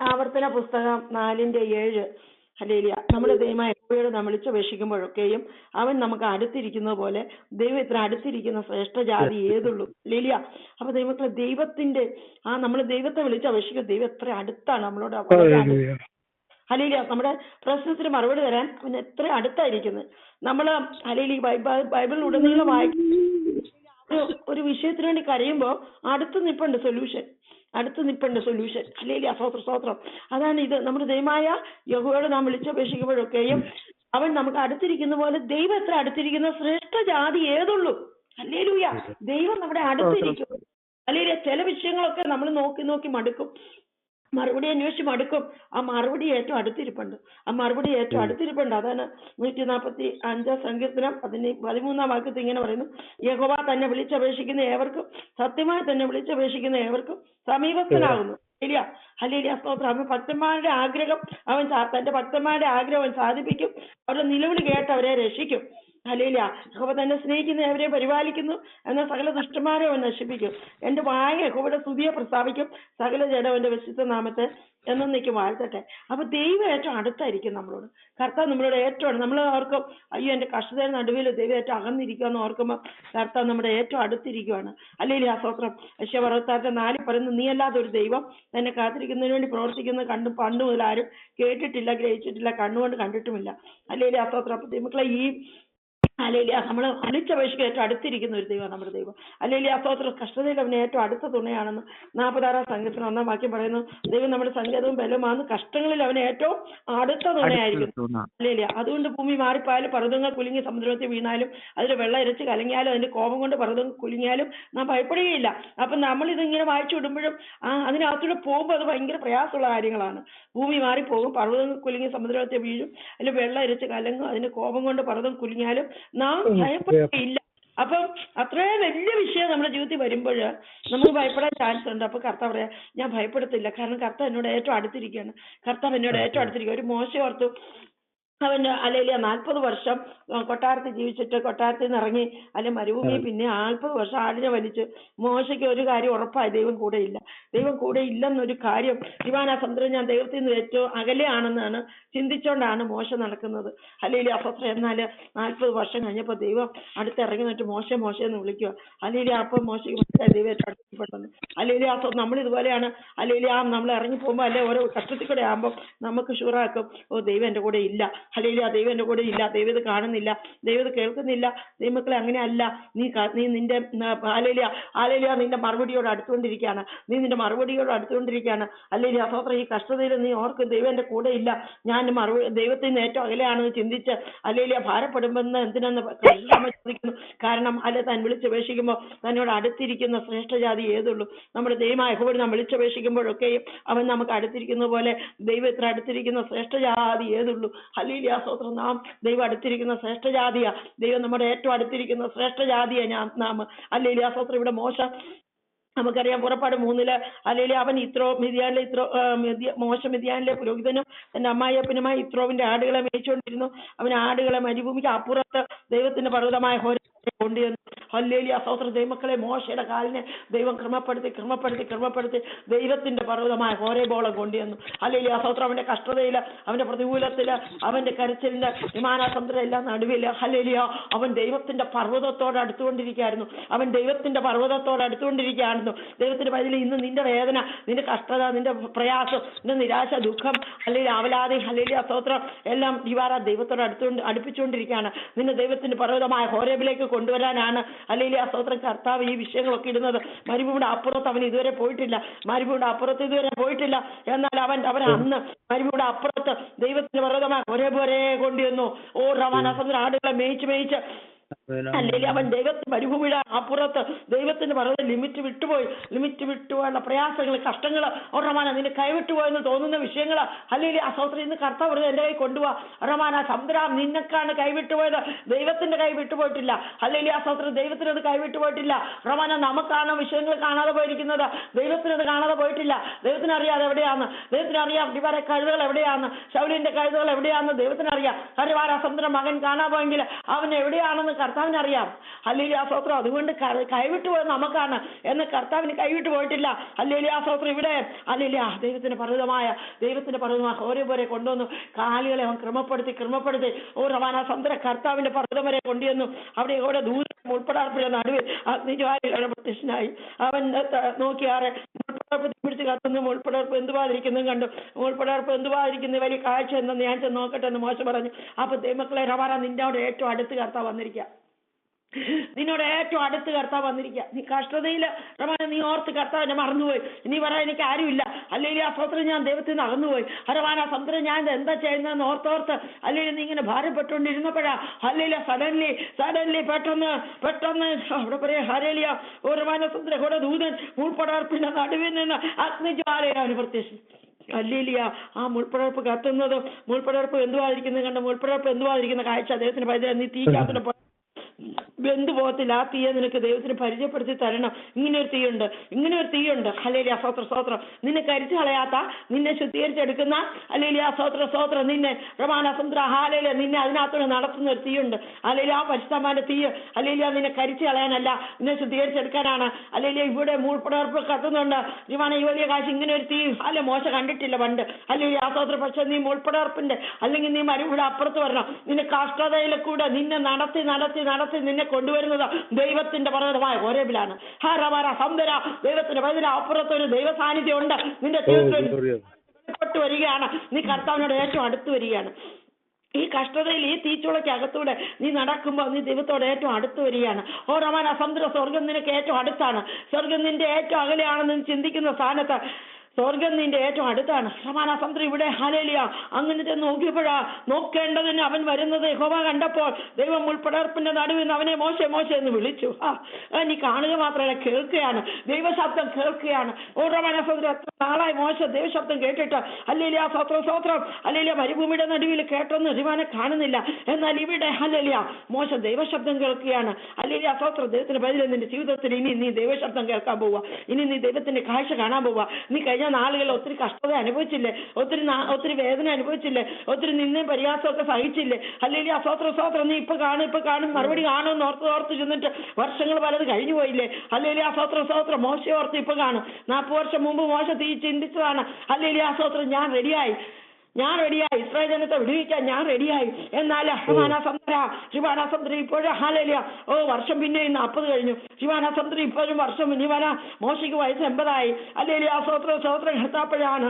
ആവർത്തന പുസ്തകം 4:7. ഹല്ലേലൂയ. നമ്മുടെ ദൈവമായ യഹോവയോട് നാം വിളിച്ചപേക്ഷിക്കുമ്പോഴൊക്കെയും അവൻ നമുക്ക് അടുത്തിരിക്കുന്നത് പോലെ ദൈവം ഇത്ര അടുത്തിരിക്കുന്ന ശ്രേഷ്ഠ ജാതി ഏതുള്ളൂ. ഹല്ലേലൂയ. അപ്പൊ ദൈവമക്കളെ ദൈവത്തിന്റെ നമ്മൾ ദൈവത്തെ വിളിച്ചപേക്ഷിക്കും. ദൈവം എത്ര അടുത്താണ് നമ്മളോട്, വളരെ അടുത്ത്. ഹല്ലേലൂയ. നമ്മുടെ പ്രശ്നത്തിന് മറുപടി തരാൻ അവൻ എത്ര അടുത്തായിരിക്കുന്നത്. നമ്മള് ഹല്ലേലൂയ ബൈബിളിൽ ഉടനീളം വായിക്കും. ഒരു വിഷയത്തിന് വേണ്ടി കരയുമ്പോൾ അടുത്ത് നിൽപ്പുണ്ട് സൊല്യൂഷൻ. ഹല്ലേലൂയ. സ്തോത്രം. അതാണ് ഇത്. നമ്മുടെ ദൈവമായ യഹോവയോട് നാം വിളിച്ചപേക്ഷിക്കുമ്പോഴൊക്കെയും അവൻ നമുക്ക് അടുത്തിരിക്കുന്ന പോലെ ദൈവം എത്ര അടുത്തിരിക്കുന്ന ശ്രേഷ്ഠ ജാതി ഏതുള്ളൂ. ഹല്ലേലൂയ. ദൈവം നമ്മുടെ അടുത്തിരിക്കും. ഹല്ലേലൂയ. ചില വിഷയങ്ങളൊക്കെ നമ്മൾ നോക്കി നോക്കി മടുക്കും, മറുപടി അന്വേഷിച്ച് മടുക്കും. ആ മറുപടി ഏറ്റവും അടുത്തിരിപ്പുണ്ട്. അതാണ് 145 സങ്കീർത്തനം 13 വാക്യത്തിൽ ഇങ്ങനെ പറയുന്നു: യഹോവ തന്നെ വിളിച്ചപേക്ഷിക്കുന്ന ഏവർക്കും, സത്യമായി തന്നെ വിളിച്ചപേക്ഷിക്കുന്ന ഏവർക്കും സമീപസ്ഥനാകുന്നു. ഹല്ലേലൂയ. സ്തോത്രം. അവൻ ഭക്തന്മാരുടെ ആഗ്രഹം തന്റെ ഭക്തന്മാരുടെ ആഗ്രഹം അവൻ സാധിപ്പിക്കും. അവരുടെ നിലവിളി കേട്ട് അവരെ രക്ഷിക്കും. ഹല്ലേലൂയ. യഹോവ തന്നെ സ്നേഹിക്കുന്ന അവരെ പരിപാലിക്കുന്നു, എന്നാൽ സകല ദുഷ്ടന്മാരെ അവൻ നശിപ്പിക്കും. എന്റെ വായ യഹോവയുടെ സ്തുതിയെ പ്രസ്താവിക്കും, സകല ജഡം അവന്റെ വിശുദ്ധ നാമത്തെ എന്നേക്കും വാഴ്ത്തട്ടെ. അപ്പൊ ദൈവം ഏറ്റവും അടുത്തായിരിക്കും നമ്മളോട്. കർത്താവ് നമ്മളോട് ഏറ്റവും, നമ്മൾ ഓർക്കും അയ്യോ എന്റെ കഷ്ടതയുടെ നടുവിൽ ദൈവം ഏറ്റവും അകന്നിരിക്കുമെന്ന് ഓർക്കുമ്പോൾ കർത്താവ് നമ്മുടെ ഏറ്റവും അടുത്തിരിക്കുവാണ്. ഹല്ലേലൂയ. സ്തോത്രം. യെശയ്യാ 66:4 പറയുന്നു: നീ അല്ലാതെ ഒരു ദൈവം തന്നെ കാത്തിരിക്കുന്നതിന് വേണ്ടി പ്രവർത്തിക്കുന്നത് പണ്ട് മുതൽ ആരും കേട്ടിട്ടില്ല, ഗ്രഹിച്ചിട്ടില്ല, കണ്ണുകൊണ്ട് കണ്ടിട്ടുമില്ല. ഹല്ലേലൂയ. സ്തോത്രം. അപ്പൊ ദൈവമക്കളെ ഈ ഹല്ലേലൂയ നമ്മൾ വിളിച്ചപേക്ഷിക്കുക ഏറ്റവും അടുത്തിരിക്കുന്ന ഒരു ദൈവം നമ്മുടെ ദൈവം. ഹല്ലേലൂയ. സ്തോത്രം. കഷ്ടതയിൽ അവന് ഏറ്റവും അടുത്ത തുണയാണെന്ന് 46 സങ്കീർത്തനം 1 വാക്യം പറയുന്നു: ദൈവം നമ്മുടെ സങ്കേതവും ബലവുമാണ്, കഷ്ടങ്ങളിൽ അവന് ഏറ്റവും അടുത്ത തുണയായിരിക്കും. ഹല്ലേലൂയ. അതുകൊണ്ട് ഭൂമി മാറിപ്പോയാലും, പർവ്വതങ്ങൾ കുലുങ്ങി സമുദ്രത്തിൽ വീണാലും, അതിൽ വെള്ളം ഇരച്ച് കലങ്ങിയാലും, അതിന്റെ കോപം കൊണ്ട് പർവ്വതങ്ങൾ കുലുങ്ങിയാലും നാം ഭയപ്പെടുകയില്ല. അപ്പൊ നമ്മൾ ഇതിങ്ങനെ വായിച്ചു വിടുമ്പോഴും അതിനകത്തൂടെ പോകുമ്പോൾ അത് ഭയങ്കര പ്രയാസമുള്ള കാര്യങ്ങളാണ്. ഭൂമി മാറിപ്പോകും, പർവ്വതങ്ങൾ കുലുങ്ങി സമുദ്രത്തിൽ വീഴും, അതിൽ വെള്ളം ഇരച്ച് കലങ്ങും, അതിന്റെ കോപം കൊണ്ട് പർവ്വതം കുലുങ്ങിയാലും നാം ഭയപ്പെടുകയില്ല. അപ്പം അത്രയും വലിയ വിഷയം നമ്മുടെ ജീവിതത്തിൽ വരുമ്പോൾ നമുക്ക് ഭയപ്പെടാൻ ചാൻസ് ഉണ്ട്. അപ്പൊ കർത്താവ് പറയാ, ഞാൻ ഭയപ്പെടത്തില്ല, കാരണം കർത്താവ് എന്നോട് ഏറ്റവും അടുത്തിരിക്കുകയാണ്. ഒരു മോശം ഓർത്തു, അവന് ഹല്ലേലൂയ 40 വർഷം കൊട്ടാരത്തിൽ ജീവിച്ചിട്ട് കൊട്ടാരത്തിൽ നിന്ന് ഇറങ്ങി മരുഭൂമി, പിന്നെ 40 വർഷം ആടിനെ വലിച്ച്. മോശയ്ക്ക് ഒരു കാര്യം ഉറപ്പായി, ദൈവം കൂടെ ഇല്ലെന്നൊരു കാര്യം. ദിവാന സമുദ്രം ഞാൻ ദൈവത്തിൽ നിന്ന് ഏറ്റവും അകലെയാണെന്നാണ് ചിന്തിച്ചോണ്ടാണ് മോശ നടക്കുന്നത്. ഹല്ലേലൂയ. അപ്പത്ര എന്നാല് 40 വർഷം കഴിഞ്ഞപ്പോ ദൈവം അടുത്തിറങ്ങി നിന്നിട്ട് മോശയെന്ന് വിളിക്കുക. ഹല്ലേലൂയ. അപ്പൊ മോശയ്ക്ക് മനസ്സിലായി ദൈവം ഏറ്റവും അടുത്തിപ്പെട്ടെന്ന്. ഹല്ലേലൂയ. നമ്മൾ ഇതുപോലെയാണ്. ഹല്ലേലൂയ. നമ്മൾ ഇറങ്ങി പോകുമ്പോ ഓരോ കഷ്ടത്തിൽ കൂടെ ആകുമ്പോൾ നമുക്ക് ഷുവറാക്കും, ദൈവം എന്റെ കൂടെ ഇല്ല. ഹല്ലേലൂയ. ദൈവം എന്റെ കൂടെ ഇല്ല, ദൈവം ഇത് കാണുന്നില്ല, ദൈവം ഇത് കേൾക്കുന്നില്ല. ദൈവമക്കളെ അങ്ങനെയല്ല. നീ നിന്റെ ഹല്ലേലൂയ നിന്റെ മറുപടിയോട് അടുത്തുകൊണ്ടിരിക്കുകയാണ്. ഹല്ലേലൂയ. സ്തോത്രം. ഈ കഷ്ടതയിൽ നീ ഓർക്കും, ദൈവം എന്റെ കൂടെ ഇല്ല, ഞാൻ ദൈവത്തിൽ നിന്ന് ഏറ്റവും അകലെയാണെന്ന് ചിന്തിച്ച് ഹല്ലേലൂയ ഭാരപ്പെടുമെന്ന് എന്തിനെന്ന് ചോദിക്കുന്നു. കാരണം താൻ വിളിച്ചപേക്ഷിക്കുമ്പോൾ തന്നോട് അടുത്തിരിക്കുന്ന ശ്രേഷ്ഠജാതി ഏതുള്ളൂ. നമ്മുടെ ദൈവമായ യഹോവയെ നാം വിളിച്ചപേക്ഷിക്കുമ്പോഴൊക്കെയും അവൻ നമുക്ക് അടുത്തിരിക്കുന്ന പോലെ ദൈവം ഇത്ര അടുത്തിരിക്കുന്ന ശ്രേഷ്ഠജാതി ഏതുള്ളൂ. ഹല്ലേലൂയ. സ്തോത്രം. നാം ദൈവം അടുത്തിരിക്കുന്ന ശ്രേഷ്ഠജാതിയാ. ദൈവം നമ്മുടെ ഏറ്റവും അടുത്തിരിക്കുന്ന ശ്രേഷ്ഠജാതിയാ നാം. ഹല്ലേലൂയ. സ്തോത്രം. ഇവിടെ മോശ നമുക്കറിയാം, പുറപ്പാട് 3 ഹല്ലേലൂയ അവൻ മോശ മിദ്യാനിലെ പുരോഹിതനും തന്റെ അമ്മായിയപ്പനുമായി ഇത്രോവിന്റെ ആടുകളെ മേയിച്ചുകൊണ്ടിരുന്നു. അവൻ ആടുകളെ മരുഭൂമിക്ക് അപ്പുറത്ത് ദൈവത്തിന്റെ പർവ്വതമായ ഹോരേബിൽ കൊണ്ടുവന്നു. ഹല്ലേലൂയ. സ്തോത്രം. ദൈവമക്കളെ മോശയുടെ കാലിനെ ദൈവം ക്രമപ്പെടുത്തി ദൈവത്തിന്റെ പർവ്വതമായ ഹോരേബോളം കൊണ്ടുവന്നു. ഹല്ലേലൂയ. സ്തോത്രം. അവന്റെ കഷ്ടതയില്, അവന്റെ പ്രതികൂലത്തില്, അവന്റെ കരച്ചിലിന്റെ വിമാനാസമുദ്രം എല്ലാം നടുവില് ഹല്ലേലൂയ അവൻ ദൈവത്തിന്റെ പർവ്വതത്തോട് അടുത്തുകൊണ്ടിരിക്കുകയായിരുന്നു. ദൈവത്തിന്റെ പതിൽ ഇന്ന് നിന്റെ വേദന, നിന്റെ കഷ്ടത, നിന്റെ പ്രയാസം, നിന്റെ നിരാശ, ദുഃഖം, അല്ലെങ്കിൽ അവലാതി, ഹല്ലേലൂയ സ്തോത്രം എല്ലാം ദൈവത്തോട് അടുപ്പിച്ചുകൊണ്ടിരിക്കുകയാണ്. നിന്നെ ദൈവത്തിന്റെ പർവ്വതമായ ഹോരേബിലേക്ക് കൊണ്ടുവരാനാണ് ഹല്ലേലൂയ സ്തോത്രം കർത്താവ് ഈ വിഷയങ്ങളൊക്കെ ഇടുന്നത്. മരുഭൂമിയുടെ അപ്പുറത്ത് അവൻ ഇതുവരെ പോയിട്ടില്ല. എന്നാൽ അവൻ അന്ന് മരുഭൂമിയുടെ അപ്പുറത്ത് ദൈവത്തിന്റെ പർവ്വതമായ ഹോരേബ് വരെ കൊണ്ടുവന്നു. റവാന സമുദ്രം ആടുകളെ മേയിച്ച് അല്ലെങ്കിൽ അവൻ മരുഭൂമിയുടെ അപ്പുറത്ത് ദൈവത്തിന്റെ പർവ്വതം ലിമിറ്റ് വിട്ടുപോയുള്ള പ്രയാസങ്ങൾ, കഷ്ടങ്ങൾ, റമാന നിന്റെ കൈവിട്ടുപോയെന്ന് തോന്നുന്ന വിഷയങ്ങൾ അല്ലെങ്കിൽ അസൗത്രം ഇന്ന് കർത്താവ് എന്റെ കൈ കൊണ്ടുപോവാ. റമാന സമുദ്രം നിന്നക്കാണ് കൈവിട്ടുപോയത്, ദൈവത്തിന്റെ കൈ വിട്ടുപോയിട്ടില്ല. അല്ലെങ്കിൽ അസൗത്രം ദൈവത്തിനത് കൈവിട്ടുപോയിട്ടില്ല. റമാന നമുക്കാണ് വിഷയങ്ങൾ കാണാതെ പോയിരിക്കുന്നത്, ദൈവത്തിനത് കാണാതെ പോയിട്ടില്ല. ദൈവത്തിനറിയാതെ എവിടെയാന്ന്, ദൈവത്തിനറിയാം ഇവരെ കഴുതകൾ എവിടെയാന്ന്, ശൗലിന്റെ കഴുതകൾ എവിടെയാന്ന് ദൈവത്തിനറിയാം. അറിവാര സമുദ്രം മകൻ കാണാൻ പോയെങ്കിൽ അവൻ എവിടെയാണെന്ന് കർത്താവ് കർത്താവിനറിയാം. ഹല്ലേലൂയ സ്തോത്രം. അതുകൊണ്ട് കൈവിട്ടു പോയത് നമുക്കാണ് എന്ന് കർത്താവിന് കൈവിട്ടു പോയിട്ടില്ല. ഹല്ലേലൂയ സ്തോത്രം. ഇവിടെ ഹല്ലേലൂയ ദൈവത്തിന്റെ പർവ്വതമായ ഓരോ കൊണ്ടുവന്നു. കാലുകളെ അവൻ ക്രമപ്പെടുത്തി ഓ റവാന സമുദ്ര കർത്താവിന്റെ പർവ്വതം വരെ കൊണ്ടുവന്നു. അവിടെ ഓരോ ദൂരം മുൾപ്പടാർപ്പിന്റെ നടുവിൽ അഗ്നിജ്വാലയുടെ പ്രത്യക്ഷനായി. അവൻ നോക്കിയാറെ മുൾപ്പടാർപ്പ് പിടിച്ച് കത്തുന്നു. മുൾപ്പടാർപ്പ് എന്തുവാതിരിക്കുന്നു കണ്ടു. മുൾപ്പടാർപ്പ് എന്തുവാതിരിക്കുന്ന വലിയ കാഴ്ച എന്തെന്ന് ഞാൻ ചെന്ന് നോക്കട്ടെ എന്ന് മോശം പറഞ്ഞു. അപ്പൊ ദൈവമക്കളെ റവാന നിന്റെ അവിടെ ഏറ്റവും അടുത്ത് കർത്താവ് വന്നിരിക്കുക. നിന്നോട് ഏറ്റവും അടുത്ത് കർത്താവ് വന്നിരിക്കുക. നീ കഷ്ടതയില് റവാന നീ ഓർത്ത് കർത്താവിനെ മറന്നുപോയി. നീ പറയാൻ എനിക്ക് ആരുമില്ല. അല്ലെങ്കിൽ ആ സ്വത്രം ഞാൻ ദൈവത്തിൽ നിന്ന് അകന്നുപോയി. റവാന സമുദ്രം ഞാൻ എന്താ ചെയ്യുന്നതെന്ന് ഓർത്തോർത്ത് അല്ലെങ്കിൽ നീ ഇങ്ങനെ ഭാരപ്പെട്ടുകൊണ്ടിരുന്നപ്പോഴാ അല്ലെങ്കിൽ സഡൻലി പെട്ടെന്ന് അവിടെ പറയാ ഹരേലിയ ഓ റവാന സമുദ്ര കൂടെ ദൂതൻ മുൾപ്പടാർപ്പിന്റെ നടുവിൽ നിന്ന് അഗ്നിജ്വാലയാണ് പ്രത്യക്ഷം. ഹല്ലേലൂയ. ആ മുൾപ്പടർപ്പ് കത്തുന്നത് മുൾപ്പടർപ്പ് എന്തുവാതിരിക്കുന്നത് കണ്ട മുൾപ്പടർപ്പ് എന്തുവാതിരിക്കുന്ന കാഴ്ച ദൈവത്തിന് പൈതൽ നീ തീക്കാത്തിന് വെന്തു പോകത്തില്ല. ആ തീയെ നിനക്ക് ദൈവത്തിന് പരിചയപ്പെടുത്തി തരണം. ഇങ്ങനെ ഒരു തീയുണ്ട്. ഹല്ലേലൂയ സ്തോത്രം. നിന്നെ കരിച്ചു കളയാത്ത, നിന്നെ ശുദ്ധീകരിച്ചെടുക്കുന്ന ഹല്ലേലൂയ സ്തോത്രം നിന്നെ റവാന സമുദ്ര ഹല്ലേലൂയ നിന്നെ അതിനകത്തോടെ നടത്തുന്ന ഒരു തീയുണ്ട്. ഹല്ലേലൂയ ആ പരിശുദ്ധമായ തീ ഹല്ലേലൂയ നിന്നെ കരിച്ചു കളയാനല്ല, നിന്നെ ശുദ്ധീകരിച്ചെടുക്കാനാണ്. ഹല്ലേലൂയ ഇവിടെ മൂൾപ്പടർപ്പ് കത്തുന്നുണ്ട്. റവാന ഈ വലിയ കാശ് ഇങ്ങനെ ഒരു തീ അല്ലെ മോശ കണ്ടിട്ടില്ല പണ്ട്. ഹല്ലേലൂയ സ്തോത്രം. പക്ഷെ നീ മൂൾപ്പടർപ്പിന്റെ അല്ലെങ്കിൽ നീ മരുഭൂമിയുടെ അപ്പുറത്ത് വരണം. നിന്നെ കഷ്ടതയിലെ കൂടെ നിന്നെ നടത്തി നിന്നെ കൊണ്ടുവരുന്നത് ദൈവത്തിന്റെ പർവ്വതമായ ഹോരേബിലാണ്. ദൈവത്തിന്റെ പർവ്വതത്തിന് അപ്പുറത്തൊരു ദൈവ സാന്നിധ്യം ഉണ്ട്. നിന്റെ ജീവിതത്തിൽ വരികയാണ്. നീ കർത്താവിനോട് ഏറ്റവും അടുത്ത് വരികയാണ്. ഈ കഷ്ടതയിൽ ഈ തീച്ചുളയ്ക്ക് അകത്തൂടെ നീ നടക്കുമ്പോൾ നീ ദൈവത്തോട് ഏറ്റവും അടുത്ത് വരികയാണ്. ഓ റവാന സമുദ്ര സ്വർഗം നിനക്ക് ഏറ്റവും അടുത്താണ്. സ്വർഗം നിന്റെ ഏറ്റവും അകലെയാണെന്ന് ചിന്തിക്കുന്ന സ്ഥാനത്ത് സ്വർഗം നിന്റെ ഏറ്റവും അടുത്താണ്. റവാന സമുദ്രം ഇവിടെ ഹല്ലേലൂയ. അങ്ങനെ നോക്കിയപ്പോഴാ നോക്കേണ്ടതിന് അവൻ വരുന്നത് യഹോവ കണ്ടപ്പോൾ ദൈവം മുൾപ്പടർപ്പിന്റെ നടുവിൽ നിന്ന് അവനെ മോശെ എന്ന് വിളിച്ചു. നീ കാണുക മാത്രമല്ല കേൾക്കുകയാണ്. ദൈവശബ്ദം കേൾക്കുകയാണ്. ഓ റവാന സമുദ്രം എത്ര നാളായി മോശ ദൈവശബ്ദം കേട്ടിട്ട് ഹല്ലേലൂയ സ്തോത്രം ഹല്ലേലൂയ മരുഭൂമിയുടെ നടുവിൽ കേട്ടൊന്നും റിവാനെ കാണുന്നില്ല. എന്നാൽ ഇവിടെ ഹല്ലേലൂയ മോശ ദൈവശബ്ദം കേൾക്കുകയാണ്. ഹല്ലേലൂയ സ്തോത്രം. ദൈവത്തിന്റെ പതിൽ നിന്റെ ജീവിതത്തിൽ ഇനി നീ ദൈവശബ്ദം കേൾക്കാൻ പോവുക. ഇനി നീ ദൈവത്തിന്റെ കാഴ്ച കാണാൻ പോവുക. നീ കഴിഞ്ഞ നാളുകൾ ഒത്തിരി കഷ്ടത അനുഭവിച്ചില്ലേ, ഒത്തിരി വേദന അനുഭവിച്ചില്ലേ, ഒത്തിരി നിന്നേം പരിഹാസമൊക്കെ സഹിച്ചില്ലേ. ഹല്ലേലൂയ സ്തോത്രം. നീ ഇപ്പൊ കാണും മറുപടി കാണുമെന്ന് ഓർത്ത് ചെന്നിട്ട് വർഷങ്ങൾ പലത് കഴിഞ്ഞു പോയില്ലേ. ഹല്ലേലൂയ സ്തോത്രം. മോശ ഓർത്ത് ഇപ്പൊ കാണും. 40 വർഷം മുമ്പ് മോശ ചിന്തിച്ചതാണ്. ഹല്ലേലൂയ സ്തോത്രം. ഞാൻ റെഡിയായി. ഇസ്രായേൽ ജനത്തെ വിടുവിക്കാൻ ഞാൻ റെഡിയായി. എന്നാൽ റിവാന സമുദ്രം ഇപ്പോഴും ഹല്ലേലൂയ വർഷം പിന്നെ 40 കഴിഞ്ഞു. റിവാന സമുദ്രം ഇപ്പോഴും വർഷം റിവാന മോശയ്ക്ക് വയസ്സ് 80 ഹല്ലേലൂയ സ്തോത്രം അപ്പോഴാണ്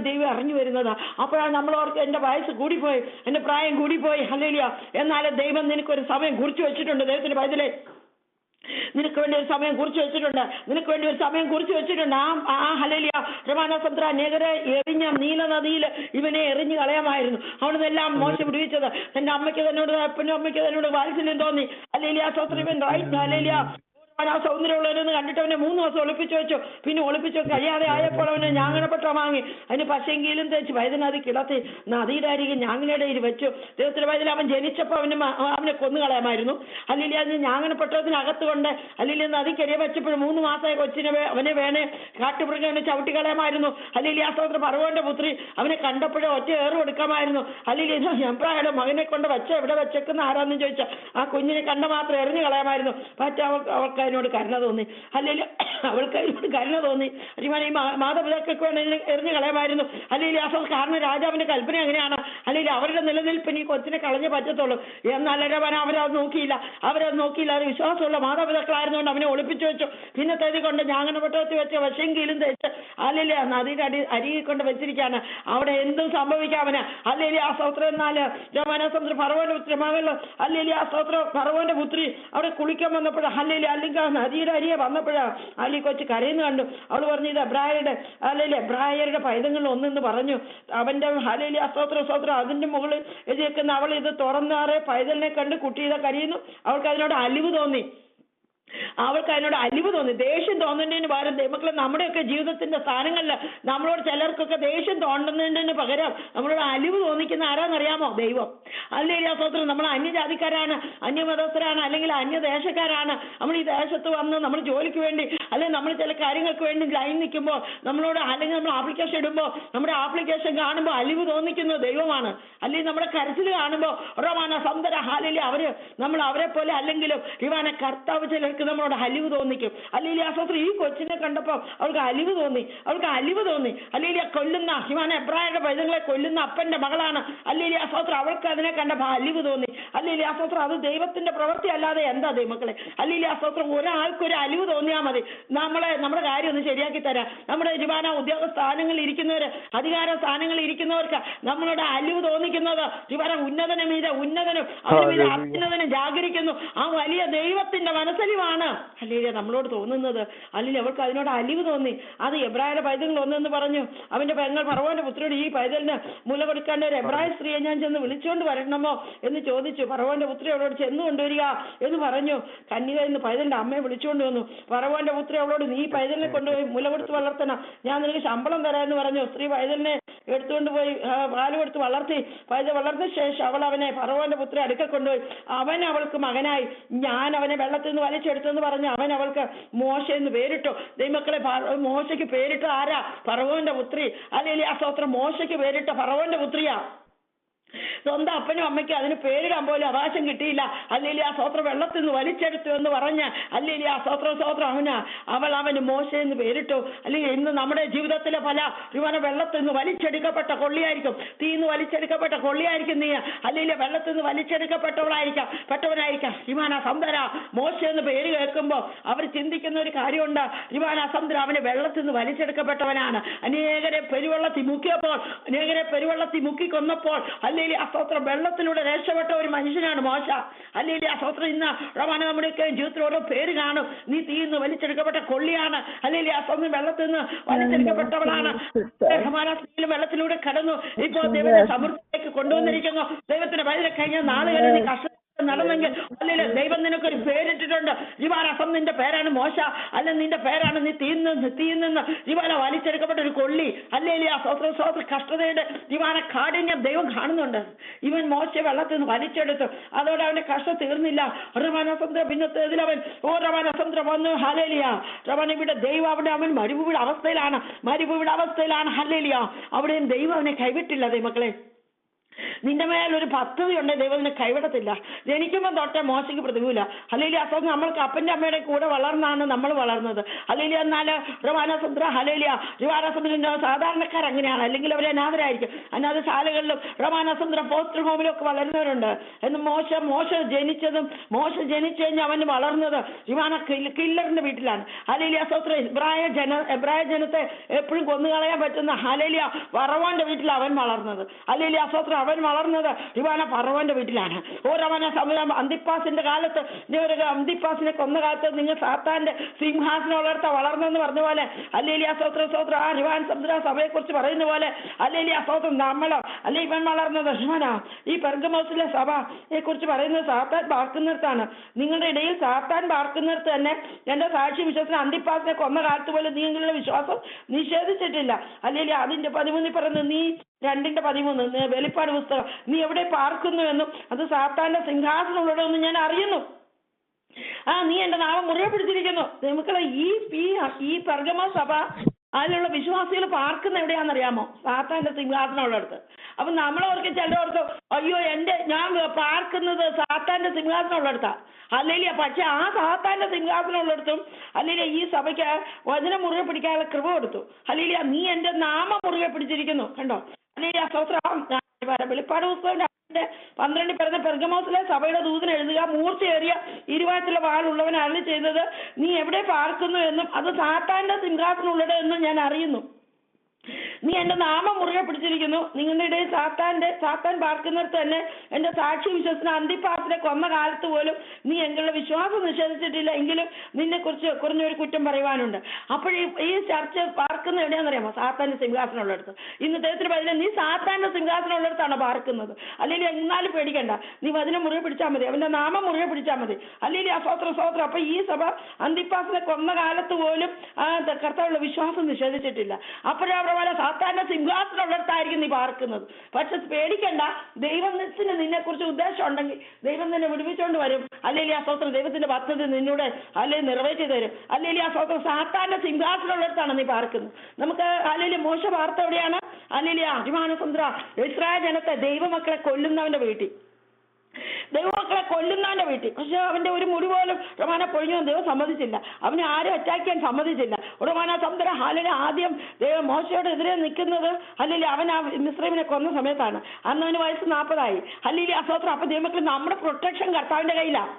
ദൈവം ഇറങ്ങി വരുന്നത്. അപ്പോഴാണ് നമ്മളോർക്ക് എന്റെ വയസ്സ് കൂടിപ്പോയി, എന്റെ പ്രായം കൂടിപ്പോയി. ഹല്ലേലൂയ. എന്നാൽ ദൈവം നിനക്കൊരു സമയം കുറിച്ച് വെച്ചിട്ടുണ്ട്. ദൈവത്തിന്റെ പൈതലേ നിനക്ക് വേണ്ടി ഒരു സമയം കുറിച്ച് വെച്ചിട്ടുണ്ട്. ആ ഹല്ലേലൂയ റവാന സമുദ്ര അനേകരെ എറിഞ്ഞ നീല നദിയിൽ ഇവനെ എറിഞ്ഞു കളയാമായിരുന്നു. അവിടെ എല്ലാം മോശ വിടുവിച്ചത്. തന്റെ അപ്പനും അമ്മയ്ക്ക് തന്നോട് വാത്സല്യം തോന്നി. ഹല്ലേലൂയ സ്തോത്രം. ഇവൻ ഹല്ലേലൂയ ആ സൗന്ദര്യമുള്ളവരെന്ന് കണ്ടിട്ട് അവനെ 3 ദിവസം ഒളിപ്പിച്ചു വെച്ചു. പിന്നെ ഒളിപ്പിച്ചു കഴിയാതെ ആയപ്പോൾ അവനെ ഞാങ്ങണപ്പെട്ട വാങ്ങി അതിന് പശയെങ്കിലും തേച്ച് വൈദ്യനാഥി കിടത്തി നദിയുടെ അരികെ ഞാങ്ങനയുടെ ഇരു വെച്ചു. ദൈവത്തിന്റെ വൈദ്യൻ അവൻ ജനിച്ചപ്പോൾ അവനെ കൊന്നു കളയാമായിരുന്നു. അല്ലെങ്കിൽ അതിന് ഞാങ്ങനപ്പെട്ടതിനകത്ത് കൊണ്ട് അല്ലെങ്കിൽ നദിക്കരിയെ വെച്ചപ്പോൾ 3 മാസമായ കൊച്ചിനെ അവനെ വേണേ കാട്ടുമൃഗം അവനെ ചവിട്ടി കളയാമായിരുന്നു. അല്ലെങ്കിൽ ആ സ്തോത്രം ഫറവോന്റെ പുത്രി അവനെ കണ്ടപ്പോഴേ ഒറ്റ ഏറ് കൊടുക്കാമായിരുന്നു. അല്ലെങ്കിൽ എബ്രായുടെ മകനെ കൊണ്ട് എവിടെ വെച്ചേക്കുന്ന ആരാന്ന് ചോദിച്ചാൽ ആ കുഞ്ഞിനെ കണ്ട മാത്രം എറിഞ്ഞു കളയാമായിരുന്നു. പക്ഷെ അവൾക്ക് അതിനോട് കരുണ തോന്നി. അല്ലെങ്കിൽ അവൾക്ക് അതിനോട് കരുണ തോന്നി. ഈ മാതാപിതാക്കൾക്ക് വേണ്ടി എറിഞ്ഞു കളയാമായിരുന്നു. അല്ലെങ്കിൽ ആ കാരണം രാജാവിന്റെ കൽപ്പന അങ്ങനെയാണ്. അല്ലെങ്കിൽ അവരുടെ നിലനിൽപ്പിന് ഈ കൊച്ചിനെ കളഞ്ഞേ പറ്റത്തുള്ളൂ. എന്നാൽ അവരത് നോക്കിയില്ല. അത് വിശ്വാസമുള്ള മാതാപിതാക്കളായിരുന്നുകൊണ്ട് അവനെ ഒളിപ്പിച്ചു വെച്ചു. പിന്നത്തേത് കൊണ്ട് ഞാങ്ങനപ്പെട്ടത്തിൽ വെച്ച് വശെങ്കിലും തേച്ച് അല്ലെങ്കിൽ നദിയുടെ അരികെ കൊണ്ട് വെച്ചിരിക്കാണ്. അവിടെ എന്തും സംഭവിക്കാവന്. അല്ലെങ്കിൽ ആ സ്തോത്രം. എന്നാൽ സമുദ്രം ഫറവോന്റെ പുത്രി മകൾ അല്ലെങ്കിൽ ആ സ്തോത്രം ഫറവോന്റെ പുത്രി അവിടെ കുളിക്കാൻ വന്നപ്പോഴാണ് അല്ലെങ്കിൽ നദിയുടെ അരിയെ വന്നപ്പോഴാണ് അല്ലി കൊച്ചു കരയുന്നു കണ്ടു. അവൾ പറഞ്ഞു ഇത് എബ്രായരുടെ പൈതങ്ങളിൽ ഒന്നെന്ന് പറഞ്ഞു. അവന്റെ ഹല്ലേലൂയ സ്തോത്രം അതിന്റെ മുകളിൽ എഴുതിയേക്കുന്ന അവൾ ഇത് തുറന്നാറെ പൈതലിനെ കണ്ട് കുട്ടി ഇതാ കരയുന്നു. അവൾക്ക് അതിനോട് അലിവ് തോന്നി. അവൾക്ക് അതിനോട് അലിവ് തോന്നി. ദേഷ്യം തോന്നുന്നതിന് പകരം ദൈവമക്കളെ നമ്മുടെയൊക്കെ ജീവിതത്തിന്റെ സ്ഥാനങ്ങളിൽ നമ്മളോട് ചിലർക്കൊക്കെ ദേഷ്യം തോന്നുന്നതിന് പകരം നമ്മളോട് അലിവ് തോന്നിക്കുന്ന ആരാന്നറിയാമോ? ദൈവം. അല്ലെങ്കിൽ സ്തോത്രം, നമ്മൾ അന്യജാതിക്കാരാണ്, അന്യമതസ്ഥരാണ്, അല്ലെങ്കിൽ അന്യദേശക്കാരാണ്. നമ്മൾ ഈ ദേശത്ത് വന്ന് നമ്മൾ ജോലിക്ക് വേണ്ടി അല്ലെങ്കിൽ നമ്മൾ ചില കാര്യങ്ങൾക്ക് വേണ്ടി ലൈൻ നിൽക്കുമ്പോൾ നമ്മളോട്, അല്ലെങ്കിൽ നമ്മൾ ആപ്ലിക്കേഷൻ ഇടുമ്പോൾ നമ്മുടെ ആപ്ലിക്കേഷൻ കാണുമ്പോൾ അലിവ് തോന്നിക്കുന്നത് ദൈവമാണ്. അല്ലെങ്കിൽ നമ്മുടെ കരച്ചിൽ കാണുമ്പോൾ റോമാന സന്തര ഹാലിലെ നമ്മൾ അവരെ പോലെ അല്ലെങ്കിലും ഇവാനെ കർത്താവ് ചിലർക്ക് നമ്മളോട് അലിവ് തോന്നിക്കും. അല്ലെങ്കിൽ ആ സ്വത്രം ഈ കൊച്ചിനെ കണ്ടപ്പോൾ അവൾക്ക് അലിവ് തോന്നി. അല്ലെങ്കിൽ കൊല്ലുന്ന ഇവാനെ എബ്രായരുടെ പൈതങ്ങളെ കൊല്ലുന്ന അപ്പന്റെ മകളാണ്. അല്ലെങ്കിൽ ആ സ്വത്രം അവൾക്ക് അതിനെ കണ്ടപ്പോൾ അലിവ് തോന്നി. അല്ലെങ്കിൽ ആ സ്വത്രം അത് ദൈവത്തിന്റെ പ്രവൃത്തി അല്ലാതെ എന്താ ദൈവമക്കളെ? അല്ലെങ്കിൽ ആ സ്വത്രം ഒരാൾക്കൊരു അലിവ് തോന്നിയാൽ മതി, നമ്മുടെ കാര്യം ഒന്ന് ശരിയാക്കി തരാം. നമ്മുടെ ജിവാന ഉദ്യോഗ സ്ഥാനങ്ങളിൽ ഇരിക്കുന്നവര്, അധികാര സ്ഥാനങ്ങളിൽ ഇരിക്കുന്നവർക്ക് നമ്മളോട് അലിവ് തോന്നിക്കുന്നത് ജിവാന ഉന്നതനും അതിന് അത്യുന്നതനും ജാഗരിക്കുന്നു ആ വലിയ ദൈവത്തിന്റെ മനസ്സലിവാണ് അല്ലെങ്കിൽ നമ്മളോട് തോന്നുന്നത്. അല്ലെങ്കിൽ അവൾക്ക് അതിനോട് അലിവ് തോന്നി. അത് എബ്രായരുടെ പൈതങ്ങൾ ഒന്നെന്ന് പറഞ്ഞു. അവന്റെ പെങ്ങൾ ഫറവോന്റെ പുത്രിയോട് ഈ പൈതലിന് മുല കൊടുക്കേണ്ട ഒരു എബ്രായ സ്ത്രീയെ ഞാൻ ചെന്ന് വിളിച്ചുകൊണ്ട് വരണമോ എന്ന് ചോദിച്ചു. ഫറവോന്റെ പുത്രി അവളോട് ചെന്ന് കൊണ്ടുവരിക എന്ന് പറഞ്ഞു. കന്യക എന്ന് പൈതലിന്റെ അമ്മയെ വിളിച്ചുകൊണ്ട് വന്നു. ഫറവോന്റെ പുത്രി അവളോട് നീ പൈതലിനെ കൊണ്ടുപോയി മുല കൊടുത്ത് വളർത്തണം, ഞാൻ നിനക്ക് ശമ്പളം തരാമെന്ന് പറഞ്ഞു. സ്ത്രീ പൈതലിനെ എടുത്തുകൊണ്ട് പോയി പാല് കൊടുത്ത് വളർത്തി. പൈതൽ വളർത്തിയ ശേഷം അവൾ അവനെ ഫറവോന്റെ പുത്രി അടുക്കൽ കൊണ്ടുപോയി. അവൻ അവൾക്ക് മകനായി. ഞാൻ അവനെ വെള്ളത്തിൽ നിന്ന് വലിച്ചെടുത്തെന്ന് പറഞ്ഞു അവൻ അവൾക്ക് മോശ എന്ന് പേരിട്ടു. ദൈവമക്കളെ, മോശയ്ക്ക് പേരിട്ട ആരാ? ഫറവോന്റെ പുത്രി. അല്ലെങ്കിൽ ആ സ്തോത്രം മോശയ്ക്ക് പേരിട്ട ഫറവോന്റെ പുത്രിയാ. സ്വന്തം അപ്പനും അമ്മയ്ക്കും അതിന് പേരിടാൻ പോലും അവകാശം കിട്ടിയില്ല. അല്ലെങ്കിൽ ആ സ്തോത്രം വെള്ളത്തിൽ നിന്ന് വലിച്ചെടുത്തു എന്ന് പറഞ്ഞ് അല്ലെങ്കിൽ ആ സ്തോത്രം അവന് മോശ എന്ന് പേരിട്ടു. അല്ലെങ്കിൽ ഇന്ന് നമ്മുടെ ജീവിതത്തിലെ പല വെള്ളത്തിൽ നിന്ന് വലിച്ചെടുക്കപ്പെട്ട കൊള്ളിയായിരിക്കും, തീന്ന് വലിച്ചെടുക്കപ്പെട്ട കൊള്ളിയായിരിക്കും നീ. അല്ലെങ്കിൽ വെള്ളത്തിൽ നിന്ന് വലിച്ചെടുക്കപ്പെട്ടവനായിരിക്കാം. സന്തര മോശ എന്ന് പേര് കേൾക്കുമ്പോൾ അവർ ചിന്തിക്കുന്ന ഒരു കാര്യമുണ്ട്. സന്തര അവന് വെള്ളത്തിൽ നിന്ന് വലിച്ചെടുക്കപ്പെട്ടവനാണ്. അനേകരെ പെരുവെള്ളത്തിൽ മുക്കിക്കൊന്നപ്പോൾ അല്ലെങ്കിൽ ആ സ്തോത്രം വെള്ളത്തിലൂടെ രക്ഷപ്പെട്ട ഒരു മനുഷ്യനാണ് മോശ. അല്ലെങ്കിൽ ആ സ്തോത്രം ഇന്ന് റവാന നമ്മുടെയൊക്കെ ജീവിതത്തിൽ ഓരോ പേര് കാണും. നീ തീന്ന് വലിച്ചെടുക്കപ്പെട്ട കൊള്ളിയാണ്, അല്ലെങ്കിൽ ആ സ്തോത്രം വെള്ളത്തിൽ നിന്ന് വലിച്ചെടുക്കപ്പെട്ടവളാണ്. വെള്ളത്തിലൂടെ കടന്നു ഇപ്പോൾ ദൈവത്തെ സമൃദ്ധിയിലേക്ക് കൊണ്ടുവന്നിരിക്കുന്നു. ദൈവത്തിന്റെ വഴിയിൽ കഴിഞ്ഞ നാളുകളിൽ നീ കഷ്ട നടന്നെങ്കിൽ അല്ലെങ്കിൽ ദൈവം നിനക്കൊരു പേരിട്ടിട്ടുണ്ട്. ജീവാനസം നിന്റെ പേരാണ് മോശ, അല്ലെങ്കിൽ നിന്റെ പേരാണ് നീ തീന്ന് ജീവാന വലിച്ചെടുക്കപ്പെട്ട ഒരു കൊള്ളി. അല്ലെങ്കിൽ ആ സ്വത്ര കഷ്ടതയുടെ ജീവാന കാഠിന്യം ദൈവം കാണുന്നുണ്ട്. ഇവൻ മോശ വെള്ളത്തിൽ നിന്ന് വലിച്ചെടുത്തു, അതോടെ അവന്റെ കഷ്ടം തീർന്നില്ല. റവാനസമുദ്ര പിന്നത്തേതിൽ അവൻ റവാനസമുദ്രം വന്നു. ഹല്ലേലൂയ. റവാൻ ഇവിടെ ദൈവം അവൻ മരുഭൂമിയുടെ അവസ്ഥയിലാണ്. ഹല്ലേലൂയ. അവിടെയും ദൈവം അവനെ കൈവിട്ടില്ല. ദൈവമക്കളെ, നിന്റെ മേലൊരു പദ്ധതി ഉണ്ട്, ദൈവത്തിനെ കൈവിടത്തില്ല. ജനിക്കുമ്പോൾ തൊട്ടേ മോശയ്ക്ക് പ്രതികൂല. അല്ലെങ്കിൽ അപ്പോൾ നമ്മൾക്ക് അപ്പൻ്റെ അമ്മയുടെ കൂടെ വളർന്നാണ് നമ്മൾ വളർന്നത്. അല്ലെങ്കിൽ എന്നാൽ റവാനസമുദ്ര റിവാനസമുദ്ര സാധാരണക്കാർ അങ്ങനെയാണ്, അല്ലെങ്കിൽ അവർ അനാഥരായിരിക്കും. അനാഥശാലകളിലും റവാനസമുദ്ര പോസ്റ്റർ ഹോമിലും ഒക്കെ വളരുന്നവരുണ്ട്. എന്ന് മോശ ജനിച്ചു കഴിഞ്ഞ് അവന് വളർന്നത് കില്ലറിന്റെ വീട്ടിലാണ്. ഹല്ലേലൂയ. സ്തോത്രം. എബ്രായ ജനത്തെ എപ്പോഴും കൊന്നുകളയാൻ പറ്റുന്ന ഹല്ലേലൂയ ഫറവോന്റെ വീട്ടിൽ അവൻ വളർന്നത്. ഹല്ലേലൂയ. സ്തോത്രം. അവൻ വളർന്നത് ഫറവോന്റെ വീട്ടിലാണ്. അന്തിപ്പാസിന്റെ കാലത്ത് അന്തിപ്പാസിനെ കൊന്ന കാലത്ത് നിങ്ങൾ സാത്താന്റെ സിംഹാസനം ഉള്ളിടത്ത വളർന്നെന്ന് പറഞ്ഞ പോലെ ഹല്ലേലൂയ. സ്തോത്രം. ആ റിവാൻ സമുദ്ര സഭയെ കുറിച്ച് പറയുന്ന പോലെ ഹല്ലേലൂയ. സ്തോത്രം. ഇവൻ വളർന്നത് ഈ പെർഗമോസിലെ സഭയെ കുറിച്ച് പറയുന്നത് സാത്താൻ പാർക്കുന്നിടത്താണ്. നിങ്ങളുടെ ഇടയിൽ സാത്താൻ പാർക്കുന്നിടത്ത് തന്നെ എന്റെ സാക്ഷി വിശ്വാസത്തിന് അന്തിപ്പാസിനെ കൊന്ന കാലത്ത് പോലും നിങ്ങളുടെ വിശ്വാസം നിഷേധിച്ചിട്ടില്ല. ഹല്ലേലൂയ. അതിന്റെ 13 പറയുന്നത് നീ 2:13 വെളിപ്പാട് പുസ്തകം, നീ എവിടെ പാർക്കുന്നുവെന്നും അത് സാത്താന്റെ സിംഹാസനമുള്ളതെന്നും ഞാൻ അറിയുന്നു. നീ എന്റെ നാമം മുറുകെ പിടിച്ചിരിക്കുന്നു. നമുക്കുള്ള ഈ പെർഗമ സഭ അതിലുള്ള വിശ്വാസികൾ പാർക്കുന്ന എവിടെയാണെന്നറിയാമോ? സാത്താന്റെ സിംഹാസനമുള്ളടത്ത്. അപ്പൊ നമ്മളവർക്ക് ചിലവർക്ക് അയ്യോ ഞാൻ പാർക്കുന്നത് സാത്താന്റെ സിംഹാസനമുള്ളടത്താ. അല്ലെങ്കിൽ പക്ഷെ ആ സാത്താന്റെ സിംഹാസനമുള്ളിടത്തും അല്ലെങ്കിൽ ഈ സഭയ്ക്ക് വചനം മുറുകെ പിടിക്കാനുള്ള കൃപ കൊടുത്തു. അല്ലെങ്കിൽ നീ എന്റെ നാമം മുറുകെ പിടിച്ചിരിക്കുന്നു. കണ്ടോ? അല്ലെങ്കിൽ ആ സ്തോത്രം. വെളിപ്പാട് പുസ്തകം 12 പറഞ്ഞ പെർഗമോസിലെ സഭയുടെ ദൂതൻ എഴുതുക, മൂർച്ചയേറിയ ഇരുവാറ്റുള്ള വാളുള്ളവൻ അരുളി ചെയ്തത് നീ എവിടെ പാർക്കുന്നു എന്നും അത് സാത്താന്റെ സിംഹാസനമുള്ളത് എന്നും ഞാൻ അറിയുന്നു. നീ എന്റെ നാമം മുറുകെ പിടിച്ചിരിക്കുന്നു. പറയുന്നു, നിങ്ങളുടെ ഇടയിൽ സാത്താൻ പാർക്കുന്നിടത്ത് തന്നെ എന്റെ സാക്ഷി വിശ്വസിക്കുന്ന അന്തിപ്പാസിനെ കൊന്ന കാലത്ത് പോലും നീ എങ്ങളുടെ വിശ്വാസം നിഷേധിച്ചിട്ടില്ല, എങ്കിലും നിന്നെ കുറിച്ച് കുറഞ്ഞൊരു കുറ്റം പറയുവാനുണ്ട്. അപ്പോൾ ഈ ചർച്ച പാർക്കുന്ന എവിടെയാണെന്നറിയാമോ? സാത്താന്റെ സിംഹാസനമുള്ളിടത്ത്. ഇന്ന് ദൈവത്തിന് പതിനെ നീ സാത്താന്റെ സിംഹാസനമുള്ളിടത്താണ് പാർക്കുന്നത്. അല്ലെങ്കിൽ എന്നാലും പേടിക്കണ്ട, നീ വചനം മുറുകെ പിടിച്ചാൽ മതി, അവന്റെ നാമം മുറുകെ പിടിച്ചാൽ മതി. അല്ലെങ്കിൽ ആ സ്വോത്രം. അപ്പൊ ഈ സഭ അന്തിപ്പാസിനെ കൊന്ന കാലത്ത് പോലും കർത്താവുള്ള വിശ്വാസം നിഷേധിച്ചിട്ടില്ല. അപ്പോഴവിടെ സാത്താന്റെ സിംഹാസനമുള്ളിടത്തായിരിക്കും നീ പാർക്കുന്നത്. പക്ഷെ പേടിക്കണ്ട, ദൈവത്തിന് നിന്നെ കുറിച്ച് ഉദ്ദേശം ഉണ്ടെങ്കിൽ ദൈവം നിന്നെ വിടുവിച്ചോണ്ട് വരും. അല്ലെങ്കിൽ ആ സ്വോത്രം ദൈവത്തിന്റെ പദ്ധതി നിന്നൂടെ അല്ലെങ്കിൽ നിറവേറ്റി തരും. അല്ലെങ്കിൽ ആ സ്വോത്രം സാത്താന്റെ സിംഹാസനമുള്ളിടത്താണ് നീ പാർക്കുന്നത്. നമുക്ക് അല്ലെങ്കിൽ മോശ വാർത്ത എവിടെയാണ്? അല്ലെങ്കിൽ അഭിമാനസുന്ദര ഇസ്രായേൽ ജനത്തെ ദൈവമക്കളെ കൊല്ലുന്നവന്റെ വീട്ടിൽ, പക്ഷെ അവന്റെ ഒരു മുടി പോലും റൊമാന പൊഴിഞ്ഞു ദൈവം സമ്മതിച്ചില്ല. അവനെ ആരും അറ്റാക്ക് ചെയ്യാൻ സമ്മതിച്ചില്ല. റൊമാന സമുദ്ര ഹാലിന് ആദ്യം ദൈവം മോശയോട് എതിരെ നിൽക്കുന്നത് അല്ലെങ്കിൽ അവൻ ആ മിസ്രൈമിനെ കൊന്ന സമയത്താണ്. അന്ന് അവന് വയസ്സ് 40 അല്ലെങ്കിൽ അസ്വത്രം. അപ്പൊ ദൈവമക്കൾ നമ്മുടെ പ്രൊട്ടക്ഷൻ കർത്താവിന്റെ കയ്യിലാണ്.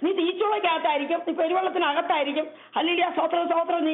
നീ തീച്ചുളയ്ക്കകത്തായിരിക്കും, നീ പെരുവെള്ളത്തിനകത്തായിരിക്കും. അല്ലെങ്കിൽ ആ സ്വോത്രം നീ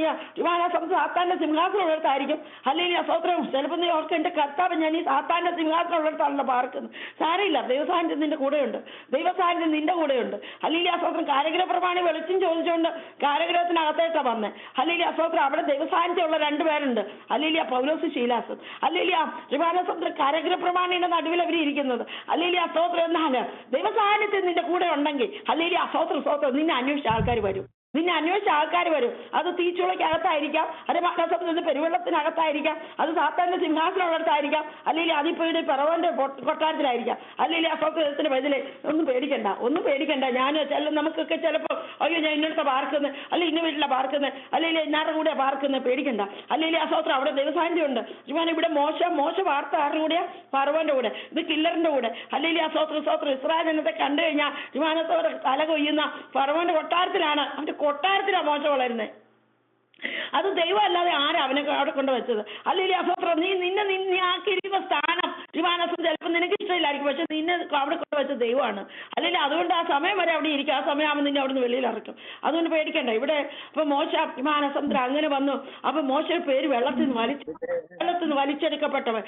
സാത്താന്റെ സിംഹാസനമുള്ളിടത്തായിരിക്കും. അല്ലെങ്കിൽ ആ സ്വോത്രം ചിലപ്പോൾ നീ ഓർക്ക് എന്റെ കർത്താവ് ഞാൻ ഈ സാത്താന്റെ സിംഹാസനമുള്ളിടത്താണല്ലോ പാർക്കുന്നത്. സാരമില്ല, ദൈവസാന്നിധ്യം നിന്റെ കൂടെയുണ്ട്, ദൈവസാന്നിധ്യം നിന്റെ കൂടെയുണ്ട്. അല്ലെങ്കിൽ ആ സ്വോത്രം കാരാഗൃഹ പ്രമാണി വെളിച്ചം ചോദിച്ചുകൊണ്ട് കാരാഗൃഹത്തിനകത്തേട്ടാ വന്നേ. അല്ലെങ്കിൽ ആ സ്വോത്രം അവിടെ ദൈവസാന്നിധ്യമുള്ള 2 പേരുണ്ട്. അല്ലെങ്കിൽ ആ പൗലോസ് ശീലാസ്, അല്ലെങ്കിൽ ആ ത്രിവാനസ്വത്രം കാരാഗൃഹ പ്രമാണിയുടെ നടുവിൽ അവർ ഇരിക്കുന്നത്. അല്ലെങ്കിൽ ആ സ്വോത്രം എന്നാല് ദൈവസാന്നിധ്യം നിന്റെ കൂടെ ഉണ്ടെങ്കിൽ അല്ലെങ്കിൽ ആ സ്വോത്രം നിന്നെ അന്വേഷിച്ച ആൾക്കാർ വരും. അത് തീച്ചുളയ്ക്കകത്തായിരിക്കാം, അത് മഹാസമുദ്രത്തിന്റെ പെരുവെള്ളത്തിനകത്തായിരിക്കാം, അത് സാത്താന്റെ സിംഹാസനമുള്ളിടത്തായിരിക്കാം, അല്ലെങ്കിൽ അതിപ്പോ ഇവിടെ പറവന്റെ കൊട്ടാരത്തിലായിരിക്കാം. അല്ലെങ്കിൽ ആ സ്വോത്രത്തിന്റെ ബദലേ ഒന്നും പേടിക്കണ്ട. ഞാൻ നമുക്കൊക്കെ ചിലപ്പോൾ അയ്യോ ഞാൻ ഇന്നത്തെ പാർക്കുന്നത്, അല്ലെങ്കിൽ ഇന്ന വീട്ടിലാണ് പാർക്കുന്നത്, അല്ലെങ്കിൽ ഇന്നാരുടെ കൂടെ പാർക്കുന്നത്, പേടിക്കണ്ട. അല്ലെങ്കിൽ ആ സ്വോത്രം അവിടെ ദൈവസാന്നിധ്യം ഉണ്ട്. ഇവിടെ മോശ വാർത്ത ആരുടെ കൂടെയാ? പറവന്റെ കൂടെ, ഇത് കില്ലറിന്റെ കൂടെ. അല്ലെങ്കിൽ ആ സ്വോത്രം ഇസ്രായേൽ ജനത്തെ കണ്ടു കഴിഞ്ഞാൽ വിമാനത്തോടെ തല കൊയ്യുന്ന പറവന്റെ കൊട്ടാരത്തിലാണ്, അവന്റെ കൊട്ടാരത്തിലാണ് മോശം വളരുന്നത്. അത് ദൈവം അല്ലാതെ ആരാ അവനെ അവിടെ കൊണ്ടുവച്ചത്? അല്ലെങ്കിൽ അസ്വത്രം നീ ആക്കിയിരിക്കുന്ന സ്ഥാനം വിമാനസം ചിലപ്പോൾ നിനക്ക് ഇഷ്ടമില്ലായിരിക്കും, പക്ഷെ നിന്നെ അവിടെ കൊണ്ടുവച്ച ദൈവമാണ്. അല്ലെങ്കിൽ അതുകൊണ്ട് ആ സമയം വരെ അവിടെ ഇരിക്കും, ആ സമയമാകുമ്പോൾ നിന്നെ അവിടെ നിന്ന് വെളിയിൽ ഇറക്കും. അതുകൊണ്ട് പേടിക്കണ്ട. ഇവിടെ ഇപ്പൊ മോശ വിമാനസമുദ്രം അങ്ങനെ വന്നു. അപ്പൊ മോശയുടെ പേര് വെള്ളത്തിൽ നിന്ന് വലിച്ചെടുക്കപ്പെട്ടവൻ.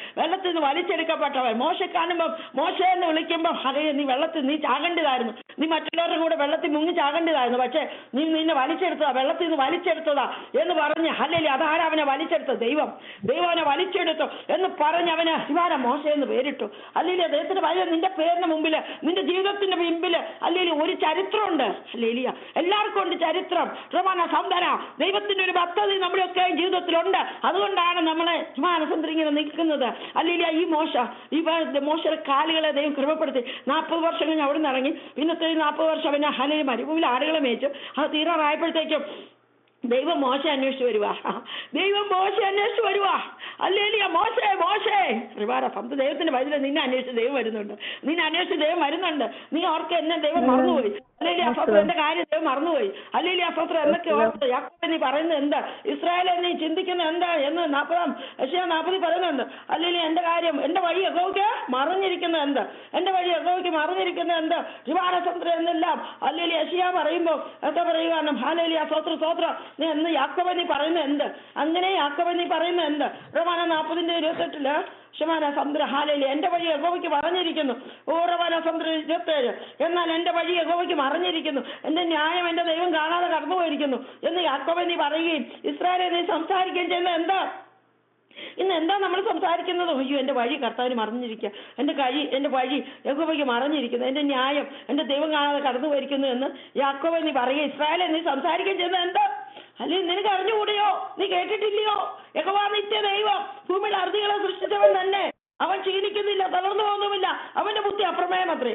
മോശ കാണുമ്പോൾ മോശ എന്ന് വിളിക്കുമ്പോൾ അതേ നീ വെള്ളത്തിൽ നീ ചാകേണ്ടതായിരുന്നു, നീ മറ്റുള്ളവരുടെ കൂടെ വെള്ളത്തിൽ മുങ്ങി ചാകേണ്ടതായിരുന്നു, പക്ഷെ നിന്നെ വെള്ളത്തിൽ നിന്ന് വലിച്ചെടുത്തതാ എന്ന് പറഞ്ഞ് അല്ലെങ്കിൽ അതാരാ അവനെ വലിച്ചെടുത്തത്? ദൈവം അവനെ വലിച്ചെടുത്തു എന്ന് പറഞ്ഞ് അവന് ശിവാന മോശ എന്ന് പേരിട്ടു. അല്ലെങ്കിൽ ദൈവത്തിന്റെ വഴി നിന്റെ പേരിന് മുമ്പില്, നിന്റെ ജീവിതത്തിന്റെ മുമ്പില് അല്ലെങ്കിൽ ഒരു ചരിത്രമുണ്ട്. അല്ലെങ്കിൽ എല്ലാവർക്കും ഉണ്ട് ചരിത്രം. സൗന്ദര്യ ദൈവത്തിന്റെ ഒരു പദ്ധതി നമ്മുടെയൊക്കെ ജീവിതത്തിലുണ്ട്. അതുകൊണ്ടാണ് നമ്മളെ മാനസന്ദ്രം ഇങ്ങനെ നിൽക്കുന്നത്. അല്ലെങ്കിൽ ഈ മോശയുടെ കാലുകളെ ദൈവം കൃപപ്പെടുത്തി 40 വർഷം കഴിഞ്ഞ് അവിടെ നിന്ന് ഇറങ്ങി. പിന്നത്തെ 40 വർഷം അവനെ ഹലയിൽ മരുഭൂമിയിൽ ആടുകളെ മേയിച്ചു. അത് തീരാറായപ്പോഴത്തേക്കും ദൈവം മോശ അന്വേഷിച്ചു വരുവാ. അല്ലെങ്കിൽ മോശേ ദൈവത്തിന്റെ വചനം നിന്നെ അന്വേഷിച്ച് ദൈവം വരുന്നുണ്ട്. നീ ഓർക്ക് എന്നെ ദൈവം മറന്നുപോയി, അല്ലെങ്കിൽ അസ്വത്രം എന്റെ കാര്യം ദൈവം മറന്നുപോയി, അല്ലെങ്കിൽ അസ്വത്രം എന്നൊക്കെ ഓർത്ത് യാക്കോബേ നീ പറയുന്നത് എന്താ? ഇസ്രായേലെ നീ ചിന്തിക്കുന്നത് എന്താ എന്ന് 40 പറയുന്നുണ്ട്. അല്ലെങ്കിൽ എന്റെ കാര്യം എന്റെ വഴി യഹോവയ്ക്ക് മറഞ്ഞിരിക്കുന്നത് എന്ത്? ശിവാനസമുദ്രം എന്നെല്ലാം അല്ലെങ്കിൽ യെശയ്യാ പറയുമ്പോൾ എന്താ പറയുക? ഹാലേലി സ്വോത്രം നീ എന്ന് യാക്കോബേ നീ പറയുന്നത് എന്ത്? അങ്ങനെ യാക്കോബേ നീ പറയുന്നത് എന്ത്? റോമാന 40:28 ശമാന സമുദ്ര ഹാലേലി എന്റെ വഴി യഹോവയ്ക്ക് മറഞ്ഞിരിക്കുന്നു. റോമാന സമുദ്ര 27 എന്നാൽ എന്റെ വഴി യഹോവയ്ക്ക് മറഞ്ഞിരിക്കുന്നു, എന്റെ ന്യായം എന്റെ ദൈവം കാണാതെ കടന്നുപോയിരിക്കുന്നു എന്ന് യാക്കോബേ നീ പറയുകയും ഇസ്രായേലെ നീ സംസാരിക്കുകയും ചെയ്യുന്നത് എന്താ? ഇന്ന് എന്താ നമ്മൾ സംസാരിക്കുന്നത്? അയ്യോ എന്റെ വഴി കർത്താവിന് മറഞ്ഞിരിക്കുക, എന്റെ വഴി യഹോവയ്ക്ക് മറഞ്ഞിരിക്കുന്നു, എന്റെ ന്യായം എന്റെ ദൈവം കാണാതെ കടന്നു പോയിരിക്കുന്നു എന്ന് യാക്കോബേ നീ പറയുക. ഇസ്രായേലെ നീ സംസാരിക്കുകയും ചെയ്യുന്നത് എന്താ? അല്ലെങ്കിൽ നിനക്ക് അറിഞ്ഞുകൂടിയോ? നീ കേട്ടിട്ടില്ലയോ? യഹോവ നിത്യ ദൈവം, ഭൂമിയിൽ അറുതികളെ സൃഷ്ടിച്ചവൻ തന്നെ, അവൻ ക്ഷീണിക്കുന്നില്ല, തളർന്നു പോകുന്നുമില്ല, അവന്റെ ബുദ്ധി അപ്രമേയമത്രേ.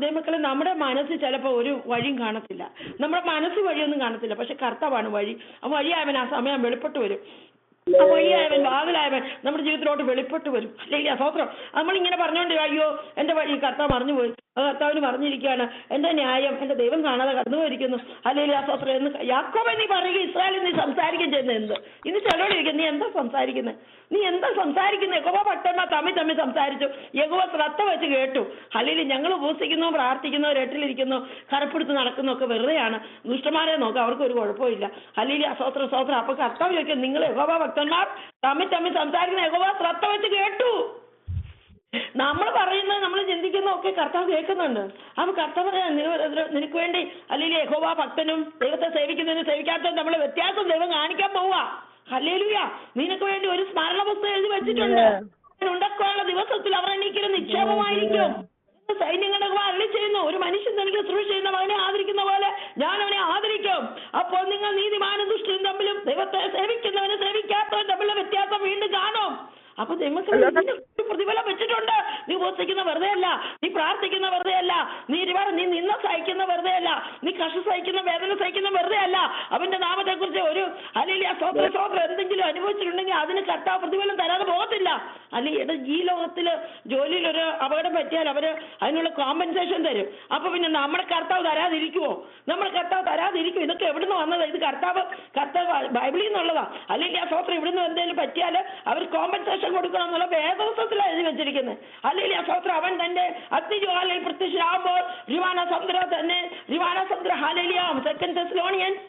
ദൈവമക്കളെ, നമ്മുടെ മനസ്സ് ചിലപ്പോൾ ഒരു വഴിയും കാണത്തില്ല, നമ്മുടെ മനസ്സ് വഴിയൊന്നും കാണത്തില്ല, പക്ഷെ കർത്താവാണ് വഴി. ആ വഴിയായവൻ ആ സമയം വെളിപ്പെട്ട് വരും. ആ വഴിയായവൻ വാതിലായവൻ നമ്മുടെ ജീവിതത്തിലോട്ട് വെളിപ്പെട്ട് വരും. അല്ലെങ്കിൽ സ്വോത്രം നമ്മളിങ്ങനെ പറഞ്ഞോണ്ട് അയ്യോ എന്റെ വഴി കർത്താവ് മറന്നുപോയി, കർത്താവിന് പറഞ്ഞിരിക്കുകയാണ്, എന്റെ ന്യായം എന്റെ ദൈവം കാണാതെ കടന്നു പോയിരിക്കുന്നു. അല്ലെങ്കിൽ ആ സ്വത്രം എന്ന് യാക്കോബേ നീ പറയുക, ഇസ്രായേലിൽ നീ സംസാരിക്കുകയും ചെയ്യുന്നത് എന്ത്? ഇന്ന് ചിലരോടിരിക്കും, നീ എന്താ സംസാരിക്കുന്നത്, നീ എന്താ സംസാരിക്കുന്നത്? യഹോവ ഭക്തന്മാർ തമ്മിൽ സംസാരിച്ചു, യഹോവ ശ്രദ്ധ വെച്ച് കേട്ടു. അല്ലെങ്കിൽ ഞങ്ങൾ ഉപസിക്കുന്നു, പ്രാർത്ഥിക്കുന്നു, രട്ടിലിരിക്കുന്നു, കരപ്പെടുത്ത് നടക്കുന്നു ഒക്കെ വെറുതെയാണ്. ദുഷ്ടന്മാരെ നോക്കുക, അവർക്ക് ഒരു കുഴപ്പമില്ല. അല്ലെങ്കിൽ സ്വത്രം. അപ്പൊ കർത്താവ് ചോദിക്കും, നിങ്ങൾ യഹോവ ഭക്തന്മാർ തമ്മിൽ സംസാരിക്കുന്ന യഹോവ ശ്രദ്ധ വെച്ച് കേട്ടു. നമ്മൾ പറയുന്നത്, നമ്മൾ ചിന്തിക്കുന്നതൊക്കെ കർത്താവ് കേൾക്കുന്നുണ്ട്. അപ്പൊ കർത്താവ് പറയാ, നിനക്ക് വേണ്ടി അല്ലെങ്കിൽ യഹോവ ഭക്തനും ദൈവത്തെ സേവിക്കുന്നതിനും സേവിക്കാത്തതും നമ്മളെ വ്യത്യാസം ദൈവം കാണിക്കാൻ പോവാ. ഹല്ലേലൂയ. നിനക്ക് വേണ്ടി ഒരു സ്മരണ പുസ്തകം എഴുതി വെച്ചിട്ടുണ്ട്. ഉണ്ടാക്കാനുള്ള ദിവസത്തിൽ അവർ എനിക്കൊരു നിക്ഷേപമായിരിക്കും. സൈന്യങ്ങളുടെ അരളി ചെയ്യുന്നു, ഒരു മനുഷ്യൻ തനിക്ക് ശുശ്രൂഷ ചെയ്യുന്ന മകനെ ആദരിക്കുന്ന പോലെ ഞാൻ അവനെ ആദരിക്കും. അപ്പോൾ നിങ്ങൾ നീതിമാനും ദുഷ്ടനും തമ്മിലും ദൈവത്തെ സേവിക്കുന്നവനും സേവിക്കാത്തവനും തമ്മിലുള്ള വ്യത്യാസം വീണ്ടും കാണും. അപ്പൊ നിങ്ങൾക്ക് പ്രതിഫലം വെച്ചിട്ടുണ്ട്. നീ ഉപസിക്കുന്ന വെറുതെ അല്ല, നീ പ്രാർത്ഥിക്കുന്ന വെറുതെ അല്ല, നീ നിന്ന സഹിക്കുന്ന വെറുതെ അല്ല, നീ കഷ്ട സഹിക്കുന്ന വേദന സഹിക്കുന്ന വെറുതെ അല്ല. അവന്റെ നാമത്തെ കുറിച്ച് ഒരു അല്ലെങ്കിൽ സ്വത്രം എന്തെങ്കിലും അനുഭവിച്ചിട്ടുണ്ടെങ്കിൽ അതിന് കർത്താവ് പ്രതിഫലം തരാതെ പോകത്തില്ല. അല്ലെങ്കിൽ ഈ ലോകത്തില് ജോലിയിൽ ഒരു അപകടം പറ്റിയാൽ അവര് അതിനുള്ള കോമ്പൻസേഷൻ തരും. അപ്പൊ പിന്നെ നമ്മുടെ കർത്താവ് തരാതിരിക്കുവോ? നമ്മുടെ കർത്താവ് തരാതിരിക്കും. ഇതൊക്കെ എവിടുന്ന് വന്നതാ? ഇത് കർത്താവ് ബൈബിളിൽ നിന്നുള്ളതാ. അല്ലെങ്കിൽ ആ സ്വത്രം ഇവിടുന്ന് എന്തെങ്കിലും പറ്റിയാൽ അവർ കോമ്പൻസേഷൻ കൊടുക്കണം എന്നുള്ള വേദപുസ്തകത്തിലാണ് എഴുതി വെച്ചിരിക്കുന്നത്. അല്ലെങ്കിൽ ആ സ്വത്രം അവൻ തന്റെ അഗ്നിജ്വാലയിൽ പ്രത്യക്ഷരാകുമ്പോൾ റിവാന ഹാലേലിയാം. സെക്കൻഡ് തെസ്സലോണിയൻസ്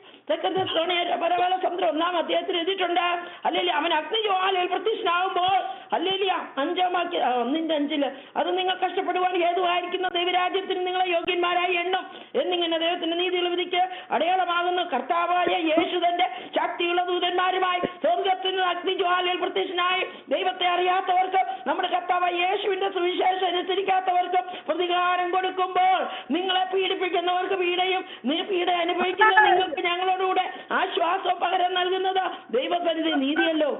പരവേല സമുദ്രം 1-ാം അധ്യായത്തിൽ എഴുതിയിട്ടുണ്ട്. അല്ലെങ്കിൽ അവൻ അഗ്നിജ്വാലയിൽ പ്രത്യക്ഷനാകുമ്പോൾ ഹല്ലേലൂയ 1:5 അത് നിങ്ങൾ കഷ്ടപ്പെടുവാൻ ഹേതുവായിരിക്കുന്ന ദൈവരാജ്യത്തിന് നിങ്ങളെ യോഗ്യന്മാരായി എണ്ണും എന്നിങ്ങനെ ദൈവത്തിന്റെ നീതിയുള്ള വിധിക്ക് അടയാളമാകുന്നു. കർത്താവായ യേശു തന്റെ ശക്തിയുള്ള ദൂതന്മാരുമായി സ്വർഗ്ഗത്തിന് അഗ്നിജ്വാലയിൽ പ്രത്യക്ഷനായി ദൈവത്തെ അറിയാത്തവർക്ക് നമ്മുടെ കർത്താവായ യേശുവിന്റെ സുവിശേഷം അനുസരിക്കാത്തവർക്ക് പ്രതികാരം കൊടുക്കുമ്പോൾ നിങ്ങളെ പീഡിപ്പിക്കുന്നവർക്ക് പീഡയും പീഡ അനുഭവിക്കുന്ന നിങ്ങൾക്ക് ഞങ്ങളോടുകൂടെ ആശ്വാസം പകരം നൽകുന്നത് ദൈവസന്നിധി നീതിയല്ലോ.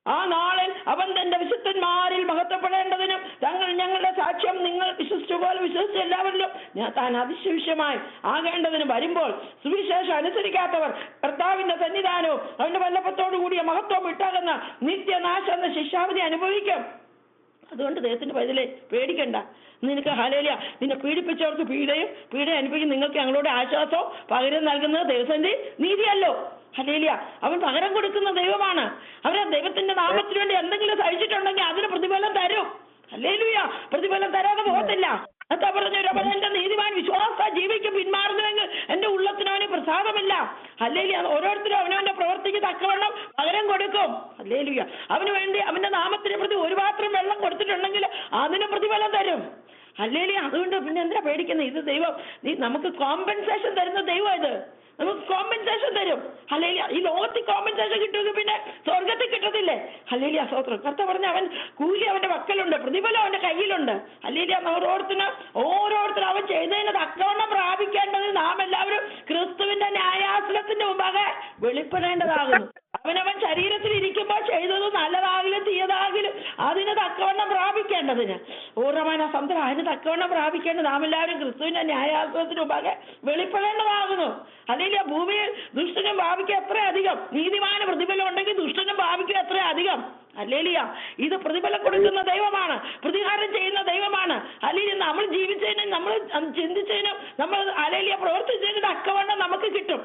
ആ നാളിൽ അവൻ തന്റെ വിശുദ്ധന്മാരിൽ മഹത്വപ്പെടേണ്ടതിനും ഞങ്ങളുടെ സാക്ഷ്യം നിങ്ങൾ വിശ്വസിച്ചുപോലെ വിശ്വസിച്ച എല്ലാവരിലും താൻ അതിശയമായി ആകേണ്ടതിനും വരുമ്പോൾ സുവിശേഷം അനുസരിക്കാത്തവർ കർത്താവിന്റെ സന്നിധാനവും അവന്റെ വല്ലഭത്തോടു കൂടിയ മഹത്വം വിട്ടാകുന്ന നിത്യനാശം എന്ന ശിക്ഷാവിധി അനുഭവിക്കും. അതുകൊണ്ട് ദൈവത്തിന്റെ പൈതലേ പേടിക്കണ്ട. നിനക്ക് ഹല്ലേലൂയ, നിന്നെ പീഡിപ്പിച്ചവർക്ക് പീഡ അനുഭവിക്കും നിങ്ങൾക്ക് ഞങ്ങളുടെ ആശ്വാസവും പകരം നൽകുന്നത് ദൈവത്തിന്റെ നീതിയല്ലോ. ഹല്ലേലൂയ. അവൻ പകരം കൊടുക്കുന്ന ദൈവമാണ്. അവരെ ദൈവത്തിന്റെ നാമത്തിന് വേണ്ടി എന്തെങ്കിലും സഹിച്ചിട്ടുണ്ടെങ്കിൽ അതിന് പ്രതിഫലം തരും. ഹല്ലേലൂയ. പ്രതിഫലം തരാതെ പോകത്തില്ല. അതാ പറഞ്ഞൊരു എന്റെ നീതിമാൻ വിശ്വാസ ജീവിക്കും, പിന്മാറുന്നുവെങ്കിൽ എന്റെ ഉള്ളത്തിനവന് പ്രസാദമില്ല. ഹല്ലേലൂയ. ഓരോരുത്തരും അവനവന്റെ പ്രവർത്തിക്ക് തക്കവണ്ണം പകരം കൊടുക്കും. ഹല്ലേലൂയ. അവന് വേണ്ടി അവന്റെ നാമത്തിനെ പ്രതി ഒരു പാത്രം വെള്ളം കൊടുത്തിട്ടുണ്ടെങ്കിൽ അതിന് പ്രതിഫലം തരും. ഹല്ലേലൂയ. അതുകൊണ്ട് പിന്നെ എന്തിനാ പേടിക്കുന്നത്? ഇത് ദൈവം നമുക്ക് കോമ്പൻസേഷൻ തരുന്ന ദൈവം. ഇത് നമുക്ക് കോമ്പൻസേഷൻ തരും. ഹല്ലേലൂയ. ഈ ലോകത്തിൽ കോമ്പൻസേഷൻ കിട്ടുമെങ്കിൽ പിന്നെ സ്വർഗത്തിൽ കിട്ടത്തില്ലേ? ഹല്ലേലൂയ. സ്തോത്രം. കർത്താവ് പറഞ്ഞ അവൻ കൂലി അവന്റെ പക്കലുണ്ട്, പ്രതിഫലം അവന്റെ കയ്യിലുണ്ട്. ഹല്ലേലൂയ. ഓരോരുത്തരും അവൻ ചെയ്തതിന് തക്കവണ്ണം പ്രാപിക്കേണ്ടത് നാം എല്ലാവരും ക്രിസ്തുവിന്റെ ന്യായാസനത്തിന്റെ മുമ്പാകെ വെളിപ്പെടേണ്ടതാകുന്നു. അവനവൻ ശരീരത്തിൽ ഇരിക്കുമ്പോൾ ചെയ്തത് നല്ലതാകിലും തീയതാകിലും അതിന് തക്കവണ്ണം പ്രാപിക്കേണ്ടതിന് അതിന് തക്കവണ്ണം പ്രാപിക്കേണ്ടത് നാം എല്ലാവരും ക്രിസ്തുവിന്റെ ന്യായാസനത്തിന് മുമ്പാകെ വെളിപ്പെടേണ്ടതാകുന്നു. അല്ലെങ്കിൽ ഭൂമിയിൽ ദുഷ്ടനും ഭാവിക്കും എത്ര അധികം, നീതിമാന പ്രതിഫലം ഉണ്ടെങ്കിൽ ദുഷ്ടനും ഭാവിക്കും എത്ര അധികം. ഹല്ലേലൂയ. ഇത് പ്രതിഫലം കൊടുക്കുന്ന ദൈവമാണ്, പ്രതികാരം ചെയ്യുന്ന ദൈവമാണ്. അല്ലെങ്കിൽ നമ്മൾ ജീവിച്ചതിനും നമ്മൾ ചിന്തിച്ചതിനും നമ്മൾ ഹല്ലേലൂയ പ്രവർത്തിച്ചതിനും തക്കവണ്ണം നമുക്ക് കിട്ടും.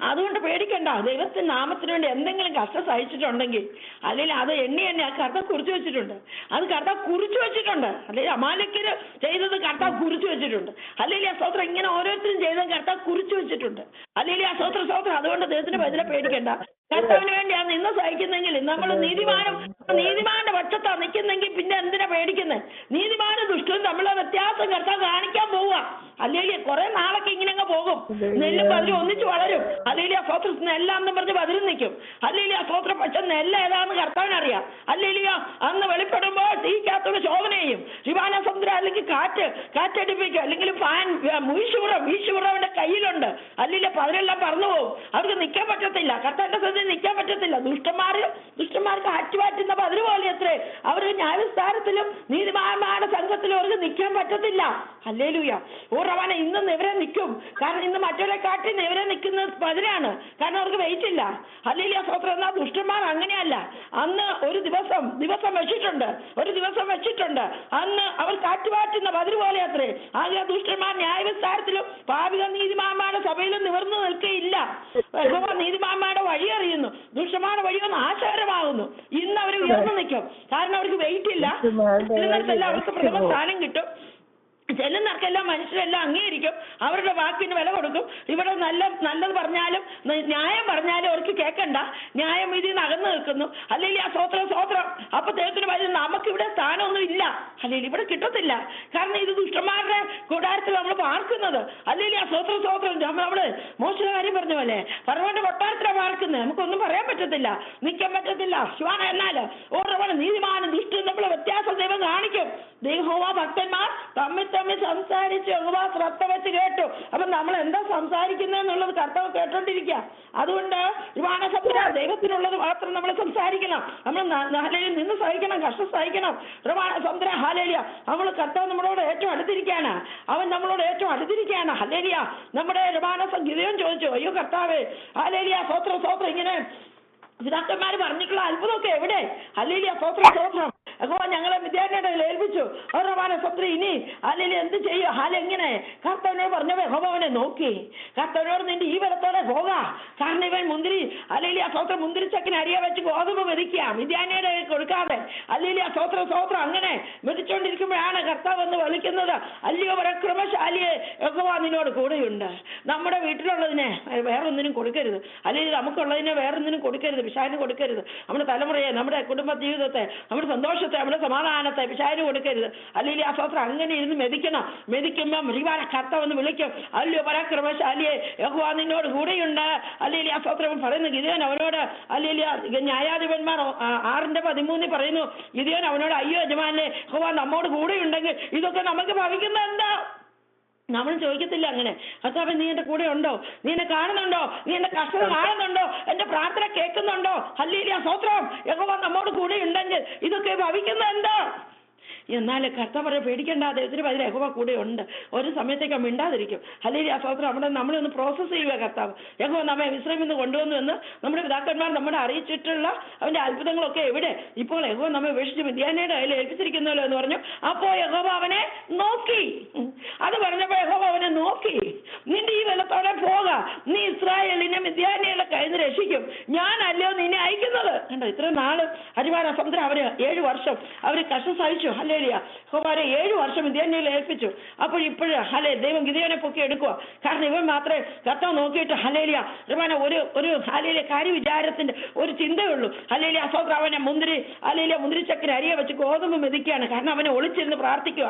അതുകൊണ്ട് പേടിക്കണ്ട. ദൈവത്തിന്റെ നാമത്തിന് വേണ്ടി എന്തെങ്കിലും കഷ്ടം സഹിച്ചിട്ടുണ്ടെങ്കിൽ അല്ലെങ്കിൽ അത് എണ്ണി ആ കർത്താവ് കുറിച്ചു വെച്ചിട്ടുണ്ട്. അത് കർത്താവ് കുറിച്ചു വെച്ചിട്ടുണ്ട്. അല്ലെങ്കിൽ അമാലിക്കര് ചെയ്തത് കർത്താവ് കുറിച്ചു വെച്ചിട്ടുണ്ട്. അല്ലെങ്കിൽ ആ സ്തോത്രം ഇങ്ങനെ ഓരോരുത്തരും ചെയ്തത് കർത്താവ് കുറിച്ചു വെച്ചിട്ടുണ്ട്. അല്ലെങ്കിൽ ആ സ്തോത്രം. അതുകൊണ്ട് ദൈവത്തിന്റെ ബദലെ പേടിക്കണ്ട. കർത്താവിന് വേണ്ടിയാണ് നിന്ന് സഹിക്കുന്നെങ്കിൽ നമ്മൾ നീതിമാന്റെ പക്ഷത്താ നിൽക്കുന്നെങ്കിൽ പിന്നെ എന്തിനാ പേടിക്കുന്നത്? നീതിമാനും ദുഷ്ടനും തമ്മിലുള്ള വ്യത്യാസം കർത്താവ് കാണിക്കാൻ പോവുക. അല്ലെങ്കിൽ കുറെ നാളൊക്കെ ഇങ്ങനെ അങ്ങ് പോകും. നെല്ലും പതിരും ഒന്നിച്ച് വളരും. അല്ലെങ്കിൽ ആ സ്തോത്രം നെല്ലാന്നും പറഞ്ഞ് പതിരും നിൽക്കും. അല്ലെങ്കിൽ ആ സ്തോത്രം പക്ഷെ നെല്ല് ഏതാണെന്ന് കർത്താവിനറിയാം. അല്ലെങ്കിൽ അന്ന് വെളിപ്പെടുമ്പോൾ തീക്കകത്തോട് ശോധന ചെയ്യും. ശിവാന സമുദ്രം അല്ലെങ്കിൽ കാറ്റടിപ്പിക്കും. അല്ലെങ്കിൽ ഫാൻ വീശുപുറവന്റെ കയ്യിലുണ്ട്. അല്ലെങ്കിൽ പതിരെല്ലാം പറന്നു പോകും. അവർക്ക് നിൽക്കാൻ പറ്റത്തില്ല. കർത്താവിന്റെ സന്നിധി നിൽക്കാൻ പറ്റത്തില്ല. ദുഷ്ടന്മാർക്ക് അറ്റുമാറ്റുന്ന പതിര് പോലെ എത്രേ അവർക്ക് ന്യായസ്ഥാനത്തിലും നീതിമാന്മാരുടെ സംഘത്തിലും അവർക്ക് നിൽക്കാൻ പറ്റത്തില്ല. ഹല്ലേലൂയ. ഓറവനെ ഇന്ന് ഇവരെ നിൽക്കും. കാരണം ഇന്ന് മറ്റവരെ കാട്ടി ഇവരെ നിൽക്കുന്നത് പതിരാണ്. കാരണം അവർക്ക് വെയിറ്റ് ഇല്ല. ഹല്ലേലൂയ. സ്തോത്രം. എന്നാൽ ദുഷ്ടന്മാർ അങ്ങനെയല്ല. അന്ന് ഒരു ദിവസം ദിവസം വെച്ചിട്ടുണ്ട്, ഒരു ദിവസം വെച്ചിട്ടുണ്ട്. അന്ന് അവർ കാറ്റുപാറ്റുന്ന പതിര് പോലെ അത്രേ. ആകെ ദുഷ്ടന്മാർ ന്യായവിസ്താരത്തിലും പാപിക നീതിമാന്മാരുടെ സഭയിലും നിവർന്നു നിൽക്കുകയില്ല. യഹോവ നീതിമാന്മാരുടെ വഴി അറിയുന്നു, ദുഷ്ടന്മാരുടെ വഴിയൊന്നും ആശാരമാകുന്നു. ഇന്ന് അവർ ഉയർന്നു നിൽക്കും, കാരണം അവർക്ക് വെയിറ്റ് ഇല്ല. അവർക്ക് പ്രഥമ സ്ഥാനം കിട്ടും. ചെല്ലുന്നവർക്കെല്ലാം മനുഷ്യരെല്ലാം അംഗീകരിക്കും, അവരുടെ വാക്കിന് വില കൊടുക്കും. ഇവിടെ നല്ലത് പറഞ്ഞാലും ന്യായം പറഞ്ഞാലും അവർക്ക് കേൾക്കണ്ട, ന്യായം ഇതിൽ നിന്ന് അകന്നു നിൽക്കുന്നു. അല്ലെങ്കിൽ ആ സ്വോത്രം അപ്പൊ ദൈവത്തിന് പറയുന്നത് നമുക്കിവിടെ സ്ഥാനമൊന്നും ഇല്ല, അല്ലെങ്കിൽ ഇവിടെ കിട്ടത്തില്ല. കാരണം ഇത് ദുഷ്ടന്മാരുടെ കൂടാരത്തിൽ നമ്മൾ പാർക്കുന്നത്. അല്ലെങ്കിൽ ആ സ്വോത്രം നമ്മള് മോശയുടെ കാര്യം പറഞ്ഞ പോലെ പറവന്റെ കൊട്ടാരത്തിലാണ് പാർക്കുന്നത്. നമുക്കൊന്നും പറയാൻ പറ്റത്തില്ല, നിൽക്കാൻ പറ്റത്തില്ല. ശിവാന എന്നാല് ഓരോ നീതിമാനും ദുഷ്ടനും നമ്മളെ വ്യത്യാസം ദൈവം കാണിക്കും. ദൈവഹോവ ഭക്തന്മാർ തമ്മിൽ സംസാരിച്ച് യഹോവ ശ്രദ്ധ വെച്ച് കേട്ടു. അപ്പൊ നമ്മൾ എന്താ സംസാരിക്കുന്നതെന്നുള്ളത് കർത്താവ് കേട്ടോണ്ടിരിക്കുക. അതുകൊണ്ട് ഋവാനസമുദ്ര ദൈവത്തിനുള്ളത് മാത്രം നമ്മൾ സംസാരിക്കണം. നമ്മൾ ഹാലേലിയ നിന്ന് സഹിക്കണം, കഷ്ടം സഹിക്കണം. ഋവാനസമുദ്ര ഹാലേലിയ നമ്മൾ കർത്താവ് നമ്മളോട് ഏറ്റവും അടുത്തിരിക്കുകയാണ്, അവൻ നമ്മളോട് ഏറ്റവും അടുത്തിരിക്കുകയാണ്. ഹാലേലിയ നമ്മുടെ ഋവാനസം ഗിദെയോൻ ചോദിച്ചു, അയ്യോ കർത്താവേ ഹാലേലിയ സ്വോത്രം ഇങ്ങനെ പിതാക്കന്മാര് പറഞ്ഞിട്ടുള്ള അത്ഭുതമൊക്കെ എവിടെ? ഹല്ലേലൂയ സ്വോത്രം അപ്പോ ഞങ്ങളെ വിദ്യാർത്ഥിയുടെ ഏൽപ്പിച്ചു. അവരുടെ ഇനി അല്ലെങ്കിൽ എന്ത് ചെയ്യും? ഹാലെങ്ങനെ കർത്താവിനോട് പറഞ്ഞവേ യഹോവനെ നോക്കി, കർത്താവിനോട് നിന്റെ ഈ ബലത്തോടെ പോകാം. കാരണം ഇവൻ മുന്തിരി അല്ലെങ്കിൽ ആ സ്വോത്രം മുന്തിരിച്ചക്കിന് അരിയ വെച്ച് ഗോതമ്പ് മെതിക്കുക, വിദ്യാനിയുടെ കൊടുക്കാതെ. അല്ലെങ്കിൽ ആ സ്വോത്രം അങ്ങനെ മെതിച്ചുകൊണ്ടിരിക്കുമ്പോഴാണ് കർത്താവ് എന്ന് വിളിക്കുന്നത്, അല്ലയോ പരക്രമശാലിയെ യഹോവ നിന്നോട് കൂടെയുണ്ട്. നമ്മുടെ വീട്ടിലുള്ളതിനെ വേറൊന്നിനും കൊടുക്കരുത്, അല്ലെങ്കിൽ നമുക്കുള്ളതിനെ വേറൊന്നിനും കൊടുക്കരുത്, പിശാചിന് കൊടുക്കരുത്. നമ്മുടെ തലമുറയെ, നമ്മുടെ കുടുംബ ജീവിതത്തെ, നമ്മുടെ സന്തോഷത്തെ, നമ്മുടെ സമാധാനത്തെ പിശാചിന് കൊടുക്കരുത്. അല്ലെങ്കിൽ ആ സ്വോത്രം അങ്ങനെ ഇരുന്ന് മെതിക്കുമ്പം റിവാന കർത്താവെന്ന് വിളിക്കും, അല്ലയോ പരാക്രമശാലിയെ യഹോവ നിന്നോട് കൂടെയുണ്ട്. അല്ലെങ്കിൽ ആ സ്വോത്രം പറയുന്നു ഗിദെയോൻ അവനോട്, അല്ലെങ്കിൽ ന്യായാധിപന്മാർ 6:13 പറയുന്നു, ഗിദെയോൻ അവനോട് അയ്യോ യജമാനെ യഹോവ നമ്മോട് കൂടെയുണ്ടെങ്കിൽ ഇതൊക്കെ നമുക്ക് ഭവിക്കുന്നത് എന്താ? നമ്മൾ ചോദിക്കത്തില്ല അങ്ങനെ, കർത്താവേ നീ എന്റെ കൂടെ ഉണ്ടോ? നീ എന്നെ കാണുന്നുണ്ടോ? നീ എന്റെ കഷ്ടത കാണുന്നുണ്ടോ? എന്റെ പ്രാർത്ഥന കേൾക്കുന്നുണ്ടോ? ഹല്ലേലൂയ സ്വോത്രം യഹോവ നമ്മോട് കൂടെ ഉണ്ടെങ്കിൽ ഇതൊക്കെ ഭവിക്കുന്നത് എന്താ? എന്നാൽ കർത്താവ് പറയാൻ പേടിക്കേണ്ട, ദൈവത്തിന് പതിൽ യഹോവ കൂടെ ഉണ്ട്. ഒരു സമയത്തേക്ക് മിണ്ടാതിരിക്കും. ഹല്ലേലൂയ സ്വോത്രം നമ്മളെ ഒന്ന് പ്രോസസ്സ് ചെയ്യുക. കർത്താവ് യഹോവ നമ്മെ മിസ്രയീമിൽ നിന്ന് കൊണ്ടുവന്നു എന്ന് നമ്മുടെ പിതാക്കന്മാർ നമ്മളെ അറിയിച്ചിട്ടുള്ള അവന്റെ അത്ഭുതങ്ങളൊക്കെ എവിടെ? ഇപ്പോൾ യഹോവ നമ്മെ ഉപേക്ഷിച്ച് മിദ്യാനയുടെ കയ്യിൽ ഏൽപ്പിച്ചിരിക്കുന്നല്ലോ എന്ന് പറഞ്ഞു. അപ്പോൾ യഹോവ അവനെ നോക്കി. അത് പറഞ്ഞപ്പോ യഹോവ അവനെ നോക്കി, നിന്റെ ഈ ബലത്തോടെ പോക, നീ ഇസ്രായേലിനെ മിദ്യാനയുടെ കയ്യിൽ നിന്ന് രക്ഷിക്കും, ഞാനല്ലയോ നിന്നെ അയക്കുന്നത്. കണ്ടോ, ഇത്രയും നാള് അരിവാന സമുദ്രം അവര് 7 വർഷം അവര് കഷ്ടം സഹിച്ചു. ഹല്ലേലൂയ യഹോവയെ 7 വർഷം മിദ്യാനയിൽ ഏൽപ്പിച്ചു. അപ്പോൾ ഇപ്പോഴും ദൈവം ഗിദെയോനെ പൊക്കി എടുക്കുക. കാരണം ഇവൻ മാത്രമേ കർത്താവ് നോക്കിയിട്ട് ഹല്ലേലൂയ ഋവാന ഒരു ഹല്ലേലൂയ കാര്യവിചാരത്തിന്റെ ഒരു ചിന്തയുള്ളൂ. ഹല്ലേലൂയ സ്വോത്രം അവനെ മുന്തിരിച്ചക്കിന് അരിയെ വെച്ച് ഗോതമ്പ് മെതിക്കുകയാണ്. കാരണം അവനെ ഒളിച്ചിരുന്ന് പ്രാർത്ഥിക്കുക.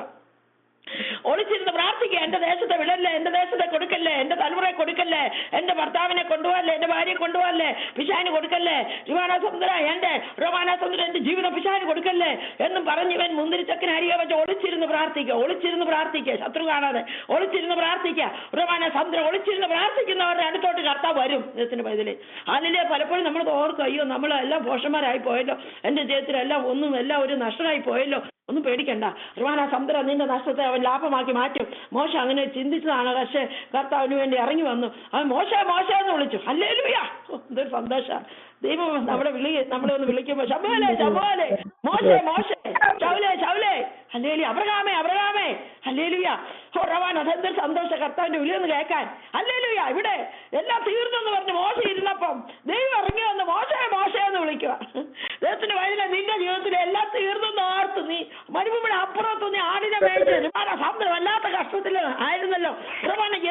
എന്റെ ദേശത്തെ വിടല്ലേ, എന്റെ ദേശത്തെ കൊടുക്കല്ലേ, എന്റെ തലമുറയെ കൊടുക്കല്ലേ, എന്റെ ഭർത്താവിനെ കൊണ്ടുപോകല്ലേ, എന്റെ ഭാര്യയെ കൊണ്ടുപോകല്ലേ, പിശാചിന് കൊടുക്കല്ലേ, ഋവാനസുന്ദര എന്റെ ജീവിതം പിശാചിന് കൊടുക്കല്ലേ എന്നും പറഞ്ഞ് ഇവൻ മുന്തിരിച്ചക്കിന് അരിയെ വെച്ച് ഒളിച്ചിരുന്ന് പ്രാർത്ഥിക്കുക, ശത്രു കാണാതെ ഒളിച്ചിരുന്ന് പ്രാർത്ഥിക്കുക. ഋവാനസുന്ദര ഒളിച്ചിരുന്ന് പ്രാർത്ഥിക്കുന്നവരുടെ അടുത്തോട്ട് കർത്താവ് വരും. ദൈവത്തിന്റെ പൈതലേ അതിലെ പലപ്പോഴും നമ്മൾ ഓർക്കും, അയ്യോ നമ്മളെല്ലാം ഭോഷന്മാരായി പോയല്ലോ, എന്റെ ജീവിതത്തിലെല്ലാം എല്ലാം ഒരു നഷ്ടമായി പോയല്ലോ. ഒന്നും പേടിക്കണ്ട, ഋവാന സമുദ്രം നിന്റെ നഷ്ടത്തെ അവൻ ലാഭമാക്കി മാറ്റും. മോശ അങ്ങനെ ചിന്തിച്ചതാണ്. പക്ഷേ കർത്താവിന് വേണ്ടി ഇറങ്ങി വന്നു. അവൻ മോശ എന്ന് വിളിച്ചു. ഹല്ലേലൂയ, എന്തൊരു സന്തോഷം. ദൈവം നമ്മളെ ഒന്ന് വിളിക്കുമ്പോ ശബോലെ മോശെ ശൗലേ ഹല്ലേലൂയ, അബ്രഹാമേ ഹല്ലേലൂയ. അതെന്തൊരു സന്തോഷം കർത്താവിന്റെ വിളിയൊന്ന് കേൾക്കാൻ. ഹല്ലേലൂയ, ഇവിടെ എല്ലാം തീർന്നെന്ന് പറഞ്ഞ് മോശ ഇരുന്നപ്പം ദൈവം ഇറങ്ങി വന്ന് മോശെ എന്ന് വിളിക്കുക. ദൈവത്തിന്റെ വയലിലെ നിന്റെ ജീവിതത്തിൽ എല്ലാം തീർന്നെന്ന് ഓർത്ത് നീ മരുഭൂമിയുടെ അപ്പുറത്ത് നീ ആടിനെ മേടിച്ച് സമുദ്രം വല്ലാത്ത കഷ്ടത്തിൽ ആയിരുന്നല്ലോ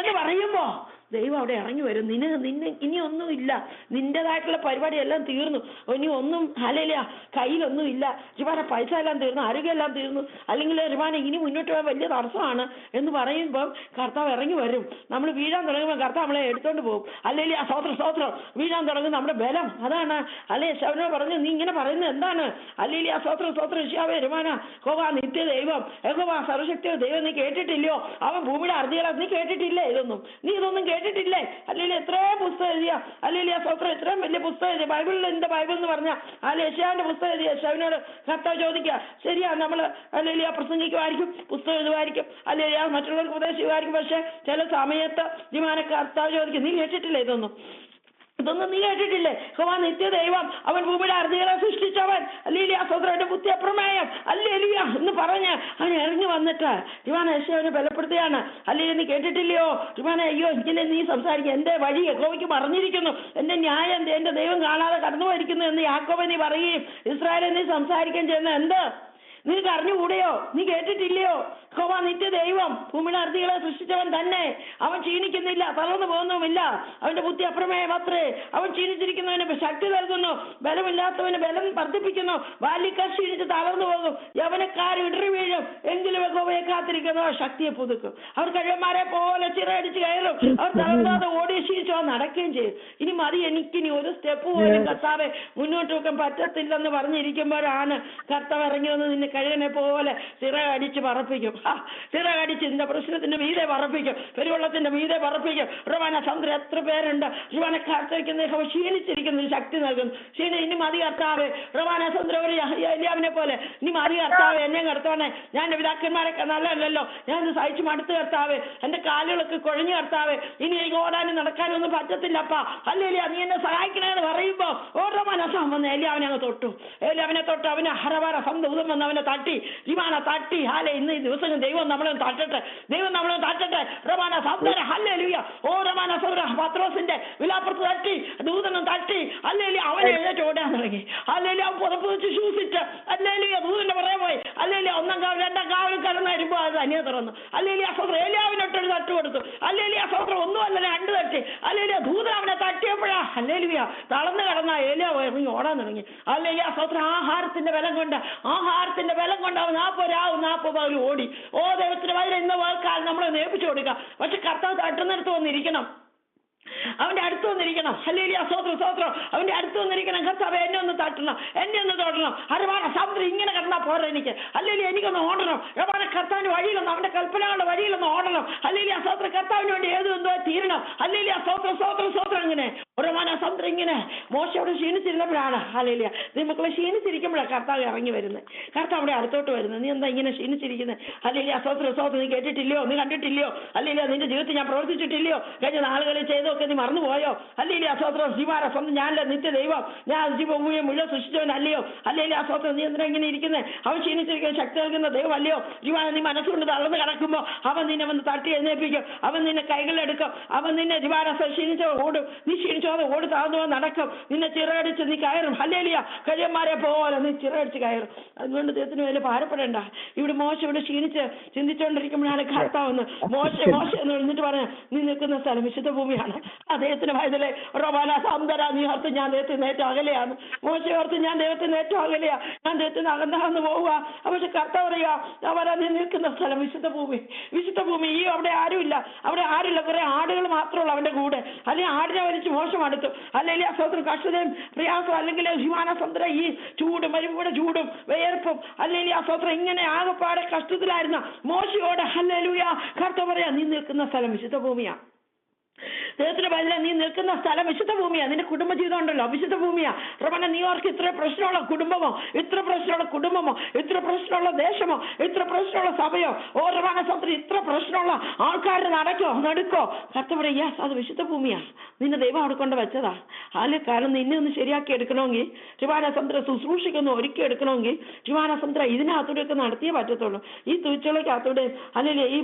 എന്ന് പറയുമ്പോ ദൈവം അവിടെ ഇറങ്ങി വരും. നിന്നെ ഇനിയൊന്നുമില്ല, നിന്റേതായിട്ടുള്ള പരിപാടി എല്ലാം തീർന്നു, ഇനി ഒന്നും ഹല്ലേലൂയ കയ്യിലൊന്നും ഇല്ല, ഋവാന പൈസ എല്ലാം തീർന്നു, ആരോഗ്യം എല്ലാം തീർന്നു, അല്ലെങ്കിൽ ഋവാന ഇനി മുന്നോട്ട് പോകാൻ വലിയ തടസ്സമാണ് എന്ന് പറയുമ്പോൾ കർത്താവ് ഇറങ്ങി വരും. നമ്മൾ വീഴാൻ തുടങ്ങുമ്പോൾ കർത്താവ് നമ്മളെ എടുത്തോണ്ട് പോകും. ഹല്ലേലൂയ സ്വോത്രം വീഴാൻ തുടങ്ങും നമ്മുടെ ബലം അതാണ്. അല്ലെ ശവനോട് പറഞ്ഞു, നീ ഇങ്ങനെ പറയുന്നത് എന്താണ്? ഹല്ലേലൂയ സ്വോത്രം ഋഷിയാവേ ഋവാന യഹോവ നിത്യ ദൈവം, യഹോവ സർവശക്തിയോ ദൈവം നീ കേട്ടിട്ടില്ലയോ? അവൻ ഭൂമിയുടെ അർജികളെ നീ കേട്ടിട്ടില്ലേ? ഇതൊന്നും കേട്ടിട്ടില്ലേ? അല്ലെങ്കിൽ എത്രയോ പുസ്തകം എഴുതിയ, അല്ലെങ്കിൽ സ്വോത്രം എത്രയും വലിയ പുസ്തകം എഴുതിയ ബൈബിളിൽ എന്റെ ബൈബിൾ എന്ന് പറഞ്ഞ യേശയ്യാവിന്റെ പുസ്തകം എഴുതിയ യേശുവിനോട് കർത്താവ് ചോദിക്കുക, ശരിയാ നമ്മൾ അല്ലെങ്കിൽ പ്രസംഗിക്കുമായിരിക്കും, പുസ്തകം എഴുതുമായിരിക്കും, അല്ലെങ്കിൽ മറ്റുള്ളവർക്ക് ഉപദേശിക്കുമായിരിക്കും, പക്ഷെ ചില സമയത്ത് കർത്താവ് ചോദിക്കും, നീ കേട്ടിട്ടില്ലേ ഇതൊന്നും നീ കേട്ടിട്ടില്ലേ? യഹോവ നിത്യ ദൈവം, അവൻ ഭൂമിയുടെ അർജികളെ സൃഷ്ടിച്ചവൻ, അല്ലെങ്കിൽ സ്വോത്രം ഹല്ലേലൂയ എന്ന് പറഞ്ഞ് അവൻ ഇറങ്ങി വന്നിട്ട് യുവാന യെശയ്യാവിനെ ബലപ്പെടുത്തുകയാണ്. ഹല്ലേലൂയ, നീ കേട്ടിട്ടില്ലയോ യുവാന, അയ്യോ ഇങ്ങനെ നീ സംസാരിക്കുക, എന്റെ വഴി യഹോവയ്ക്ക് മറിഞ്ഞിരിക്കുന്നു, എന്റെ ന്യായം എന്റെ ദൈവം കാണാതെ കടന്നു പോയിരിക്കുന്നു എന്ന് യാക്കോബേ നീ പറയുകയും ഇസ്രായേലിൽ നീ സംസാരിക്കുകയും ചെയ്യുന്ന എന്ത്? നിനക്ക് അറിഞ്ഞുകൂടെയോ? നീ കേട്ടിട്ടില്ലയോ? യഹോവ നിത്യ ദൈവം, ഭൂമിയുടെ അർത്തികളെ സൃഷ്ടിച്ചവൻ തന്നെ. അവൻ ക്ഷീണിക്കുന്നില്ല, തളർന്നു പോകുന്നുമില്ല. അവന്റെ ബുദ്ധി അപ്രമേയമത്രേ. അവൻ ക്ഷീണിച്ചിരിക്കുന്നവന് ശക്തി നൽകുന്നു, ബലമില്ലാത്തവന് ബലം വർദ്ധിപ്പിക്കുന്നു. ബാല്യക്കാർ ക്ഷീണിച്ച് തളർന്നു പോകും, യൗവനക്കാർ ഇടറി വീഴും. എങ്കിലും യഹോവയെ കാത്തിരിക്കുന്നവർ ശക്തിയെ പുതുക്കും. അവർ കഴിവന്മാരെ പോലെ ചിറകടിച്ച് കയറും. അവർ തളർന്നാതെ ഓടി ക്ഷീണിച്ചോ നടക്കുകയും ചെയ്യും. ഇനി മതി, എനിക്കിനി ഒരു സ്റ്റെപ്പ് പോലും കർത്താവെ മുന്നോട്ട് വെക്കാൻ പറ്റത്തില്ലെന്ന് പറഞ്ഞിരിക്കുമ്പോഴാണ് കർത്താവ് ഇറങ്ങി വന്ന് നിന്നെ കഴുകനെ പോലെ ചിറകടിച്ച് പറപ്പിക്കും. ചിറകടിച്ച് നിന്റെ പ്രശ്നത്തിന്റെ മീതെ പറപ്പിക്കും, പെരുവെള്ളത്തിന്റെ മീതെ പറപ്പിക്കും. റുവാന സമുദ്രം എത്ര പേരുണ്ട് റുവാനെ കാത്തിരിക്കുന്ന ക്ഷീണിച്ചിരിക്കുന്ന ശക്തി നൽകുന്നു. ഇനി മതി കർത്താവ്. റുവാന സമുദ്രം ഒരു എലിയാവിനെ പോലെ ഇനി മതി കർത്താവ്, എന്നെ കർത്താവേ, ഞാൻ എന്റെ പിതാക്കന്മാരൊക്കെ നല്ലതല്ലോ, ഞാൻ ഇത് സഹിച്ചു മടുത്ത് കർത്താവ്, എന്റെ കാലുകളൊക്കെ കുഴഞ്ഞു കർത്താവ്, ഇനി എനിക്ക് ഓടാനും നടക്കാനും ഒന്നും പറ്റത്തില്ലപ്പാ. അല്ലേലിയ, നീ എന്നെ സഹായിക്കണേന്ന് പറയുമ്പോ ഓരോ മനസ്സാൻ വന്ന് എലിയാവിനെ അങ്ങ് തൊട്ടു. എലിയാവിനെ തൊട്ട് അവന് ഹരവാര സന്തൂതം വന്ന് അവനെ തട്ടി, രിമാന തട്ടി. ഹാലെ, ഇന്ന് ഈ ദിവസം ദൈവം നമ്മളെ താറ്റട്ടെ, ദൈവം നമ്മളെ താറ്റട്ടെ. റമാന സൗന്ദര്യ ഹല്ലേലൂയ. ഓ റമാന സൗര പത്രോസിന്റെ വിലാപ്പുറത്ത് തട്ടി, ദൂതനും തട്ടി. ഹല്ലേലൂയ, അവനെ എഴുന്നേറ്റ് ഓടാൻ തുടങ്ങി. ഹല്ലേലൂയ, അവൻ പുറപ്പ് വെച്ച് ശൂസിച്ച് ഹല്ലേലൂയ ദൂതന്റെ പുറകെ പോയി. ഹല്ലേലൂയ, ഒന്നാം കാവൽ രണ്ടാം കാവൽ കടന്ന് വരുമ്പോ അത് അന്യ തുറന്നു. ഹല്ലേലൂയ സൗത്രം ഏലിയാവിനൊട്ടൊരു തട്ട് കൊടുത്തു. ഹല്ലേലൂയ സൗത്രം ഒന്നുമല്ല രണ്ട് തട്ടി. ഹല്ലേലൂയ, ദൂതൻ അവനെ തട്ടിയപ്പോഴാ ഹല്ലേലൂയ തളർന്നു കടന്ന ഏലിയാവ് ഇറങ്ങി ഓടാൻ തുടങ്ങി. ഹല്ലേലൂയ സൗത്രം ആഹാരത്തിന്റെ ബലം കൊണ്ട് അവൻ 40 രാവും 40 പകലും ഓടി. ഓ ദൈവത്തിന്റെ വയറ് ഇന്ന വാക്കാൽ നമ്മളെ നേപ്പിച്ചു കൊടുക്കുക. പക്ഷെ കർത്താവ് തട്ടുന്നിടത്ത് വന്നിരിക്കണം, അവന്റെ അടുത്ത് വന്നിരിക്കണം. ഹല്ലേലൂയ സ്തോത്രം. അവന്റെ അടുത്ത് വന്നിരിക്കണം. കർത്താവ് എന്നെ ഒന്ന് തട്ടണം, എന്നെ ഒന്ന് തൊടണം. അരവാണ സമുദ്രം ഇങ്ങനെ കിടന്നാ പോരാ എനിക്ക്. ഹല്ലേലൂയ, എനിക്കൊന്ന് ഓടണം. രവാണ കർത്താവിന്റെ വഴിയിലൊന്ന്, അവന്റെ കൽപ്പനകളുടെ വഴിയിലൊന്ന് ഓടണം. ഹല്ലേലൂയ സ്തോത്രം. കർത്താവിന് വേണ്ടി എന്തോ തീരണം. ഹല്ലേലൂയ സ്തോത്രം. ഇങ്ങനെ ഒരമാന സമുദ്രം ഇങ്ങനെ മോശയോട് ക്ഷീണിച്ചിരുന്നപ്പോഴാണ് ഹല്ലേലൂയ മക്കളെ ക്ഷീണിച്ചിരിക്കുമ്പോഴാണ് കർത്താവ് ഇറങ്ങി വരുന്നത്, കർത്താവിടെ അടുത്തോട്ട് വരുന്നത്. നീ എന്താ ഇങ്ങനെ ക്ഷീണിച്ചിരിക്കുന്നത്? ഹല്ലേലൂയ സ്തോത്രം. നീ കേട്ടിട്ടില്ലയോ? നീ കണ്ടിട്ടില്ലയോ? ഹല്ലേലൂയ, നിന്റെ ജീവിതത്തിൽ ഞാൻ പ്രവർത്തിച്ചിട്ടില്ലയോ? കഴിഞ്ഞ നാളുകളിൽ ചെയ്തൊക്കെ നീ മറന്നുപോയോ? ഹല്ലേലൂയ സ്തോത്രം. ജീവാര സ്വന്തം ഞാനല്ല നിത്യ ദൈവം, ഞാൻ ജീവഭൂമിയെ മുഴുവൻ സൃഷ്ടിച്ചവനല്ലയോ? ഹല്ലേലൂയ സ്തോത്രം. നീ എന്തിനാ ഇങ്ങനെ ഇരിക്കുന്നത്? അവൻ ക്ഷീണിച്ചിരിക്കുന്ന ശക്തി നൽകുന്ന ദൈവം അല്ലയോ? ജീവാന, നീ മനസ്സുകൊണ്ട് തളർന്ന് കിടക്കുമ്പോൾ അവൻ നിന്നെ വന്ന് തട്ടി എഴുന്നേൽപ്പിക്കും. അവൻ നിന്നെ കൈകളിലെടുക്കും. അവൻ നിന്നെ ജീവാന ക്ഷീണിച്ചോ ഓടും. നീ ക്ഷീണിച്ചോ ഓടി താഴ്ന്നു നടക്കും. നിന്നെ ചിറകടിച്ച് നീ കയറും. ഹല്ലേലൂയ, കഴിയന്മാരെ പോലെ നീ ചിറകടിച്ച് കയറും. അതുകൊണ്ട് ദൈവത്തിന് വലിയ ഭാരപ്പെടേണ്ട. ഇവിടെ ഇവിടെ ക്ഷീണിച്ച് ചിന്തിച്ചുകൊണ്ടിരിക്കുമ്പോഴാണ് കർത്താവെന്ന് മോശ എന്ന് എഴുന്നിട്ട് പറഞ്ഞ, നീ നിൽക്കുന്ന സ്ഥലം വിശുദ്ധ ഭൂമിയാണ്. അദ്ദേഹത്തിന് വയതിലെ റോബാന സാന്തര, നീ ഓർത്ത് ഞാൻ ദൈവത്തിന് ഏറ്റവും അകലെയാണ്. മോശ ഓർത്ത് ഞാൻ ദൈവത്തിന് ഏറ്റവും അകലെയാ, ഞാൻ ദൈവത്തിന് അകന്നാന്ന് പോവുക. പക്ഷെ കർത്താവ് പറയുക, അവരാ നീ നിൽക്കുന്ന സ്ഥലം വിശുദ്ധ ഭൂമി. ഈ അവിടെ ആരുമില്ല, കുറെ ആടുകൾ മാത്രമുള്ളൂ അവന്റെ കൂടെ. അല്ലെങ്കിൽ ആടിനെ വലിച്ച് മോശം അടുത്തു. അല്ലെങ്കിൽ സ്വന്തം കഷ്ടതയും പ്രയാസം, അല്ലെങ്കിൽ ഹിമാന സ്വന്തം ഈ ചൂടും മരുഭൂമിയുടെ ചൂടും വിയർപ്പും, അല്ലെങ്കിൽ ആ സ്വത്രം ഇങ്ങനെ ആകെപ്പാടെ കഷ്ടത്തിലായിരുന്ന മോശയോട് ഹല്ലേലൂയ കർത്താവ് പറയാ, നീ നിൽക്കുന്ന സ്ഥലം വിശുദ്ധ ഭൂമിയാ. ദൈവത്തിന്റെ ബലം, നീ നിൽക്കുന്ന സ്ഥലം വിശുദ്ധ ഭൂമിയാ. നിന്റെ കുടുംബജീവിതം ഉണ്ടല്ലോ വിശുദ്ധ ഭൂമിയാ. റമന, നീ ഓർക്ക് ഇത്ര പ്രശ്നമുള്ള കുടുംബമോ, ഇത്ര പ്രശ്നമുള്ള ദേശമോ, ഇത്ര പ്രശ്നമുള്ള സഭയോ, ഓ റമന സ്വന്തം ഇത്ര പ്രശ്നമുള്ള ആൾക്കാരുടെ നടുക്കോ കർത്താവ് പറയാ, യെസ്, അത് വിശുദ്ധ ഭൂമിയാ. നിന്റെ ദൈവം അവിടെ കൊണ്ട് വെച്ചതാ. അല്ലെ, കാരണം നിന്നെ ഒന്ന് ശരിയാക്കി എടുക്കണമെങ്കിൽ, ത്രിവാനസമുദ്രം ശുശ്രൂഷിക്കൊന്ന് ഒരുക്കി എടുക്കണമെങ്കിൽ ത്രിവാനസമുദ്രം ഇതിനകത്തൂടെയൊക്കെ നടത്തിയേ പറ്റത്തുള്ളൂ. ഈ തുച്ചളക്കകത്തൂടെ അല്ലെങ്കിൽ ഈ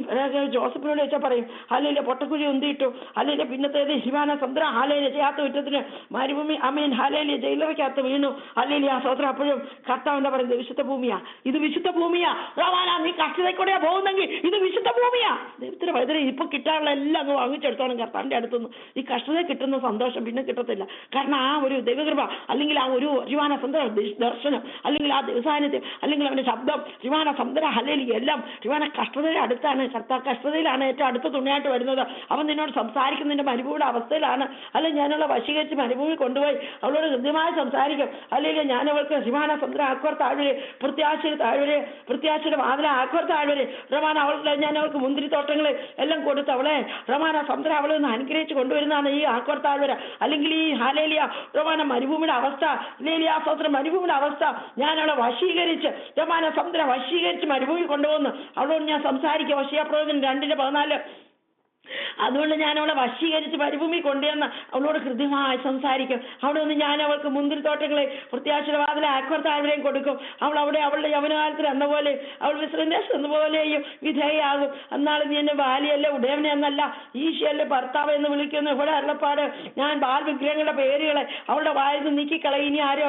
ജോസഫിനോട് വെച്ചാൽ പറയും, അല്ലെങ്കിൽ പൊട്ടക്കുഴി ഉന്തിയിട്ടു, അല്ലെങ്കിൽ പിന്നത്തേത് ശിവാനസമുദ്രം ഹാലയിലെ ചെയ്യാത്ത കുറ്റത്തിന് മരുഭൂമി ഹാലയിലെ ജയിലറയ്ക്കകത്ത് വീണു. അല്ലെങ്കിൽ ആ സ്വത്രം അപ്പോഴും കർത്താവ് എന്താ പറയുന്നത്, വിശുദ്ധ ഭൂമിയാ, ഇത് വിശുദ്ധ ഭൂമിയാ. റവാന, നീ കഷ്ടതയ്ക്കൂടെയാ പോകുന്നെങ്കിൽ ഇത് വിശുദ്ധ ഭൂമിയാ. ദൈവത്തിന് വൈദ്യുതി ഇപ്പൊ കിട്ടാനുള്ള എല്ലാം അങ്ങ് വാങ്ങിച്ചെടുത്തോണം കർത്താവിന്റെ അടുത്തുനിന്ന്. ഈ കഷ്ടത കിട്ടുന്ന സന്തോഷം പിന്നെ കിട്ടത്തില്ല. കാരണം ആ ഒരു ദൈവകൃപ, അല്ലെങ്കിൽ ആ ഒരു രിവാനസമുദ്ര ദർശനം, അല്ലെങ്കിൽ ആ ദിവസാന്നിധ്യം, അല്ലെങ്കിൽ അവന്റെ ശബ്ദം, രിവാനസമുദ്ര ഹല്ലേലൂയ എല്ലാം രിവാന കഷ്ടതയുടെ അടുത്താണ്. കർത്താവ് കഷ്ടതയിലാണ് ഏറ്റവും അടുത്ത തുണയായിട്ട് വരുന്നത്. അവൻ നിന്നോട് സംസാരിക്കുന്നതിന്റെ മരുഭൂമിയുടെ അവസ്ഥയിലാണ്. അല്ലെങ്കിൽ ഞാനുള്ള വശീകരിച്ച് മരുഭൂമി കൊണ്ടുപോയി അവളോട് ഹൃദ്യമായി സംസാരിക്കും. അല്ലെങ്കിൽ ഞാനവൾക്ക് രിവാനസമുദ്ര ആക്വർ താഴ്വരെ, പ്രത്യാശയുടെ വാതില ആക്വർ താഴ്വരെ റമാന, ഞാൻ അവൾക്ക് മുന്തിരിത്തോട്ടങ്ങൾ എല്ലാം കൊടുത്ത് അവളെ റമാന സമുദ്ര അവളെ ഒന്ന് അനുഗ്രഹിച്ച് കൊണ്ടുവരുന്നതാണ് ഈ ആക്വർ താഴ്വര. അല്ലെങ്കിൽ ഈ ഹാലേലിയ റമാന മരുഭൂമിയുടെ അവസ്ഥ, ലേലിയ സ്വത്ര മരുഭൂമിയുടെ അവസ്ഥ ഞാൻ അവളെ വശീകരിച്ച് റമാന സമുദ്ര വശീകരിച്ച് മരുഭൂമി കൊണ്ടുപോകുന്നു. അവളോട് ഞാൻ സംസാരിക്കുക. വശീയ പ്രവചനം 2:14 അതുകൊണ്ട് ഞാൻ അവളെ വശീകരിച്ച് മരുഭൂമി കൊണ്ടുവന്ന് അവളോട് കൃത്യമായി സംസാരിക്കും. അവിടെ നിന്ന് ഞാൻ അവൾക്ക് മുന്തിരിത്തോട്ടങ്ങളെ പ്രത്യാശീർവാദിലെ ആക്വർത്താഴ്വരെയും കൊടുക്കും. അവൾ അവിടെ അവളുടെ യൗവനകാലത്തിൽ എന്ന പോലെ അവൾ വിശ്രന്ദേശം എന്നപോലെയും വിധേയാകും. എന്നാലും നീ എന്നെ ബാലിയല്ലേ ഉടയവനെ എന്നല്ല ഈശയല്ലേ ഭർത്താവ് എന്ന് വിളിക്കുന്നു. ഇവിടെ അരുളപ്പാട്, ഞാൻ ബാൽ വിഗ്രഹങ്ങളുടെ പേരുകളെ അവളുടെ വായിൽ നിന്ന് നീക്കിക്കളയും, ഇനി ആരും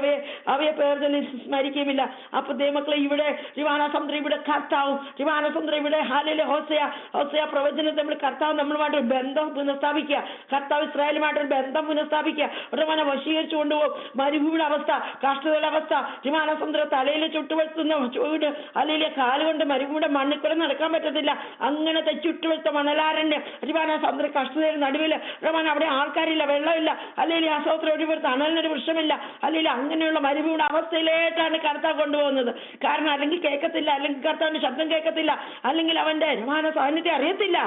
അവയെ പേർ ചൊല്ലി സ്മരിക്കുമില്ല. അപ്പൊ ദൈവമക്കളെ, ഇവിടെ റിവാനസമുദ്രം, ഇവിടെ കർത്താവും, റിവാനസമുദ്രം ഇവിടെ ഹാലയിലെ ഹോസയ പ്രവചനത്തെ നമ്മൾ കർത്താവ് നമ്മളുമായിട്ടൊരു ബന്ധം പുനഃസ്ഥാപിക്കുക. കർത്താവ് ഇസ്രായേലുമായിട്ടൊരു ബന്ധം പുനഃസ്ഥാപിക്കുക. ഉടനെ വശീകരിച്ചു കൊണ്ടുപോകും. മരുഭൂമിയുടെ അവസ്ഥ, കഷ്ടതയുടെ അവസ്ഥ, റിവാനസമുദ്രം തലയിൽ ചുട്ടുവെളുത്തുന്ന ചൂട്, അല്ലെങ്കിൽ കാലുകൊണ്ട് മരുഭൂമിയുടെ മണ്ണിക്കൂടെ നടക്കാൻ പറ്റത്തില്ല. അങ്ങനത്തെ ചുട്ടുവെളുത്ത മണലാരണ്യം, റിവാനസമുദ്ര കഷ്ടതയുടെ നടുവിൽ റമാൻ അവിടെ ആൾക്കാരില്ല, വെള്ളമില്ല, അല്ലെങ്കിൽ അസോത്ര ഒരു തണലിനൊരു വൃക്ഷമില്ല, അല്ലെങ്കിൽ അങ്ങനെയുള്ള മരുഭൂമിയുടെ അവസ്ഥയിലേക്കാണ് കർത്താവ് കൊണ്ടുപോകുന്നത്. കാരണം അല്ലെങ്കിൽ കേൾക്കത്തില്ല, അല്ലെങ്കിൽ കർത്താവിന്റെ ശബ്ദം കേൾക്കത്തില്ല, അല്ലെങ്കിൽ അവന്റെ യജമാന സാന്നിധ്യം അറിയത്തില്ല.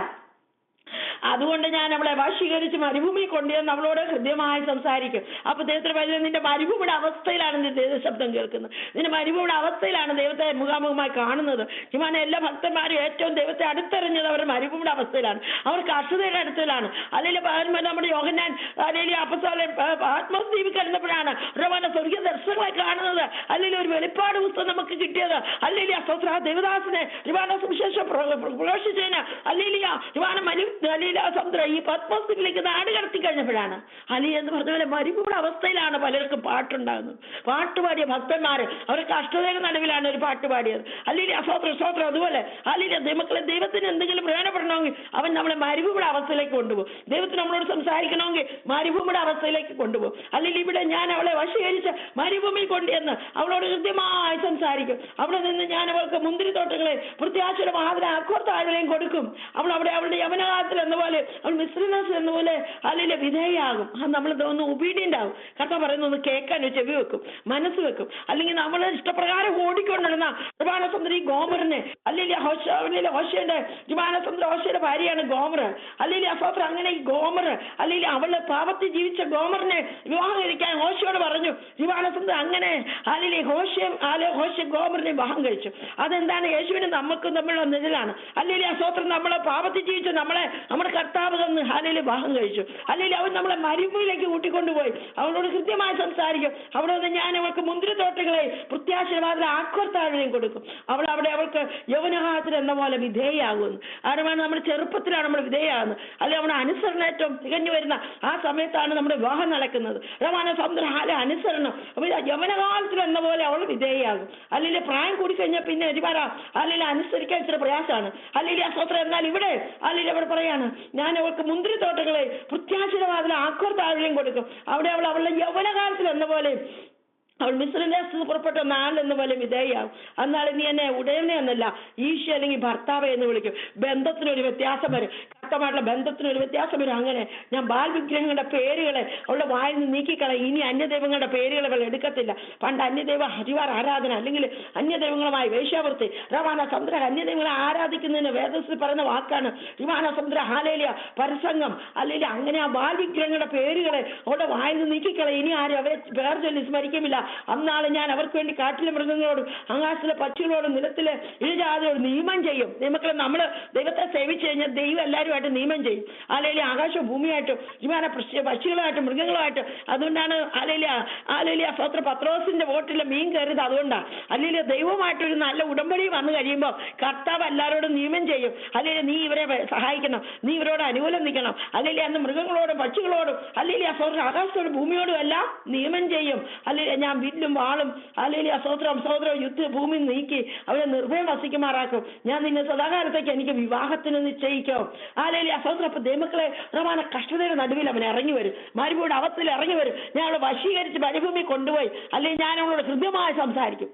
അതുകൊണ്ട് ഞാൻ അവളെ വശീകരിച്ച് മരുഭൂമി കൊണ്ടുവന്ന് അവളോട് ഹൃദ്യമായി സംസാരിക്കും. അപ്പൊ ദൈവത്തിന് പറയുന്നത്, നിന്റെ മരുഭൂമിയുടെ അവസ്ഥയിലാണ് നിന്റെ ദൈവശബ്ദം കേൾക്കുന്നത്, നിന്റെ മരുഭൂമിയുടെ അവസ്ഥയിലാണ് ദൈവത്തെ മുഖാമുഖമായി കാണുന്നത്. ഇങ്ങനെ എല്ലാ ഭക്തന്മാരും ഏറ്റവും ദൈവത്തെ അടുത്തെറിഞ്ഞത് അവരുടെ മരുഭൂമിയുടെ അവസ്ഥയിലാണ്, അവർ കർഷകരുടെ അടുത്തലാണ്. അല്ലെങ്കിൽ നമ്മുടെ യോഹന്നാൻ അല്ലെങ്കിൽ അപ്പസ്തലൻ ആത്മദ്വീപിൽ കിടന്നപ്പോഴാണ് റവാന സ്വർഗീയ ദർശനമായി കാണുന്നത്, അല്ലെങ്കിൽ ഒരു വെളിപ്പാട് പുസ്തകം നമുക്ക് കിട്ടിയത്, അല്ലെങ്കിൽ അസ്വത്ര ദേവദാസിനെ റിവാന സുവിശേഷം പ്രഘോഷിച്ചതിന്, അല്ലെങ്കിൽ റിവാന സമുദ്രം ഈ പത്മോസിലേക്ക് നാട് കടത്തി കഴിഞ്ഞപ്പോഴാണ് അലി എന്ന് പറഞ്ഞ പോലെ മരുഭൂമിയുടെ അവസ്ഥയിലാണ് പലർക്കും പാട്ടുണ്ടാകുന്നത്. പാട്ടുപാടിയ ഭക്തന്മാര് അവർ കഷ്ടതയുടെ നടുവിലാണ് ഒരു പാട്ട് പാടിയത്. അല്ലെങ്കിൽ അസ്വത്രം അതുപോലെ അല്ലെങ്കിൽ മക്കളെ, ദൈവത്തിന് എന്തെങ്കിലും പ്രയോജനപ്പെടണമെങ്കിൽ അവൻ നമ്മളെ മരുഭൂമിയുടെ അവസ്ഥയിലേക്ക് കൊണ്ടുപോകും. ദൈവത്തിന് നമ്മളോട് സംസാരിക്കണമെങ്കിൽ മരുഭൂമിയുടെ അവസ്ഥയിലേക്ക് കൊണ്ടുപോകും. അല്ലെങ്കിൽ ഇവിടെ ഞാൻ അവളെ വശീകരിച്ച് മരുഭൂമിയിൽ കൊണ്ടുവന്ന് അവളോട് കൃത്യമായി സംസാരിക്കും. അവിടെ നിന്ന് ഞാൻ അവൾക്ക് മുന്തിരിത്തോട്ടങ്ങളെ പ്രത്യാശയുടെ മാതിരി ആക്വർത്താഴ്വരെയും കൊടുക്കും. അവൾ അവിടെ അവളുടെ യവനകാലത്തിൽ എന്ന പോലെ അവൾ മിശ്രനാസ് എന്ന പോലെ അല്ലെങ്കിൽ വിധേയാകും. അത് നമ്മൾ ഒന്ന് ഒബീഡിയന്റ് ആകും. കർത്താവ് പറയുന്നത് ഒന്ന് കേൾക്കാൻ ചെവി വെക്കും, മനസ്സ് വെക്കും. അല്ലെങ്കിൽ നമ്മൾ ഇഷ്ടപ്രകാരം ഓടിക്കൊണ്ടിരുന്ന റിവാനസുന്ദരി ഗോമറിനെ, അല്ലെങ്കിൽ ഹോശയുടെ റിവാനസുന്ദര ഹോശയുടെ ഭാര്യയാണ് ഗോമർ, അല്ലെങ്കിൽ അസോത്ര അങ്ങനെ ഈ ഗോമർ, അല്ലെങ്കിൽ അവള് പാപത്തിൽ ജീവിച്ച ഗോമറിനെ വിവാഹം കഴിക്കാൻ ഹോശയോട് പറഞ്ഞു. റിവാനസുന്ദർ അങ്ങനെ അല്ലെങ്കിൽ ഹോശ ഗോമറിനെ വിവാഹം കഴിച്ചു. അതെന്താണ്? യേശുവിന് നമുക്കും തമ്മിലുള്ള നിഴലാണ്. അല്ലെങ്കിൽ അസോത്രം നമ്മളെ പാപത്തിൽ ജീവിച്ചു നമ്മുടെ കർത്താവ് തന്ന് ഹാലയിൽ വിവാഹം കഴിച്ചു. അല്ലെങ്കിൽ അവൻ നമ്മളെ മരുഭൂമിയിലേക്ക് കൂട്ടിക്കൊണ്ടുപോയി അവളോട് കൃത്യമായി സംസാരിക്കും. അവിടെ നിന്ന് ഞാൻ അവൾക്ക് മുന്തിരിത്തോട്ടങ്ങളെ പ്രത്യാശീർവാദിലെ ആക്വർത്താഴ്വരെയും കൊടുക്കും. അവിടെ അവൾക്ക് യൗവനകാലത്തിൽ എന്ന പോലെ വിധേയാകുന്നു. ആരുമാണ് നമ്മുടെ ചെറുപ്പത്തിലാണ് നമ്മൾ വിധേയാകുന്നത്. അല്ലെങ്കിൽ നമ്മുടെ അനുസരണേറ്റവും തികഞ്ഞു വരുന്ന ആ സമയത്താണ് നമ്മുടെ വിവാഹം നടക്കുന്നത്. റമാന സമുദ്ര ഹാല അനുസരണം. യൗവനകാലത്തിൽ എന്ന പോലെ അവൾ വിധേയാകും. അല്ലെങ്കിൽ പ്രായം കൂടിക്കഴിഞ്ഞാൽ പിന്നെ ഒരുപാട് അല്ലെങ്കിൽ അനുസരിക്കാൻ ഇച്ചിരി പ്രയാസമാണ്. അല്ലെങ്കിൽ ആ സ്വത്രം എന്നാൽ ഇവിടെ അല്ലെങ്കിൽ അവിടെ പറയാണ്, ഞാൻ അവൾക്ക് മുന്തിരിത്തോട്ടങ്ങളെ പ്രത്യാശീർവാദിലെ ആക്വർത്താഴ്വരെയും കൊടുക്കും. അവിടെ അവളുടെ യൗവനകാലത്തിൽ എന്ന പോലെ അവൾ മിശ്രന്റെ പുറപ്പെട്ട നാലെന്ന പോലെ വിധേയാവും. എന്നാലും നീ എന്നെ ഉടയവനെ എന്നല്ല ഈശ അല്ലെങ്കിൽ ഭർത്താവ് എന്ന് വിളിക്കും. ബന്ധത്തിനൊരു വ്യത്യാസം വരും, കർത്തമായിട്ടുള്ള ബന്ധത്തിനൊരു വ്യത്യാസം വരും. അങ്ങനെ ഞാൻ ബാൽ വിഗ്രഹങ്ങളുടെ പേരുകളെ അവളുടെ വായിൽ നിന്ന് നീക്കിക്കളയും. ഇനി അന്യദൈവങ്ങളുടെ പേരുകൾ അവൾ എടുക്കത്തില്ല. പണ്ട് അന്യദൈവ ഹരിവാർ ആരാധന അല്ലെങ്കിൽ അന്യദൈവങ്ങളുമായി വേശ്യാവൃത്തി, റവാന സമുദ്ര അന്യദൈവങ്ങളെ ആരാധിക്കുന്നതിന് വേദത്തിൽ പറയുന്ന വാക്കാണ് റിവാന സമുദ്ര ഹാലേലിയ പരസംഗം. അല്ലെങ്കിൽ അങ്ങനെ ആ ബാൽ വിഗ്രഹങ്ങളുടെ പേരുകളെ അവളുടെ വായിൽ നിന്ന് നീക്കിക്കളയും. ഇനി ആരും അവരെ പേർ ചൊല്ലി സ്മരിക്കുമില്ല. അന്നാളെ ഞാൻ അവർക്ക് വേണ്ടി കാട്ടിലെ മൃഗങ്ങളോടും ആകാശത്തിലെ പക്ഷികളോടും നിലത്തിലെ ഇഴജാതിയോടും നിയമം ചെയ്യും. നിയമക്കളെ നമ്മൾ ദൈവത്തെ സേവിച്ചു കഴിഞ്ഞാൽ ദൈവം എല്ലാവരുമായിട്ട് നിയമം ചെയ്യും. അല്ലെങ്കിൽ ആകാശവും ഭൂമിയായിട്ടും വിമാന പക്ഷികളുമായിട്ടും മൃഗങ്ങളുമായിട്ടും. അതുകൊണ്ടാണ് ആലേലിയ സ്വത്ര പത്രോസിന്റെ വോട്ടിലെ മീൻ കയറിയത്. അതുകൊണ്ടാണ്. അല്ലെങ്കിൽ ദൈവമായിട്ടൊരു നല്ല ഉടമ്പടി വന്നു കഴിയുമ്പോൾ കർത്താവ് എല്ലാവരോടും നിയമം ചെയ്യും. അല്ലെങ്കിൽ നീ ഇവരെ സഹായിക്കണം, നീ ഇവരോട് അനുകൂലം നിൽക്കണം. അല്ലെങ്കിൽ അന്ന് മൃഗങ്ങളോടും പക്ഷികളോടും അല്ലെങ്കിൽ ആകാശത്തോടും ഭൂമിയോടും എല്ലാം നിയമം ചെയ്യും. അല്ലെങ്കിൽ ഞാൻ വില്ലും വാളും അല്ലെങ്കിൽ സഹോദരം യുദ്ധ ഭൂമി നീക്കി അവരെ നിർഭയം വസിക്കുമാറാക്കും. ഞാൻ നിന്നെ സദാകാലത്തേക്ക് എനിക്ക് വിവാഹത്തിന് നിശ്ചയിക്കും. അല്ലെങ്കിൽ സഹോദരം അപ്പൊ ദൈവമക്കളെ റവാന കഷ്ടതയുടെ നടുവിൽ അവൻ ഇറങ്ങി വരും, മരുഭൂമിയുടെ അവസ്ഥയിൽ ഇറങ്ങി വരും. ഞാൻ അവളെ വശീകരിച്ച് മരുഭൂമി കൊണ്ടുപോയി അല്ലെങ്കിൽ ഞാൻ അവളോട് ഹൃദ്യമായി സംസാരിക്കും.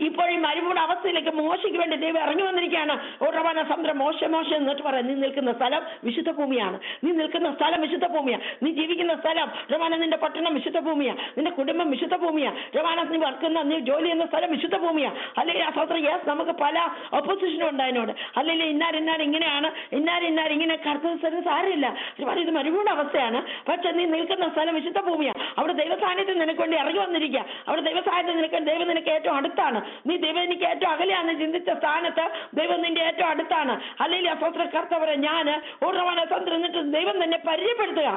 ഇപ്പോൾ ഈ മരുഭൂമിയുടെ അവസ്ഥയിലേക്ക് മോശയ്ക്ക് വേണ്ടി ദൈവം ഇറങ്ങി വന്നിരിക്കുകയാണ്. ഓർവന സമുദ്രം മോശ എന്നിട്ട് പറയാം, നീ നിൽക്കുന്ന സ്ഥലം വിശുദ്ധ ഭൂമിയാണ്, നീ നിൽക്കുന്ന സ്ഥലം വിശുദ്ധ ഭൂമിയാണ്, നീ ജീവിക്കുന്ന സ്ഥലം റവാന നിന്റെ പട്ടണം വിശുദ്ധ ഭൂമിയാണ്, നിന്റെ കുടുംബം വിശുദ്ധ ഭൂമിയാണ്, റവാന നീ നീ ജോലി ചെയ്യുന്ന സ്ഥലം വിശുദ്ധ ഭൂമിയാണ്. അല്ലെങ്കിൽ ആ സ്വത്രം യെസ് നമുക്ക് പല ഒപ്പോസിഷനും ഉണ്ട് അതിനോട്. അല്ലെങ്കിൽ ഇന്നാർ ഇങ്ങനെയാണ്, ഇന്നാർ ഇങ്ങനെ കറുത്ത സാരമില്ല. ഇത് മരുഭൂമിയുടെ അവസ്ഥയാണ്. പക്ഷെ നീ നിൽക്കുന്ന സ്ഥലം വിശുദ്ധ ഭൂമിയാണ്. അവിടെ ദൈവസാന്നിധ്യം നിനക്ക് വേണ്ടി ഇറങ്ങി വന്നിരിക്കുക. അവിടെ ദൈവസാന്നിധ്യം ദൈവം നിനക്ക് ഏറ്റവും അടുത്ത അടുത്താണ്. നീ ദൈവം എനിക്ക് ഏറ്റവും അകലെയാണെന്ന് ചിന്തിച്ച സ്ഥാനത്ത് ദൈവം നിന്റെ ഏറ്റവും അടുത്താണ്. അല്ലെങ്കിൽ സ്വത്ര കർത്തവരെ ഞാൻ ഓർമ്മ എന്നിട്ട് ദൈവം തന്നെ പരിചയപ്പെടുത്തുക.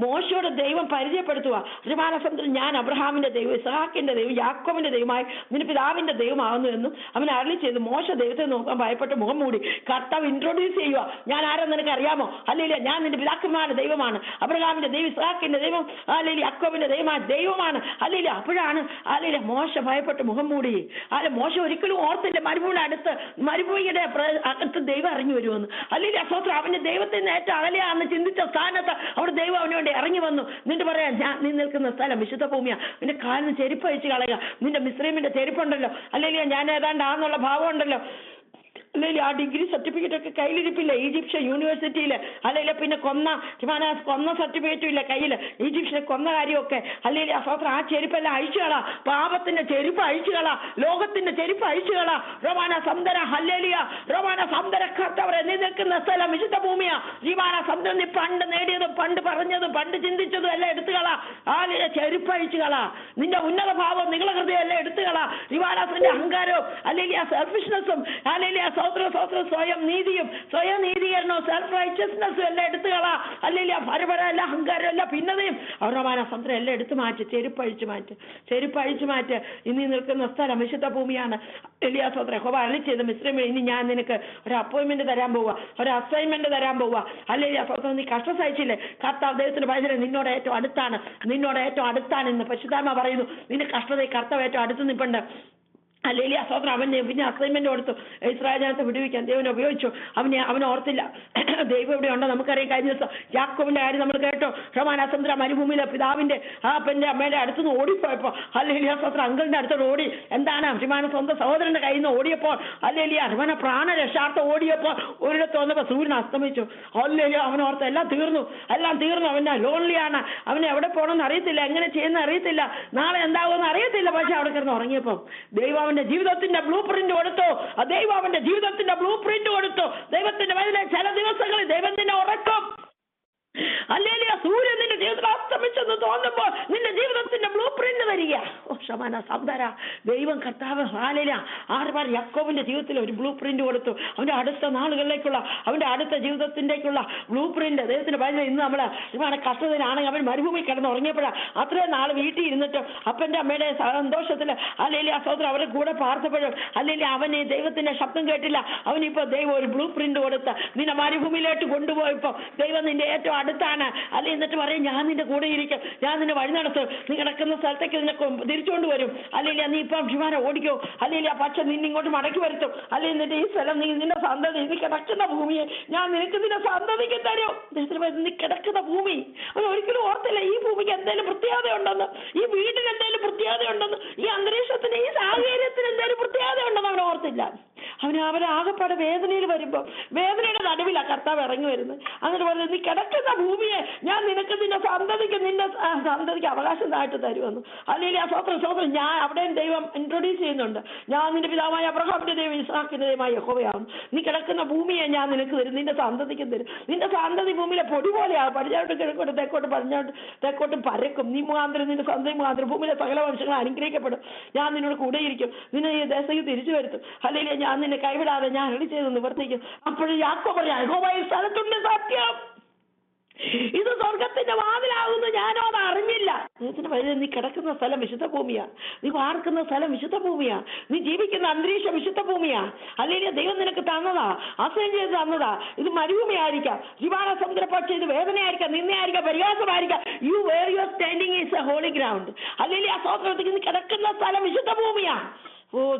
മോശയോട് ദൈവം പരിചയപ്പെടുത്തുക. റിമാനസമുദ്രം ഞാൻ അബ്രഹാമിന്റെ ദൈവം, ഇസ്ഹാക്കിന്റെ ദൈവം, യാക്കോബിന്റെ ദൈവമായി നിന്റെ പിതാവിന്റെ ദൈവമാകുന്നു എന്നും അവൻ അരുളി ചെയ്തു. മോശ ദൈവത്തെ നോക്കാൻ ഭയപ്പെട്ട് മുഖം മൂടി. കർത്താവ് ഇൻട്രോഡ്യൂസ് ചെയ്യുക. ഞാൻ ആരെന്ന് നിനക്ക് അറിയാമോ? അല്ലെങ്കിൽ ഞാൻ നിന്റെ പിതാക്കന്മാരുടെ ദൈവമാണ്, അബ്രഹാമിന്റെ ദൈവം, ഇസ്ഹാക്കിന്റെ ദൈവം, അല്ലെങ്കിൽ യാക്കോബിന്റെ ദൈവമായ ദൈവമാണ്. അല്ലെങ്കിൽ അപ്പോഴാണ് അല്ലെങ്കിൽ മോശ ഭയപ്പെട്ട് മുഖം മൂടി. മോശ ഒരിക്കലും ഓർത്തില്ല മരുഭൂമിയുടെ അകത്ത് ദൈവം ഇറങ്ങി വരുമെന്ന്. അല്ലെങ്കിൽ അസ്വത്രം അവന്റെ ദൈവത്തിന് ഏറ്റവും അകലെയാണെന്ന് ചിന്തിച്ച സ്ഥാനത്ത് അവിടെ ദൈവം അവന് വേണ്ടി ഇറങ്ങി വന്നു. നിന്റെ പറയാ നീ നിൽക്കുന്ന സ്ഥലം വിശുദ്ധ ഭൂമിയാ, നിന്റെ കാലിന് ചെരുപ്പ് അഴിച്ച് കളയുക. നിന്റെ മിസ്രൈമിന്റെ ചെരുപ്പുണ്ടല്ലോ, അല്ലെങ്കിൽ ഞാൻ ഏതാണ്ട് ആന്നുള്ള ഭാവം ഉണ്ടല്ലോ, അല്ലെങ്കിൽ ആ ഡിഗ്രി സർട്ടിഫിക്കറ്റ് ഒക്കെ കയ്യിലിരിപ്പില്ല ഈജിപ്ഷ്യൻ യൂണിവേഴ്സിറ്റിയിൽ, അല്ലെങ്കിൽ പിന്നെ കൊന്ന സർട്ടിഫിക്കറ്റും ഇല്ല കയ്യിൽ, ഈജിപ്ഷ്യനെ കൊന്ന കാര്യമൊക്കെ. അല്ലെങ്കിൽ ആ ചെരുപ്പെല്ലാം അഴിച്ചുകളാ, പാപത്തിന്റെ ചെരുപ്പ് അഴിച്ചുകളാ, ലോകത്തിന്റെ ചെരുപ്പ് അഴിച്ചുകളാ. റോമാന സമുദ്ര ഹല്ലേലിയ, റോമാന സമുദ്ര കർത്താവരെ നീ നിൽക്കുന്ന സ്ഥലം വിശുദ്ധ ഭൂമിയാ. ജീവാന സമുദ്രം നീ പണ്ട് നേടിയതും പണ്ട് പറഞ്ഞതും പണ്ട് ചിന്തിച്ചതും എല്ലാം എടുത്തുകളാ. ചെരുപ്പ് അഴിച്ചുകളാ. നിന്റെ ഉന്നത ഭാവം നിങ്ങളെ ഹൃദയം എല്ലാം എടുത്തുകളാ. ജീവാനാസിന്റെ അഹങ്കാരവും അല്ലെങ്കിൽ ആ സെൽഫിഷ്നെസ്സും അല്ലെങ്കിൽ ആ സ്വയം നീതീകരണവും സെൽഫ് റൈച്ചസ്നെസ്സും എല്ലാം എടുത്തുകളാ. അല്ലെങ്കിൽ ആ പരപര എല്ലാം അഹങ്കാരം എല്ലാം ഭിന്നതയും അവരുടെ സമുദ്രം എല്ലാം എടുത്തു മാറ്റി. ചെരുപ്പ് അഴിച്ചു മാറ്റ്. ഇനി നിൽക്കുന്ന സ്ഥലം വിശുദ്ധ ഭൂമിയാണ്. എലിയാ സ്വത്രം യഹോവ അരുളി ചെയ്ത മിസ്രയീമിൽ ഇനി ഞാൻ നിനക്ക് ഒരു അപ്പോയിന്റ്മെന്റ് തരാൻ പോവുക, ഒരു അസൈൻമെന്റ് തരാൻ പോവുക. അല്ലെങ്കിൽ ആ സ്വത്രം നീ കഷ്ടം സഹിച്ചില്ലേ? കർത്താവ് ദൈവത്തിന്റെ ഭയങ്കര നിന്നോട് ഏറ്റവും അടുത്താണ് എന്ന് പരിശുദ്ധാത്മാ പറയുന്നു. നിന്റെ കഷ്ടതയിൽ കർത്താവ് ഏറ്റവും അടുത്ത് നിൽപ്പുണ്ട്. അല്ലെങ്കിൽ ആ സ്വത്രം അവന് പിന്നെ അസൈൻമെന്റ് കൊടുത്തു. ഇസ്രായേൽ ജനത്തെ വിടുവിക്കാൻ ദൈവനെ ഉപയോഗിച്ചു. അവൻ ഓർത്തില്ല ദൈവം ഇവിടെ ഉണ്ടോ. നമുക്കറിയാം കഴിഞ്ഞ ദിവസം യാക്കോബിന്റെ കാര്യം നമ്മൾ കേട്ടോ. റോമാനസമുദ്ര മരുഭൂമിയിലെ പിതാവിന്റെ അപ്പന്റെ അമ്മയുടെ അടുത്തുനിന്ന് ഓടിപ്പോയപ്പോ അല്ലെങ്കിൽ ആ സ്വത്രം അങ്കിളിന്റെ അടുത്തോട് ഓടി. എന്താണ് അഭിമാന സ്വന്തം സഹോദരന്റെ കയ്യിൽ നിന്ന് ഓടിയപ്പോൾ അല്ലെങ്കിൽ അഭിമാന പ്രാണരക്ഷാർത്ഥം ഓടിയപ്പോൾ ഒരിടത്ത് വന്നപ്പോൾ സൂര്യൻ അസ്തമിച്ചു. അല്ലെങ്കിൽ അവനോർത്ത് എല്ലാം തീർന്നു. അവന് ലോൺലിയാണ്. അവന് എവിടെ പോകണമെന്ന് അറിയത്തില്ല, എങ്ങനെ ചെയ്യുന്ന അറിയത്തില്ല, നാളെ എന്താകുമെന്ന് അറിയത്തില്ല. പക്ഷെ അവിടെ കിടന്ന് ഉറങ്ങിയപ്പോൾ ദൈവം അവന്റെ ജീവിതത്തിന്റെ ബ്ലൂ പ്രിന്റ് കൊടുത്തു. ദൈവത്തിന്റെ വയലിലെ ചില ദിവസങ്ങളിൽ ദൈവം നിന്നെ ഉറക്കും. അല്ലെങ്കിൽ സൂര്യൻ നിന്റെ ജീവിതത്തിൽ അസ്തമിച്ചെന്ന് തോന്നുമ്പോൾ നിന്റെ ജീവിതത്തിന്റെ ബ്ലൂ പ്രിന്റ് വരിക. ദൈവം കർത്താവ് ആറുപാട് യാക്കോബിന്റെ ജീവിതത്തിൽ ഒരു ബ്ലൂ പ്രിന്റ് കൊടുത്തു. അവന്റെ അടുത്ത നാളുകളിലേക്കുള്ള അവന്റെ അടുത്ത ജീവിതത്തിലേക്കുള്ള ബ്ലൂ പ്രിന്റ് ദൈവത്തിന്റെ വയലിൽ. ഇന്ന് നമ്മളെ കഷ്ടതയിലാണെങ്കിൽ അവൻ മരുഭൂമി കിടന്ന് ഉറങ്ങിയപ്പോഴാണ് അത്രയും നാൾ വീട്ടിൽ ഇരുന്നിട്ടും അപ്പന്റെ അമ്മയുടെ സന്തോഷത്തിൽ അല്ലെങ്കിൽ ആ സഹോദരൻ അവരുടെ കൂടെ പാർത്തപ്പോഴും അല്ലെങ്കിൽ അവന് ദൈവത്തിന്റെ ശബ്ദം കേട്ടില്ല. അവനിപ്പോ ദൈവം ഒരു ബ്ലൂ പ്രിന്റ് കൊടുത്ത് നിന്നെ മരുഭൂമിയിലേക്ക് കൊണ്ടുപോയപ്പോ ദൈവം നിന്റെ ഏറ്റവും അടുത്താണ്. അല്ലെങ്കിൽ എന്നിട്ട് പറയും ഞാൻ നിന്റെ കൂടെ ഇരിക്കും, ഞാൻ നിന്നെ വഴി നടത്തും, നീ കിടക്കുന്ന സ്ഥലത്തേക്ക് നിന്നെ തിരിച്ചുകൊണ്ട് വരും. അല്ലെങ്കിൽ നീ ഇപ്പം വിമാനം ഓടിക്കോ, അല്ലെങ്കിൽ ആ പക്ഷെ നിന്നെ ഇങ്ങോട്ട് മടക്കി വരുത്തും. അല്ലെങ്കിൽ എന്നിട്ട് ഈ സ്ഥലം നിന്റെ സന്തതി നീ കിടക്കുന്ന ഭൂമിയെ ഞാൻ നിനക്ക് നിന്റെ സന്തതിക്ക് തരും. നീ കിടക്കുന്ന ഭൂമി അവൻ ഒരിക്കലും ഓർത്തില്ല ഈ ഭൂമിക്ക് എന്തെങ്കിലും പ്രത്യേകത ഉണ്ടെന്ന്, ഈ വീടിന് എന്തെങ്കിലും പ്രത്യേകത ഉണ്ടെന്ന്, ഈ അന്തരീക്ഷത്തിന് ഈ സാഹചര്യത്തിന് എന്തെങ്കിലും പ്രത്യേകത ഉണ്ടെന്ന് അവൻ ഓർത്തില്ല. അവരാകെപ്പാടെ വേദനയിൽ വരുമ്പോൾ വേദനയുടെ നടുവിലാ കർത്താവ് ഇറങ്ങി വരുന്നത്. എന്നിട്ട് പറയുന്നത് നീ കിടക്കുന്ന ഭൂമിയെ ഞാൻ നിനക്ക് നിന്റെ സന്തതിക്ക് അവകാശമായിട്ട് തരുമെന്ന്. അല്ലെങ്കിൽ ആ സ്വത്രം ഞാൻ അവിടെയും ദൈവം ഇൻട്രൊഡ്യൂസ് ചെയ്യുന്നുണ്ട്. ഞാൻ നിന്റെ പിതാവായ അബ്രഹാമിന്റെ ദൈവം, ഇസ്ഹാക്കിന്റെ ദൈവമായ യഹോവയാകുന്നു. നീ കിടക്കുന്ന ഭൂമിയെ ഞാൻ നിനക്ക് തരും, നിന്റെ സന്തതിക്കും തരും. നിന്റെ സന്തതി ഭൂമിയിലെ പൊടി പോലെയാകും. പടിഞ്ഞാട്ട് കിഴക്കോട്ട് തെക്കോട്ടും പരക്കും. നീ മുഖാന്തരം നിന്റെ സന്തതി മുഖാന്തരം ഭൂമിയിലെ സകല വംശങ്ങൾ അനുഗ്രഹിക്കപ്പെടും. ഞാൻ നിന്നോട് കൂടെയിരിക്കും, നിന്നെ ഈ ദേശത്തേക്ക് തിരിച്ചു വരുത്തും. അല്ലെങ്കിൽ ഞാൻ നിന്നെ കൈവിടാതെ ഞാൻ അരുളി ചെയ്ത് നിവർത്തിക്കും. അപ്പോഴും യാക്കോബ് പറയാം യഹോവ ഈ സ്ഥലത്തുണ്ട് സത്യം, ഇത് സ്വർഗത്തിന്റെ വാതിലാകുന്നു, ഞാനോ അത് അറിഞ്ഞില്ല. ദൈവത്തിന്റെ വഴി നീ കിടക്കുന്ന സ്ഥലം വിശുദ്ധ ഭൂമിയാ, നീ വാർക്കുന്ന സ്ഥലം വിശുദ്ധ ഭൂമിയാ, നീ ജീവിക്കുന്ന അന്തരീക്ഷം വിശുദ്ധ ഭൂമിയാ. അല്ലെങ്കിൽ ദൈവം നിനക്ക് തന്നതാ, അസൈൻ ചെയ്ത് തന്നതാ. ഇത് മരുഭൂമി ആയിരിക്കാം, ജീവാന സമുദ്ര പക്ഷേ ഇത് വേദനയായിരിക്കാം, നിന്നയായിരിക്കാം, പരിഹാസമായിരിക്കാം. You where your standing is a holy ground. അല്ലെങ്കിൽ ആ സ്വാതന്ത്ര്യത്തിൽ നീ കിടക്കുന്ന സ്ഥലം വിശുദ്ധ ഭൂമിയാ.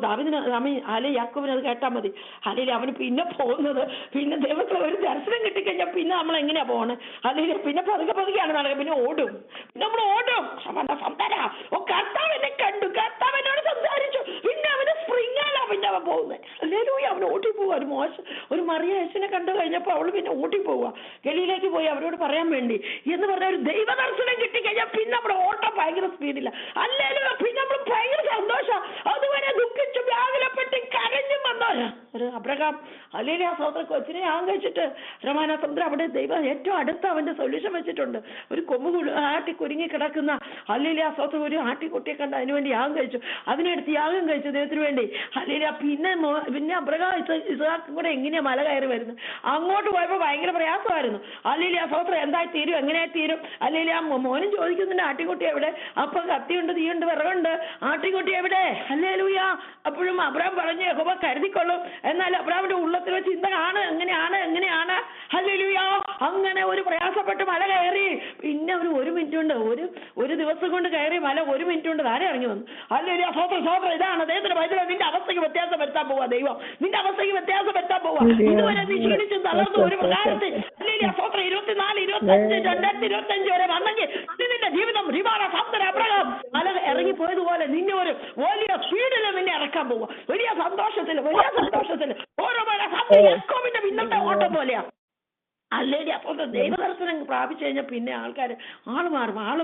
ദാവീദിന് യാക്കോബിന് അത് കേട്ടാൽ മതി. അല്ലെങ്കിൽ അവന് പിന്നെ പോകുന്നത് പിന്നെ ദൈവത്തിന് ഒരു ദർശനം കിട്ടിക്കഴിഞ്ഞാൽ പിന്നെ നമ്മൾ എങ്ങനെയാ പോണേ? അല്ലെങ്കിൽ പിന്നെ പതുക്കെയാണ് നടക്കുക, പിന്നെ ഓടും, പിന്നെ നമ്മൾ ഓടും. കർത്താവ് എന്നെ കണ്ടു, കർത്താവ് എന്നോട് സംസാരിച്ചു, പിന്നെ അവന് സ്പ്രിങ്ങാണ് പിന്നെ അവൻ പോകുന്നത്. അല്ലെങ്കിൽ അവൻ ഓട്ടി പോവുക. ഒരു മറിയ യേശുവിനെ കണ്ടു കഴിഞ്ഞപ്പോൾ അവള് പിന്നെ ഓട്ടി പോവുക, ഗലീലേക്ക് പോയി അവരോട് പറയാൻ വേണ്ടി എന്ന് പറഞ്ഞ ഒരു ദൈവ ദർശനം കിട്ടിക്കഴിഞ്ഞാൽ പിന്നെ നമ്മുടെ ഓട്ടം ഭയങ്കര സ്പീഡില്ല. അല്ലെങ്കിൽ പിന്നെ നമ്മൾ ഭയങ്കര സന്തോഷം. അതുവരെ ദുഃഖിച്ചു വ്യാകുലപ്പെട്ട് കരഞ്ഞും വന്നോരാ അബ്രഹാം ഹല്ലേലൂയ സ്വതന്ത്ര കൊച്ചിനെ യാഗം കഴിച്ചിട്ട് റമാന സമുദ്രം അവിടെ ദൈവം ഏറ്റവും അടുത്ത് അവന്റെ സൊല്യൂഷൻ വെച്ചിട്ടുണ്ട്. ഒരു കൊമ്പ് ആട്ടി കുരുങ്ങി കിടക്കുന്ന ഹല്ലേലൂയ സ്വതന്ത്ര ഒരു ആട്ടിക്കുട്ടിയെ കണ്ട് അതിനുവേണ്ടി യാഗം കഴിച്ചു, അതിനെടുത്ത് യാഗം കഴിച്ചു ദൈവത്തിന് വേണ്ടി. ഹല്ലേലൂയ പിന്നെ അബ്രഹാം ഇസ്ഹാക്കും കൂടെ എങ്ങനെയാ മല കയറി വരുന്നത്? അങ്ങോട്ട് പോയപ്പോൾ ഭയങ്കര പ്രയാസമായിരുന്നു. ഹല്ലേലൂയ സ്വതന്ത്ര എന്തായി തീരും, എങ്ങനെയായി തീരും? ഹല്ലേലൂയ മോനും ചോദിക്കുന്നുണ്ട് ആട്ടിക്കുട്ടി എവിടെ? അപ്പൊ കത്തിയുണ്ട്, തീയുണ്ട്, വിറകുണ്ട്, ആട്ടിക്കുട്ടി എവിടെ? ഹല്ലേലൂയ. അപ്പോഴും അബ്രഹാം പറഞ്ഞു യഹോവ കരുതിക്കൊള്ളും. എന്നാൽ അബ്രഹാമിന്റെ ഉള്ളത്തിലെ ചിന്ത എങ്ങനെയാണ് ഹല്ലേലൂയ. അങ്ങനെ ഒരു പ്രയാസപ്പെട്ട് മല കയറി. പിന്നെ ഒരു മിനിറ്റ് കൊണ്ട് ഒരു ദിവസം കൊണ്ട് കയറി മല 1 മിനിറ്റ് കൊണ്ട് താഴെ ഇറങ്ങി വന്നു. ഹല്ലേലൂയ. സ്വതന്ത്ര ഇതാണ് അദ്ദേഹത്തിന്റെ വൈദ്യുതി. നിന്റെ അവസ്ഥയ്ക്ക് വ്യത്യാസം വരുത്താൻ പോവാ ദൈവം. നിന്റെ അവസ്ഥയ്ക്ക് വ്യത്യാസം വരുത്താൻ പോവാ. ഇതുവരെ നീ ക്ഷീണിച്ചും തളർന്നു ഒരു പ്രകാരത്തിൽ ഹല്ലേലൂയ സ്വതന്ത്ര 24, 25, 2025 വരെ വന്നെങ്കിൽ നിന്റെ ജീവിതം റിവാന സ്വതന്ത്ര അബ്രഹാം മല ഇറങ്ങി പോയതുപോലെ നിന്നെ ഒരു വലിയ സ്പീഡിൽ നിന്നെ ഇറക്കാൻ പോവുക. വലിയ സന്തോഷത്തിൽ ഓരോ മല യാക്കോബിന്റെ പിന്നത്തെ ഓട്ടം പോലെയാ. അല്ലെങ്കിൽ അപ്പോൾ ദൈവദർശനം പ്രാപിച്ചു കഴിഞ്ഞാൽ പിന്നെ ആൾക്കാർ ആള്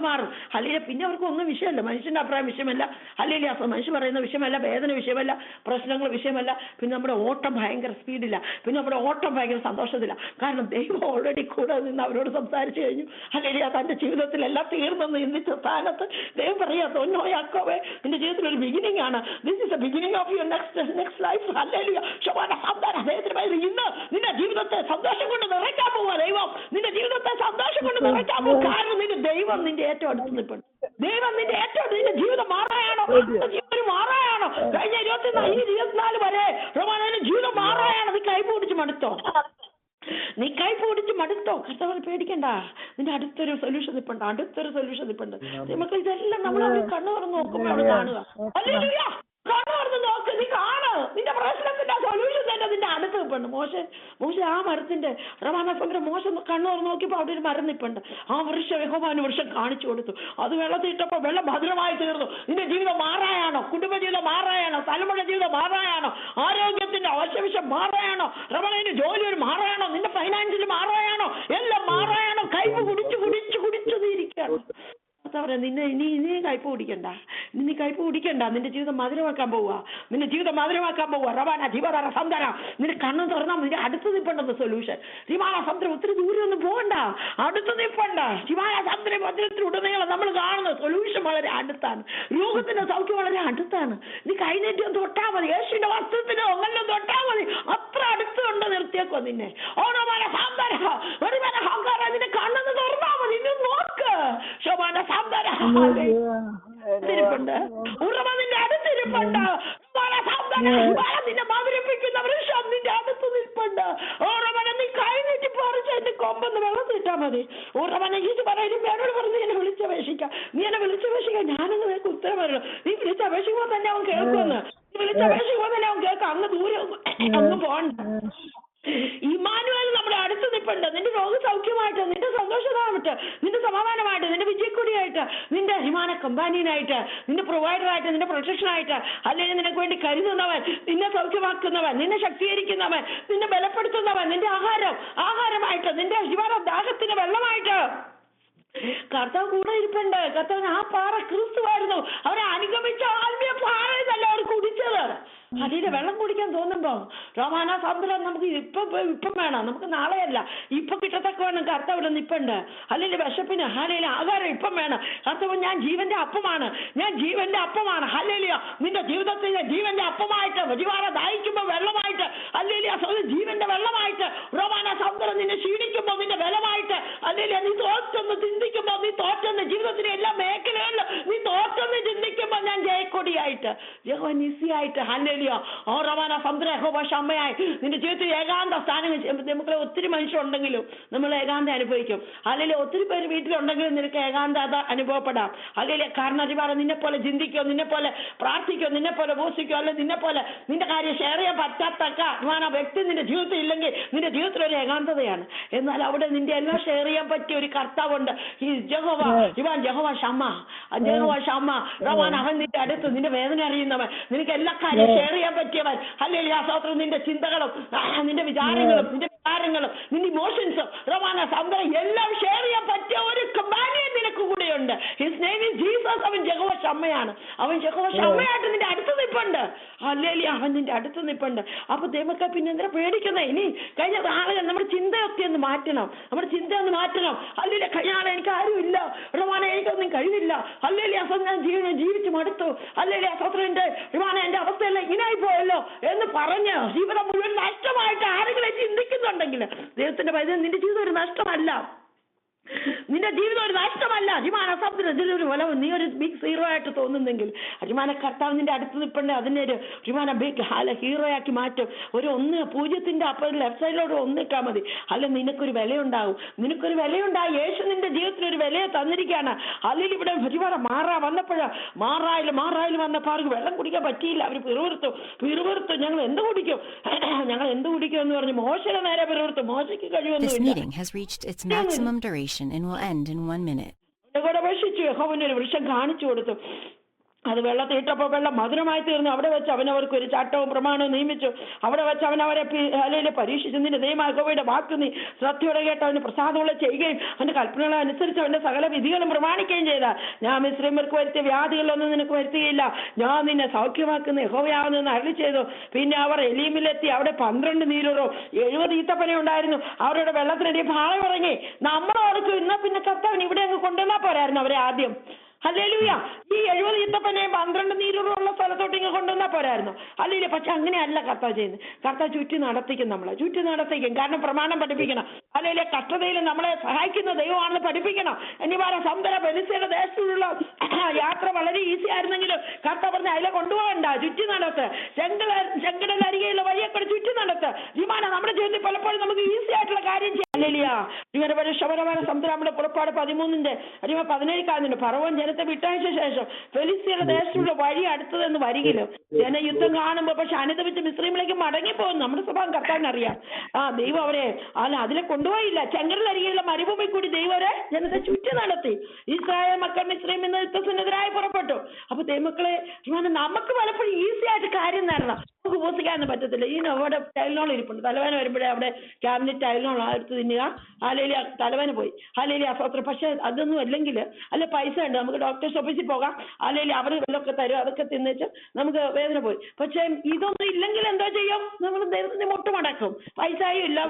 മാറും. അല്ലെങ്കിൽ പിന്നെ അവർക്ക് ഒന്നും വിഷയമല്ല. മനുഷ്യന്റെ അഭിപ്രായം വിഷയമല്ല. അല്ലെങ്കിൽ മനുഷ്യൻ പറയുന്ന വിഷയമല്ല, വേദന വിഷയമല്ല, പ്രശ്നങ്ങൾ വിഷയമല്ല. പിന്നെ നമ്മുടെ ഓട്ടം ഭയങ്കര സ്പീഡില്ല, പിന്നെ നമ്മുടെ ഓട്ടം ഭയങ്കര സന്തോഷത്തില്ല. കാരണം ദൈവം ഓൾറെഡി കൂടെ നിന്ന് അവരോട് സംസാരിച്ചു കഴിഞ്ഞു. അല്ലെങ്കിൽ തന്റെ ജീവിതത്തിലെല്ലാം തീർന്നെന്ന് ചിന്തിച്ച സ്ഥാനത്ത് ദൈവം പറയാ തോന്നോ യാക്കോബേ, നിന്റെ ജീവിതത്തിൽ ഒരു ബിഗിനിങ് ആണ്. This is A beginning of your next life. അല്ലെങ്കിൽ ഇന്ന് നിന്റെ ജീവിതത്തെ സന്തോഷം കൊണ്ട് നിറയ്ക്കാൻ പോവാ ദൈവം. നിന്റെ ജീവിതത്തെ സന്തോഷം കൊണ്ട് നിറയ്ക്കാൻ പോകും. കാരണം നിന്റെ ദൈവം നിന്റെ ഏറ്റവും അടുത്ത് നിൽപ്പുണ്ട്. ദൈവം നിന്റെ നിന്റെ ജീവിതം മാറായാണോ? ജീവിതം മാറായാണോ? കഴിഞ്ഞ 24 വരെ റോമാനോന് ജീവിതം മാറായാണോ? നീ കൈ പിടിച്ച് മടുത്തോ? കർത്താവിനെ പേടിക്കണ്ട. നിന്റെ അടുത്തൊരു സൊല്യൂഷൻ ഇപ്പുണ്ട്. നമുക്ക് ഇതെല്ലാം നമ്മൾ കണ്ണു തുറന്ന് നോക്കുമ്പോൾ അവിടെ കാണുക. ഹല്ലേലൂയ. കണ്ണു തുറന്ന് നോക്ക്, നീ കാണ്. നിന്റെ പ്രശ്നത്തിന്റെ സൊല്യൂഷൻ തന്നെ നിന്റെ അടുത്ത് നിൽപ്പുണ്ട്. മോശ ആ മരത്തിന്റെ റമാനസമുദ്രം മോശ കണ്ണു തുറന്ന് നോക്കിയപ്പോൾ അവിടെ ഒരു മരം നിൽപ്പുണ്ട്. ആ വൃക്ഷം യഹോവ വൃക്ഷം കാണിച്ചു കൊടുത്തു. അത് വെള്ളത്തിട്ടപ്പോൾ വെള്ളം ഭദ്രമായി തീർന്നു. നിന്റെ ജീവിതം മാറായാണോ? കുടുംബജീവിതം മാറായാണോ? തലമുറ ജീവിതം മാറായാണോ? ആരോഗ്യത്തിന്റെ അവശ്യവിഷം മാറായാണോ? റമണന്റെ ജോലി ഒരു മാറായാണോ? നിന്റെ ഫൈനാൻഷ്യൽ മാറായാണോ? എല്ലാം മാറായാണോ? കൈപ്പ് കുടിച്ചു നീരിക്കുകയാണ്. നീ കയ്പ് കുടിക്കണ്ട. നിന്റെ ജീവിതം മധുരമാക്കാൻ പോവുക. റവാന ജീവറ സന്തര. നിന്റെ കണ്ണു തുറന്നാൽ നിന്റെ അടുത്ത് നിൽപ്പുണ്ടെന്ന് സൊല്യൂഷൻ. ശിവാന സമുദ്രം ഒത്തിരി ദൂരം ഒന്നും പോകണ്ട, അടുത്ത് നിൽപ്പണ്ട. ശിവാന സമുദ്രം ഉടനീളം നമ്മൾ കാണുന്ന സൊല്യൂഷൻ വളരെ അടുത്താണ്. രോഗത്തിന്റെ സൗഖ്യം വളരെ അടുത്താണ്. നീ കൈനീട്ടി ഒന്ന് തൊട്ടാ മതി. യേശുവിന്റെ വസ്ത്രത്തിനോ ഒന്നെല്ലാം തൊട്ടാ മതി. അത്ര അടുത്തുണ്ട്. നിർത്തിയേക്കോ നിന്നെ. ഓരോ മല സാന്തര ഒരു മല ഹങ്കാര. നിന്റെ കണ്ണെന്ന് തുറന്നാ മതി. ഇന്ന് നോക്ക്. ശോഭാന നിന്റെ അടുത്തിരിപ്പുണ്ട്. നിന്നെ മധുരിപ്പിക്കുന്ന വൃക്ഷം നിന്റെ അടുത്ത് നിൽപ്പുണ്ട്. ഓറമന നീ കൈ നീട്ടി പറിച്ച് എന്റെ കൊമ്പെന്ന് വെള്ളത്തിട്ടാ മതി. ഓറമന ഈ പറയുമ്പോൾ എന്നോട് പറഞ്ഞ് എന്നെ വിളിച്ചപേക്ഷിക്കാം. നീ എന്നെ വിളിച്ചപേക്ഷിക്കാം, ഞാനങ്ങ് നിനക്ക് ഉത്തരം വരണം. നീ വിളിച്ചപേക്ഷിക്കുമ്പോൾ തന്നെ അവൻ കേൾക്കുമെന്ന്. നീ വിളിച്ചപേക്ഷിക്കുമ്പോൾ തന്നെ അവൻ കേൾക്കാം. അങ്ങ് ദൂരെ അങ്ങ് പോകണ്ട. ഇമ്മാനുവേൽ നമ്മുടെ അടുത്ത് നിൽപ്പുണ്ട്. നിന്റെ രോഗസൗഖ്യമായിട്ട്, നിന്റെ സന്തോഷമായിട്ട്, നിന്റെ സമാധാനമായിട്ട്, നിന്റെ വിജയക്കൊടിയായിട്ട്, നിന്റെ ഹിമാന കമ്പാനിയനായിട്ട്, നിന്റെ പ്രൊവൈഡറായിട്ട്, നിന്റെ പ്രൊട്ടക്ഷനായിട്ട്, അല്ലെങ്കിൽ നിനക്ക് വേണ്ടി കരുതുന്നവൻ, നിന്നെ സൗഖ്യമാക്കുന്നവൻ, നിന്നെ ശക്തീകരിക്കുന്നവൻ, നിന്നെ ബലപ്പെടുത്തുന്നവൻ, നിന്റെ ആഹാരമായിട്ട്, നിന്റെ ഹിമാന ദാഹത്തിന് വെള്ളമായിട്ട് കർത്താവ് കൂടെ ഇരിപ്പുണ്ട്. കർത്താവിന് ആ പാറ ക്രിസ്തുവായിരുന്നു. അവരെ അനുഗമിച്ച ആത്മീയ പാറയല്ല അവർ കുടിച്ചത്. അതിന്റെ വെള്ളം കുടിക്കാൻ തോന്നുമ്പോ റോമാന സമുദ്രം നമുക്ക് ഇപ്പം വേണം, നമുക്ക് നാളെയല്ല, ഇപ്പൊ കിട്ടത്തക്ക വേണം. കർത്താവ് നിപ്പുണ്ട്. അല്ലെങ്കിൽ വിശപ്പിന് അല്ലെങ്കിൽ ആഹാരം ഇപ്പം വേണം. കർത്താവ് ഞാൻ ജീവന്റെ അപ്പമാണ്. ഹല്ലേലൂയ. നിന്റെ ജീവിതത്തിൽ ജീവന്റെ അപ്പമായിട്ട് ജീവാന ദാഹിക്കുമ്പോ വെള്ളമായിട്ട്, അല്ലെങ്കിൽ ജീവന്റെ വെള്ളമായിട്ട് റോമാന സമുദ്രം നിന്നെ ക്ഷീണിക്കുമ്പോ നിന്റെ വെള്ളമായിട്ട്, അല്ലെങ്കിൽ നീ തോറ്റെന്ന് ചിന്തിക്കുമ്പോ, നീ തോറ്റെന്ന് ജീവിതത്തിലെ എല്ലാ മേഖലകളിലും നീ തോറ്റെന്ന് ചിന്തിക്കുമ്പോ ഞാൻ ജയക്കൊടിയായിട്ട് നിസിയായിട്ട് ഹല്ലേലൂയ റവാന സമുദ്ര യഹോവ ഷമ്മയായി നിന്റെ ജീവിതത്തിൽ ഏകാന്ത സ്ഥാനം. നമുക്ക് ഒത്തിരി മനുഷ്യരുണ്ടെങ്കിലും നമ്മൾ ഏകാന്ത അനുഭവിക്കും. അല്ലെങ്കിൽ ഒത്തിരി പേര് വീട്ടിലുണ്ടെങ്കിലും നിനക്ക് ഏകാന്തത അനുഭവപ്പെടാം. അല്ലെങ്കിൽ കാരണം നിന്നെ പോലെ ചിന്തിക്കോ, നിന്നെ പോലെ പ്രാർത്ഥിക്കോ, നിന്നെ പോലെ പോസിക്കോ, അല്ലെങ്കിൽ നിന്നെ പോലെ നിന്റെ കാര്യം ഷെയർ ചെയ്യാൻ പറ്റാത്തക്ക വ്യക്തി നിന്റെ ജീവിതത്തിൽ ഇല്ലെങ്കിൽ നിന്റെ ജീവിതത്തിൽ ഒരു ഏകാന്തതയാണ്. എന്നാൽ അവിടെ നിന്റെ എല്ലാം ഷെയർ ചെയ്യാൻ പറ്റിയ ഒരു കർത്താവുണ്ട്. ഈ ജഹോവ ഷമ്മ റവാൻ. അവൻ നിന്റെ അടുത്ത്, നിന്റെ വേദന അറിയുന്നവൻ, നിനക്ക് എല്ലാ കാര്യം ഷെയർ ചെയ്യാൻ പറ്റിയവൻ. ഹല്ലേലൂയ. സ്തോത്രം. നിന്റെ ചിന്തകളും നിന്റെ വിചാരങ്ങളും നിന്റെ ഇമോഷൻസും റവാന സമുദ്രം എല്ലാം ഷെയർ ചെയ്യാൻ പറ്റിയ ഒരു കമ്പാനിയൻ നിനക്ക് കൂടെയുണ്ട്. His name is Jesus. അവൻ യഹോവ ഷമ്മയാണ്. അവൻ യഹോവ ഷമ്മയായിട്ട് നിന്റെ അടുത്ത് നിൽപ്പുണ്ട്. ഹല്ലേലൂയ. അല്ലെങ്കിൽ അവൻ നിന്റെ അടുത്ത് നിൽപ്പുണ്ട്. അപ്പൊ ദൈവമക്കൾ പിന്നെ എന്തിനാ പേടിക്കുന്നത്? ഇനി കഴിഞ്ഞ ആളുകൾ നമ്മുടെ ചിന്തയൊക്കെ ഒന്ന് മാറ്റണം, നമ്മുടെ ചിന്ത ഒന്ന് മാറ്റണം. അല്ലെങ്കിൽ കഴിഞ്ഞ ആളെ എനിക്ക് ആരുമില്ല, ഇടവാനെ എനിക്കൊന്നും കഴിവില്ല, അല്ലെങ്കിൽ അസം ഞാൻ ജീവിച്ചു മടുത്തു, അല്ലെങ്കിൽ അസത്രന്റെ ഇടവാനെ എന്റെ അവസ്ഥയെല്ലാം ഇങ്ങനായി പോയല്ലോ എന്ന് പറഞ്ഞ് ജീവിതം മുഴുവൻ നഷ്ടമായിട്ട് ആരെങ്കിലും ചിന്തിക്കുന്നുണ്ടെങ്കിൽ ദൈവത്തിന്റെ പൈസ നിന്റെ ജീവിതം ഒരു നഷ്ടമല്ല, നിന്റെ ജീവിതം ഒരു നഷ്ടമല്ല. അരിമാന ഇതിലൊരു വലവ് നീ ഒരു ബിഗ് ഹീറോ ആയിട്ട് തോന്നുന്നെങ്കിൽ അരിമാന കർത്താവ് നിന്റെ അടുത്ത് നിൽപ്പണ്ടേ അതിനെ ഒരു അരിമാന ബിഗ് ഹീറോ ആക്കി മാറ്റും. ഒരു 0 അപ്പുറം ലെഫ്റ്റ് സൈഡിലോട്ട് ഒന്നിട്ടാൽ മതി. അല്ല നിനക്കൊരു വിലയുണ്ടാവും, നിനക്കൊരു വിലയുണ്ടാവും. യേശു നിന്റെ ജീവിതത്തിൽ ഒരു വിലയെ തന്നിരിക്കുകയാണ്. അല്ലെങ്കിൽ ഇവിടെ ഒരുപാട് വന്നപ്പോഴാ മാറായിൽ വന്നപ്പോൾ അവർക്ക് വെള്ളം കുടിക്കാൻ പറ്റിയില്ല. അവർ പിറുവിറുത്തു ഞങ്ങൾ എന്ത് കുടിക്കും എന്ന് പറഞ്ഞ് മോശയുടെ നേരെ പിറുവിറുത്തു. മോശയ്ക്ക് കഴിവൊന്നുമില്ല. And will end in 1 minute. യഹോവന് ഒരു വൃക്ഷം കാണിച്ചു കൊടുത്തു. അത് വെള്ളത്തിൽ ഇട്ടപ്പോൾ വെള്ളം മധുരമായി തീർന്നു. അവിടെ വെച്ച് അവനവർക്ക് ഒരു ചട്ടവും പ്രമാണവും നിയമിച്ചു. അവിടെ വെച്ച് അവനവരെ അല്ലെങ്കിൽ പരീക്ഷിച്ചു. നിന്റെ ദൈവമായ യഹോവയുടെ വാക്ക് നീ ശ്രദ്ധയോടെ കേട്ട് അവന് പ്രസാദമുള്ള ചെയ്യുകയും അവന്റെ കൽപ്പനകളെ അനുസരിച്ച് അവന്റെ സകല വിധികളും പ്രമാണിക്കുകയും ചെയ്ത ഞാൻ മിസ്രൈമ്യർക്ക് വരുത്തിയ വ്യാധികളൊന്നും നിനക്ക് വരുത്തുകയില്ല, ഞാൻ നിന്നെ സൗഖ്യമാക്കുന്ന യഹോവയാവുന്നെന്ന് അരുളി ചെയ്തു. പിന്നെ അവർ എലീമിലെത്തി. അവിടെ 12 നീരൂറോ 70 ഈത്തപ്പന ഉണ്ടായിരുന്നു. അവരുടെ വെള്ളത്തിനടി പാളം ഇറങ്ങി. നമ്മളോർക്ക് ഇന്ന പിന്നെ കർത്താവിന് ഇവിടെ അങ്ങ് കൊണ്ടുവന്നാൽ പോരായിരുന്നു അവരെ ആദ്യം. ഹല്ലേലൂയ. ഈ 70 ഈത്തപ്പനയും 12 നീരുള്ള സ്ഥലത്തോട്ട് ഇങ്ങനെ കൊണ്ടുവന്നാൽ പോരായിരുന്നു. അല്ലെങ്കിൽ പക്ഷെ അങ്ങനെയല്ല കർത്താവ് ചെയ്യുന്നത്. കർത്താവ് ചുറ്റി നടത്തിക്കും, നമ്മളെ ചുറ്റി നടത്തിക്കും. കാരണം പ്രമാണം പഠിപ്പിക്കണം. അല്ലെങ്കിൽ കഷ്ടതയിൽ നമ്മളെ സഹായിക്കുന്ന ദൈവമാണെന്ന് പഠിപ്പിക്കണം. ഇനിവാരം സമുദ്ര ബെലിസ്യയുടെ ദേശത്തുള്ള യാത്ര വളരെ ഈസി ആയിരുന്നെങ്കിലും കർത്താവ് പറഞ്ഞ അതിലെ കൊണ്ടുപോകണ്ട, ചുറ്റി നടത്ത്. ചെങ്കടലരികെയുള്ള വഴിയൊക്കെ ചുറ്റി നടത്ത്. വിമാനം നമ്മുടെ ജീവിതത്തിൽ പലപ്പോഴും നമുക്ക് ഈസി ആയിട്ടുള്ള കാര്യം ചെയ്യാം. ഇങ്ങനെ ശബരമായ സമുദ്രം നമ്മുടെ പുറപ്പാട് 13 അടിമ 17 കാണുന്നുണ്ട്. ഫറവോൻ ജനത്തെ വിട്ടയച്ച ശേഷം ഫെലിസ്ത്യരുടെ ദേശത്തുള്ള വഴി അടുത്തതെന്ന് വരികിലും ജനയുദ്ധം കാണുമ്പോൾ പക്ഷെ അനുദപിച്ച് മിസ്രൈമിലേക്ക് മടങ്ങിപ്പോകും. നമ്മുടെ സ്വഭാവം കർത്താവിന് അറിയാം. ദൈവം അവരെ അതിലെ കൊണ്ടുപോയില്ല. ചെങ്കടലരികെയുള്ള മരുഭൂമി കൂടി ദൈവം അവരെ ജനത്തെ ചുറ്റി നടത്തി. ഇസ്രായേൽ മക്കൾ മിസ്രൈമിൽ നിന്ന് യുദ്ധത്തിനെതിരായി പുറപ്പെട്ടു. അപ്പൊ ദൈവമക്കളെ നമുക്ക് പലപ്പോഴും ഈസി ആയിട്ട് കാര്യം നേടണം. നമുക്ക് ഉപസിക്കാനൊന്നും പറ്റത്തില്ല. ഈ അവിടെ ടൈലിനോൾ ഇരിപ്പുണ്ട്. തലവേന വരുമ്പോഴേ അവിടെ ക്യാബിനറ്റ് ടൈലിനോൾ എടുത്ത് തിന്നുക. അല്ലെങ്കിൽ തലവേന പോയി അല്ലെങ്കിൽ അസ്വത്രം. പക്ഷെ അതൊന്നും അല്ലെങ്കിൽ അല്ലെ പൈസ ഉണ്ട്, നമുക്ക് ഡോക്ടേഴ്സ് ഓഫീസിൽ പോകാം. അല്ലെങ്കിൽ അവർ വല്ലതൊക്കെ തരും, അതൊക്കെ തിന്നിച്ച് നമുക്ക് വേദന പോയി. പക്ഷെ ഇതൊന്നും ഇല്ലെങ്കിൽ എന്തോ ചെയ്യും? നമ്മൾ ദൈവത്തിന്റെ മുട്ടുമടക്കും. പൈസയും ഇല്ല,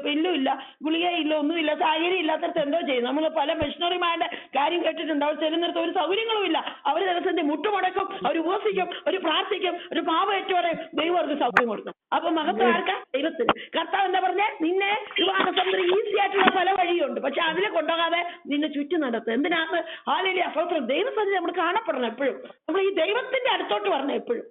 ബില്ലും ഇല്ല, ഗുളികയും ഇല്ല, ഒന്നുമില്ല. സാഹചര്യം ഇല്ലാത്തടത്ത് എന്തോ ചെയ്യും? നമ്മൾ പല മിഷണറിമാരുടെ കാര്യം കേട്ടിട്ടുണ്ട്. അവർ ചെല്ലുന്നിടത്ത് ഒരു സൗകര്യങ്ങളും ഇല്ല. അവർ ദൈവത്തിന്റെ മുട്ടുമടക്കും, അവർ ഉപസിക്കും, അവർ പ്രാർത്ഥിക്കും, ഒരു പാവയേറ്റവരെ ദൈവം അവർക്ക് സൗകര്യം കൊടുക്കും. അപ്പൊ മഹത്വം ആർക്കാ? ദൈവത്തിന്. കർത്താവ് എന്താ പറഞ്ഞേ? നിന്നെ വിവാഹസമുദ്രം ഈസി ആയിട്ടുള്ള പല വഴിയുണ്ട്, പക്ഷെ അതിലെ കൊണ്ടുപോകാതെ നിന്നെ ചുറ്റി നടത്തും. എന്തിനാണ്? ഹാലേലൂയ സ്തോത്രം. ദൈവസന്നിധി നമ്മൾ കാണപ്പെടണം എപ്പോഴും. നമ്മൾ ഈ ദൈവത്തിന്റെ അടുത്തോട്ട് വരണം എപ്പോഴും.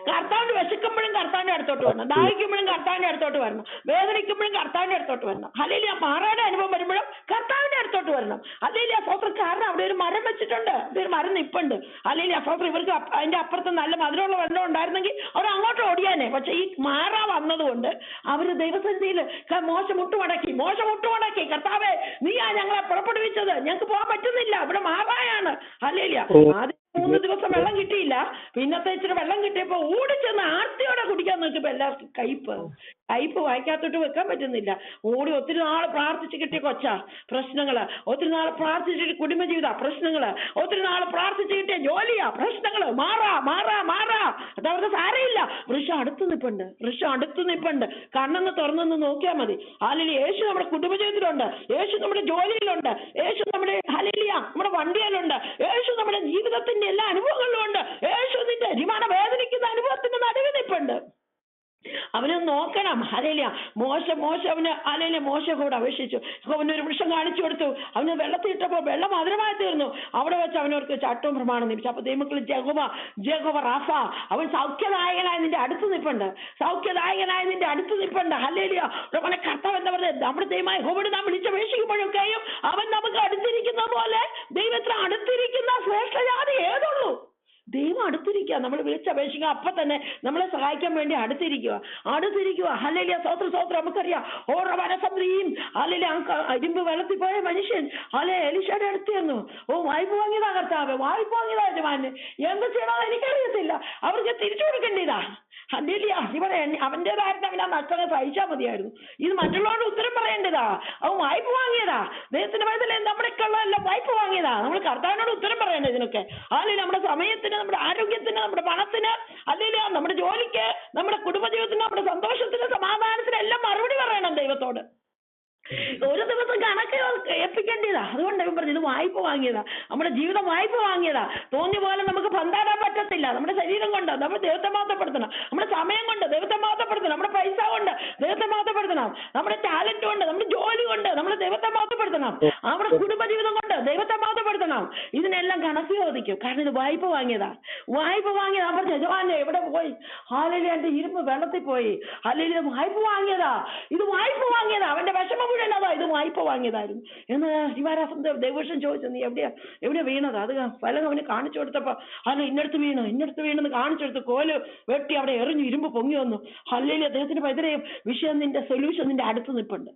കർത്താവിന് വിശക്കുമ്പോഴും കർത്താവിന്റെ അടുത്തോട്ട് വരണം, ദാഹിക്കുമ്പോഴും കർത്താവിന്റെ അടുത്തോട്ട് വരണം, വേദനിക്കുമ്പോഴും കർത്താവിന്റെ അടുത്തോട്ട് വരണം. അല്ലെങ്കിൽ ആ മാറയുടെ അനുഭവം വരുമ്പോഴും കർത്താവിന്റെ അടുത്തോട്ട് വരണം. അല്ലെങ്കിൽ ആ സ്വത്രം കാരണം അവിടെ ഒരു മരം വെച്ചിട്ടുണ്ട്, ഒരു മരം നിപ്പുണ്ട്. അല്ലെങ്കിൽ ആ സ്വത്രം ഇവർക്ക് അതിന്റെ അപ്പുറത്ത് നല്ല മധുരമുള്ള വെള്ളം ഉണ്ടായിരുന്നെങ്കിൽ അവർ അങ്ങോട്ട് ഓടിയാനേ. പക്ഷെ ഈ മാറ വന്നതുകൊണ്ട് അവര് ദൈവസന്നിധിയിൽ മോശം മുട്ടുമടക്കി. കർത്താവേ നീയാ ഞങ്ങളെ പുറപ്പെടുവിച്ചത്, ഞങ്ങൾക്ക് പോകാൻ പറ്റുന്നില്ല, ഇവിടെ മാറായാണ്. അല്ലെങ്കിൽ ആദ്യം 3 ദിവസം വെള്ളം കിട്ടിയില്ല. പിന്നത്തെ ഇച്ചിരി വെള്ളം കിട്ടിയപ്പോ ഓടിച്ചെന്ന് ആർത്തിയോടെ കുടിക്കാൻ നോക്കിയപ്പോ എല്ലാവർക്കും കയ്പ് വായിക്കാത്തോട്ട് വെക്കാൻ പറ്റുന്നില്ല. ഒത്തിരി നാൾ പ്രാർത്ഥിച്ച് കിട്ടിയ കൊച്ചാ പ്രശ്നങ്ങള്, ഒത്തിരി നാൾ പ്രാർത്ഥിച്ചിട്ട് കുടുംബജീവിത പ്രശ്നങ്ങള്, ഒത്തിരി നാൾ പ്രാർത്ഥിച്ച് കിട്ടിയ ജോലിയാ പ്രശ്നങ്ങള്. മാറാ അതവർക്ക് സാരയില്ല. വൃക്ഷം അടുത്ത് നിപ്പുണ്ട്. കണ്ണെന്ന് തുറന്നൊന്ന് നോക്കിയാൽ മതി. അല്ലെങ്കിൽ യേശു നമ്മുടെ കുടുംബജീവിതത്തിലുണ്ട്, യേശു നമ്മുടെ ജോലിയിലുണ്ട്, യേശു നമ്മുടെ നമ്മുടെ വണ്ടിയിലുണ്ട്, യേശു നമ്മുടെ ജീവിതത്തിന്റെ എല്ലാ അനുഭവങ്ങളിലും ഉണ്ട്. യേശു നിന്റെ അരിമാനം വേദനിക്കുന്ന അനുഭവത്തിന്റെ നടുവിൽ നിപ്പുണ്ട്. അവനെ നോക്കണം. ഹല്ലേലൂയ. മോശ കൂടെ അപേക്ഷിച്ചു. അവനൊരു വൃക്ഷം കാണിച്ചു കൊടുത്തു. അവന് വെള്ളത്തിൽ ഇട്ടപ്പോൾ വെള്ളം മധുരമായി തീർന്നു. അവിടെ വെച്ച് അവനവർക്ക് ചട്ടവും പ്രമാണം നിയമിച്ചു. അപ്പൊ ദൈവമക്കൾ ജഹോവ റാഫ, അവൻ സൗഖ്യദായകനായി നിന്റെ അടുത്ത് നിൽപ്പുണ്ട്. ഹല്ലേലൂയ. അവനെ കർത്താവ് എന്താ പറയുന്നത്? നമ്മുടെ ദൈവമായ യഹോവയോട് നാം വിളിച്ചപേക്ഷിക്കുമ്പോഴൊക്കെയും അവൻ നമുക്ക് അടുത്തിരിക്കുന്ന പോലെ ദൈവത്തിന് അടുത്തിരിക്കുന്ന ശ്രേഷ്ഠജാതി ഏതുള്ളൂ? ദൈവം അടുത്തിരിക്കുക. നമ്മൾ വിളിച്ചപേക്ഷിക്കുക, അപ്പൊ തന്നെ നമ്മളെ സഹായിക്കാൻ വേണ്ടി അടുത്തിരിക്കുക. ഹല്ലേലൂയ സ്തോത്രം. നമുക്കറിയാം ഓരോ വനസംദ്രിയും ഇരുമ്പ് വെള്ളത്തിൽ പോയ മനുഷ്യൻ എലീശയുടെ അടുത്ത് ചെന്നു. വായ്പ വാങ്ങിയതാ കർത്താവ്, വായ്പ വാങ്ങിയതാ യജമാന്, എന്ത് ചെയ്യണമെന്ന് എനിക്കറിയത്തില്ല, അവർക്ക് തിരിച്ചു കൊടുക്കേണ്ടതാ. ഹല്ലേലൂയ. ഇവിടെ അവന്റേതായിരുന്നു, അവൻ ആ നഷ്ടങ്ങൾ സഹിച്ചാൽ മതിയായിരുന്നു. ഇത് മറ്റുള്ളവരുടെ ഉത്തരം പറയേണ്ടതാ. അവൻ വായ്പ വാങ്ങിയതാ. ദൈവത്തിന്റെ വയസ്സിലെ നമ്മുടെയൊക്കെല്ലാം വായ്പ വാങ്ങിയതാ. നമ്മൾ കർത്താവിനോട് ഉത്തരം പറയേണ്ടത് ഇതിനൊക്കെ. അല്ലെങ്കിൽ നമ്മുടെ സമയത്തിന്, നമ്മുടെ ആരോഗ്യത്തിന്, നമ്മുടെ പണത്തിന്, അല്ലെങ്കിൽ നമ്മുടെ വാങ്ങിയതാ, നമ്മുടെ ജീവിതം വായ്പ വാങ്ങിയതാ. തോന്നിയ പോലെ നമുക്ക് പന്താടാൻ പറ്റത്തില്ല. നമ്മുടെ ശരീരം കൊണ്ട് നമ്മൾ ദൈവത്തെ മഹത്വപ്പെടുത്തണം, നമ്മുടെ സമയം കൊണ്ട് ദൈവത്തെ മഹത്വപ്പെടുത്തണം, നമ്മുടെ പൈസ കൊണ്ട് ദൈവത്തെ മഹത്വപ്പെടുത്തണം, നമ്മുടെ ടാലന്റ് കൊണ്ട്, നമ്മുടെ ജോലി കൊണ്ട് നമ്മൾ ദൈവത്തെ മഹത്വപ്പെടുത്തണം, നമ്മുടെ കുടുംബജീവിതം കൊണ്ട് ദൈവത്തെ മഹത്വപ്പെടുത്തണം. ഇതിനെല്ലാം കണക്ക് ചോദിക്കും. കാരണം ഇത് വായ്പ വാങ്ങിയതാ. വായ്പ വാങ്ങിയതാ. നമ്മുടെ യജമാനെ എവിടെ പോയി? ഹാലയിലെ എന്റെ ഇരുമ്പ് വെള്ളത്തിൽ പോയി. ഹാലയിലെ വായ്പ വാങ്ങിയതാ. ഇത് വായ്പ വാങ്ങിയതാ. അവന്റെ വിഷമം മുഴുവൻ അതാ, ഇത് വായ്പ വാങ്ങിയതായിരുന്നു എന്ന് ശിവാരാസം ദൈവഷം ചോദിച്ചു. നീ എവിടെയാ വീണത്? അത് ഫലം അവന് കാണിച്ചു കൊടുത്തപ്പോ അല്ല ഇന്നടുത്ത് വീണെന്ന് കാണിച്ചു കൊടുത്തു. കോല് വെട്ടി അവിടെ എറിഞ്ഞു, ഇരുമ്പ് പൊങ്ങി വന്നു. ഹല്ലേലൂയ. അദ്ദേഹത്തിന് പൈതലേ, വിഷയം നിന്റെ സൊല്യൂഷൻ നിന്റെ അടുത്ത് നിൽപ്പുണ്ട്.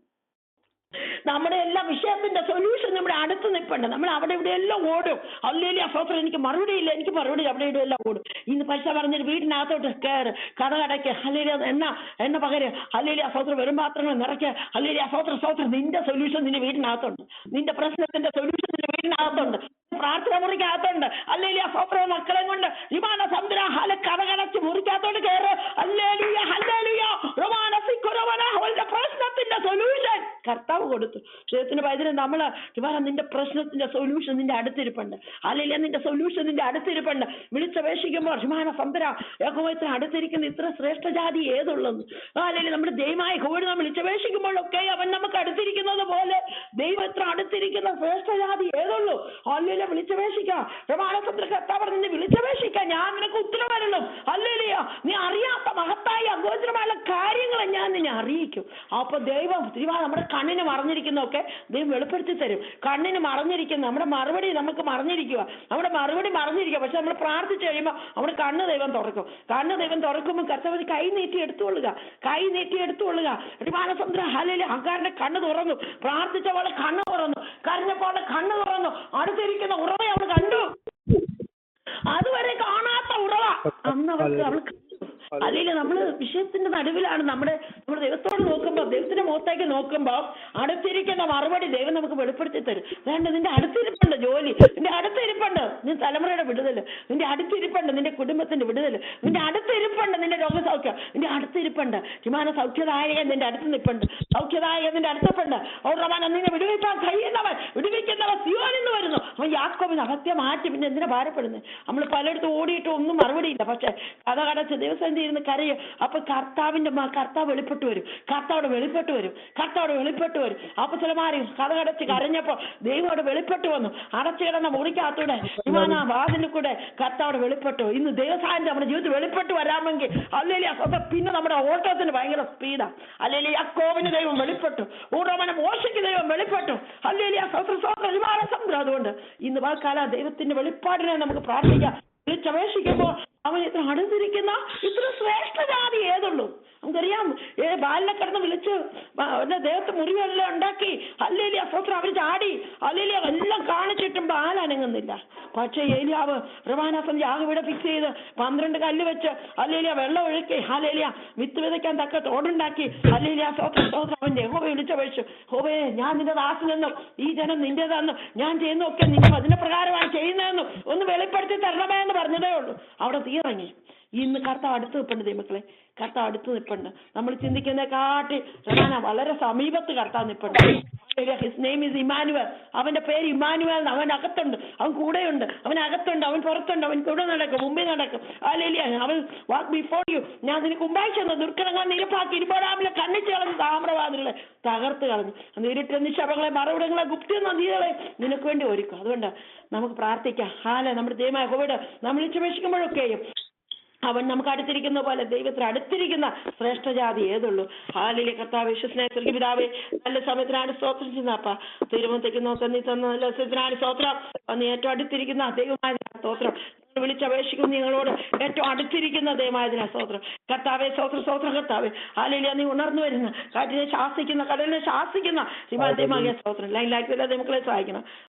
നമ്മുടെ എല്ലാ വിഷയത്തിന്റെ സൊല്യൂഷൻ നമ്മുടെ അടുത്ത് നിൽപ്പുണ്ട്. നമ്മൾ അവിടെ ഇവിടെ എല്ലാം ഓടും. ഹല്ലേലൂയ സ്തോത്രം. എനിക്ക് മറുപടി ഇല്ല, എനിക്ക് മറുപടി അവിടെ ഇവിടെ എല്ലാം ഓടും. ഇന്ന് പൈസ പറഞ്ഞൊരു വീടിനകത്തോട്ട് കയറ്, കഥ കടയ്ക്ക്, ഹല്ലേലൂയ എണ്ണ പകര്, ഹല്ലേലൂയ സ്തോത്രം. വെറും പാത്രങ്ങൾ നിറയ്ക്ക്, ഹല്ലേലൂയ സ്തോത്രം. നിന്റെ സൊല്യൂഷൻ നിന്റെ വീടിനകത്തുണ്ട്. നിന്റെ പ്രശ്നത്തിന്റെ സൊല്യൂഷൻ നിന്റെ വീടിനകത്തുണ്ട്, പ്രാർത്ഥന മുറിക്കകത്തുണ്ട്. ഹല്ലേലൂയ സ്തോത്രം. മക്കളെ കൊണ്ട് വിമാന സമുദ്ര കഥ കടച്ച് മുറിക്കകത്തോട്ട് കയറ്. Hallelujah hallelujah. അവളുടെ പ്രശ്നത്തിന്റെ സൊല്യൂഷൻ കർത്താവ് കൊടുത്തു. ക്ഷേത്രത്തിന് പൈതൽ നമ്മള് നിന്റെ പ്രശ്നത്തിന്റെ സൊല്യൂഷൻ നിന്റെ അടുത്തിരിപ്പുണ്ട്. അല്ലെങ്കിൽ നിന്റെ സൊല്യൂഷൻ നിന്റെ അടുത്തിരിപ്പുണ്ട്. വിളിച്ചപേക്ഷിക്കുമ്പോൾ ഹിമാന സമുദ്ര യഹോവയുടെ അടുത്തിരിക്കുന്ന ഇത്ര ശ്രേഷ്ഠ ജാതി ഏതുള്ളൂ? അല്ലെങ്കിൽ നമ്മുടെ ദൈവമായ യഹോവയെ നാം വിളിച്ചപേക്ഷിക്കുമ്പോഴൊക്കെ അവൻ നമുക്ക് അടുത്തിരിക്കുന്നത് പോലെ ദൈവം എത്ര അടുത്തിരിക്കുന്ന ശ്രേഷ്ഠ ജാതി ഏതുള്ളൂ? അല്ലെങ്കിൽ വിളിച്ചപേക്ഷിക്കാം. ഹിമാനസമുദ്ര കർത്താവ് നിന്നെ വിളിച്ചപേക്ഷിക്കാം, ഞാൻ നിനക്ക് ഉത്തരവരുള്ളൂ. അല്ലെങ്കിൽ നീ അറിയാത്ത മഹത്തായ അഗോചരമായ കാര്യങ്ങളെ ഞാൻ നിന്നെ അറിയിക്കും. അപ്പൊ ദൈവം നമ്മുടെ കണ്ണിന് മറഞ്ഞിരിക്കുന്നതൊക്കെ ദൈവം വെളിപ്പെടുത്തി തരും. കണ്ണിന് മറഞ്ഞിരിക്കുന്ന നമ്മുടെ മറുപടി നമുക്ക് മറഞ്ഞിരിക്കുക, നമ്മുടെ മറുപടി മറഞ്ഞിരിക്കുക. പക്ഷെ നമ്മൾ പ്രാർത്ഥിച്ചു കഴിയുമ്പോൾ നമ്മുടെ കണ്ണ് ദൈവം തുറക്കും. കണ്ണ് ദൈവം തുറക്കുമ്പോൾ കർത്താവ് കൈ നീട്ടി എടുത്തുകൊള്ളുക. മാനസമുദ്ര ഹല്ലേലൂയ. അഹങ്കാരന്റെ കണ്ണ് തുറന്നു. പ്രാർത്ഥിച്ച പോലെ കണ്ണ് തുറന്നു, കരഞ്ഞപ്പോൾ കണ്ണ് തുറന്നു. അടുത്തിരിക്കുന്ന ഉറവയെ അവൾ കണ്ടു. അതുവരെ കാണാത്ത ഉറവ അന്ന് അവൾ അല്ലെങ്കിൽ നമ്മള് വിഷയത്തിന്റെ നടുവിലാണ്. നമ്മുടെ ദൈവത്തോട് നോക്കുമ്പോൾ, ദൈവത്തിന്റെ മുഖത്തേക്ക് നോക്കുമ്പോൾ അടുത്തിരിക്കുന്ന മറുപടി ദൈവം നമുക്ക് വെളിപ്പെടുത്തി തരും. വേണ്ട, നിന്റെ അടുത്തിരിപ്പുണ്ട് ജോലി, നിന്റെ അടുത്തിരിപ്പുണ്ട് നിന്റെ തലമുറയുടെ വിടുതൽ, നിന്റെ അടുത്തിരിപ്പുണ്ട് നിന്റെ കുടുംബത്തിന്റെ വിടുതൽ, നിന്റെ അടുത്തിരിപ്പുണ്ട് നിന്റെ രോഗസൗഖ്യം, നിന്റെ അടുത്തിരിപ്പുണ്ട് ഹിമാന സൗഖ്യദായകൻ നിന്റെ അടുത്ത് നിൽപ്പുണ്ട്. സൗഖ്യദായകൻ നിന്റെ അടുത്തിപ്പുണ്ട്. ഔറമാന നിന്നെ വിടുവിക്കാൻ വിടുവിക്കുന്നവൻ സിയോനിൽ നിന്ന് വരുന്നു. അവൻ യാക്കോബിന് അകത്യം മാറ്റി. പിന്നെ എന്തിനാ ഭാരപ്പെടുന്നത്? നമ്മൾ പലയിടത്തും ഓടിയിട്ട് ഒന്നും മറുപടിയില്ല. പക്ഷെ കഥ കടച്ച് ദിവസം ഇരുന്ന് കരയും. അപ്പൊ കർത്താവ് വെളിപ്പെട്ടു വരും. കർത്താവ് വെളിപ്പെട്ടു വരും. അപ്പൊ ചിലമാരി കഥ കടച്ച് കരഞ്ഞപ്പോ ദൈവം അവിടെ വെളിപ്പെട്ടു വന്നു. അടച്ചു കിടന്ന മുറിക്കകത്തൂടെ വിമാന വാതിലിൽ കൂടെ കർത്താവ് വെളിപ്പെട്ടു. ഇന്ന് ദൈവസാന്നിധ്യം നമ്മുടെ ജീവിതത്തിൽ വെളിപ്പെട്ടു വരാമെങ്കിൽ അല്ലെങ്കിൽ പിന്നെ നമ്മുടെ ഓട്ടത്തിന് ഭയങ്കര സ്പീഡാ. അല്ലെങ്കിൽ യാക്കോബിന് ദൈവം വെളിപ്പെട്ടു, ഊറമന മോശയ്ക്ക് ദൈവം വെളിപ്പെട്ടു. അല്ലെങ്കിൽ അതുകൊണ്ട് ഇന്ന് വാക്കാല ദൈവത്തിന്റെ വെളിപ്പാടിനെ നമുക്ക് പ്രാർത്ഥിക്കാം. വിളിച്ചപേക്ഷിക്കുമ്പോൾ അവൻ ഇത്ര അടുത്തിരിക്കുന്ന ഇത്ര ശ്രേഷ്ഠ ജാതി ഏതുള്ളൂ? നമുക്കറിയാം. ബാലിനെ കിടന്ന് വിളിച്ച് ദേഹത്ത് മുറിവെല്ലാം ഉണ്ടാക്കി ഹല്ലേലൂയ സ്തോത്രം അവർ ചാടി ഹല്ലേലൂയ എല്ലാം കാണിച്ചിട്ടും ബാൽ അനങ്ങുന്നില്ല. പക്ഷേ ഏലിയാവ് പ്രവാനാസം യാഗവിടെ ഫിക്സ് ചെയ്ത് 12 കല്ല് വെച്ച് ഹല്ലേലൂയ വെള്ളം ഒഴുക്കി ഹല്ലേലൂയ വിത്ത് വിതയ്ക്കാൻ തക്ക തോടുണ്ടാക്കി ഹല്ലേലൂയ സ്തോത്രം. അവൻ യഹോവയെ വിളിച്ചപേക്ഷിച്ചു. യഹോവേ, ഞാൻ നിന്റെ ദാസനെന്നും ഈ ജനം നിന്റേതാണെന്നും ഞാൻ ചെയ്യുന്നതൊക്കെ നിങ്ങൾ അതിന്റെ പ്രകാരമാണ് ചെയ്യുന്നതെന്നും ഒന്ന് വെളിപ്പെടുത്തി തരണമേ എന്ന് പറഞ്ഞതേ ഉള്ളൂ. അവിടെ തീയിറങ്ങി. ഇന്ന് കർത്താവ് അടുത്ത് നിൽപ്പുണ്ട് ദൈവമക്കളെ. കർത്താവ് അടുത്ത് നിൽപ്പുണ്ട്. നമ്മൾ ചിന്തിക്കുന്ന കാട്ടി വളരെ സമീപത്ത് കർത്താവ് നിൽപ്പുണ്ട്. His name is Emmanuel. അവന്റെ പേര് ഇമ്മാനുവൽ. അവൻ അകത്തുണ്ട്, അവൻ കൂടെയുണ്ട്, അവൻ അകത്തുണ്ട്, അവൻ പുറത്തുണ്ട്, അവൻ കൂടെ നടക്കും, മുമ്പിൽ നടക്കും. ഹല്ലേലൂയ. അവൻ വാക്ക് ബിഫോർ യു. ഞാൻ നിനക്ക് മുമ്പായി ചെന്ന് ദുർഘടങ്ങൾ നിരപ്പാക്കി ഇരുമ്പോഴാമിലെ കണ്ണിച്ച് കളഞ്ഞു, താമ്രവാതിലുകളെ തകർത്ത് കളഞ്ഞു, നേരിട്ട് നിശബങ്ങളെ മറവിടങ്ങളെ ഗുപ്ത നദികളെ നിനക്ക് വേണ്ടി ഒരുക്കും. അതുകൊണ്ട് നമുക്ക് പ്രാർത്ഥിക്കാം. നമ്മുടെ ദൈവമായ യഹോവയോട് നമ്മൾ വിളിച്ചപേക്ഷിക്കുമ്പോഴൊക്കെയും അവൻ നമുക്ക് അടുത്തിരിക്കുന്ന പോലെ ദൈവത്തിന് അടുത്തിരിക്കുന്ന ശ്രേഷ്ഠജാതി ഏതുള്ളൂ? ഹാലയിലെ കർത്താവ് വിശ്വസനായ സ്വർഗ്ഗപിതാവേ, നല്ല സമയത്തിനാണ് സ്തോത്രം ചെയ്യുന്നപ്പ. തിരുമത്തേക്ക് നോക്കാൻ നീ തന്ന നല്ല സമയത്തിനാണ് സ്തോത്രം. നീ ഏറ്റവും അടുത്തിരിക്കുന്ന ദൈവമായ സ്തോത്രം. വിളിച്ചപേക്ഷിക്കും നിങ്ങളോട് ഏറ്റവും അടുത്തിരിക്കുന്ന ദൈവമായതിനാ സ്തോത്രം. കർത്താവെ സ്തോത്രം കർത്താവെ. ഹാലയിലെ നീ ഉണർന്നു വരുന്ന കാറ്റിനെ ശാസിക്കുന്ന, കടലിനെ ശാസിക്കുന്ന ദൈവമായ സ്തോത്രം. ലൈൻ ലൈറ്റ് ദൈവങ്ങളെ സഹായിക്കണം.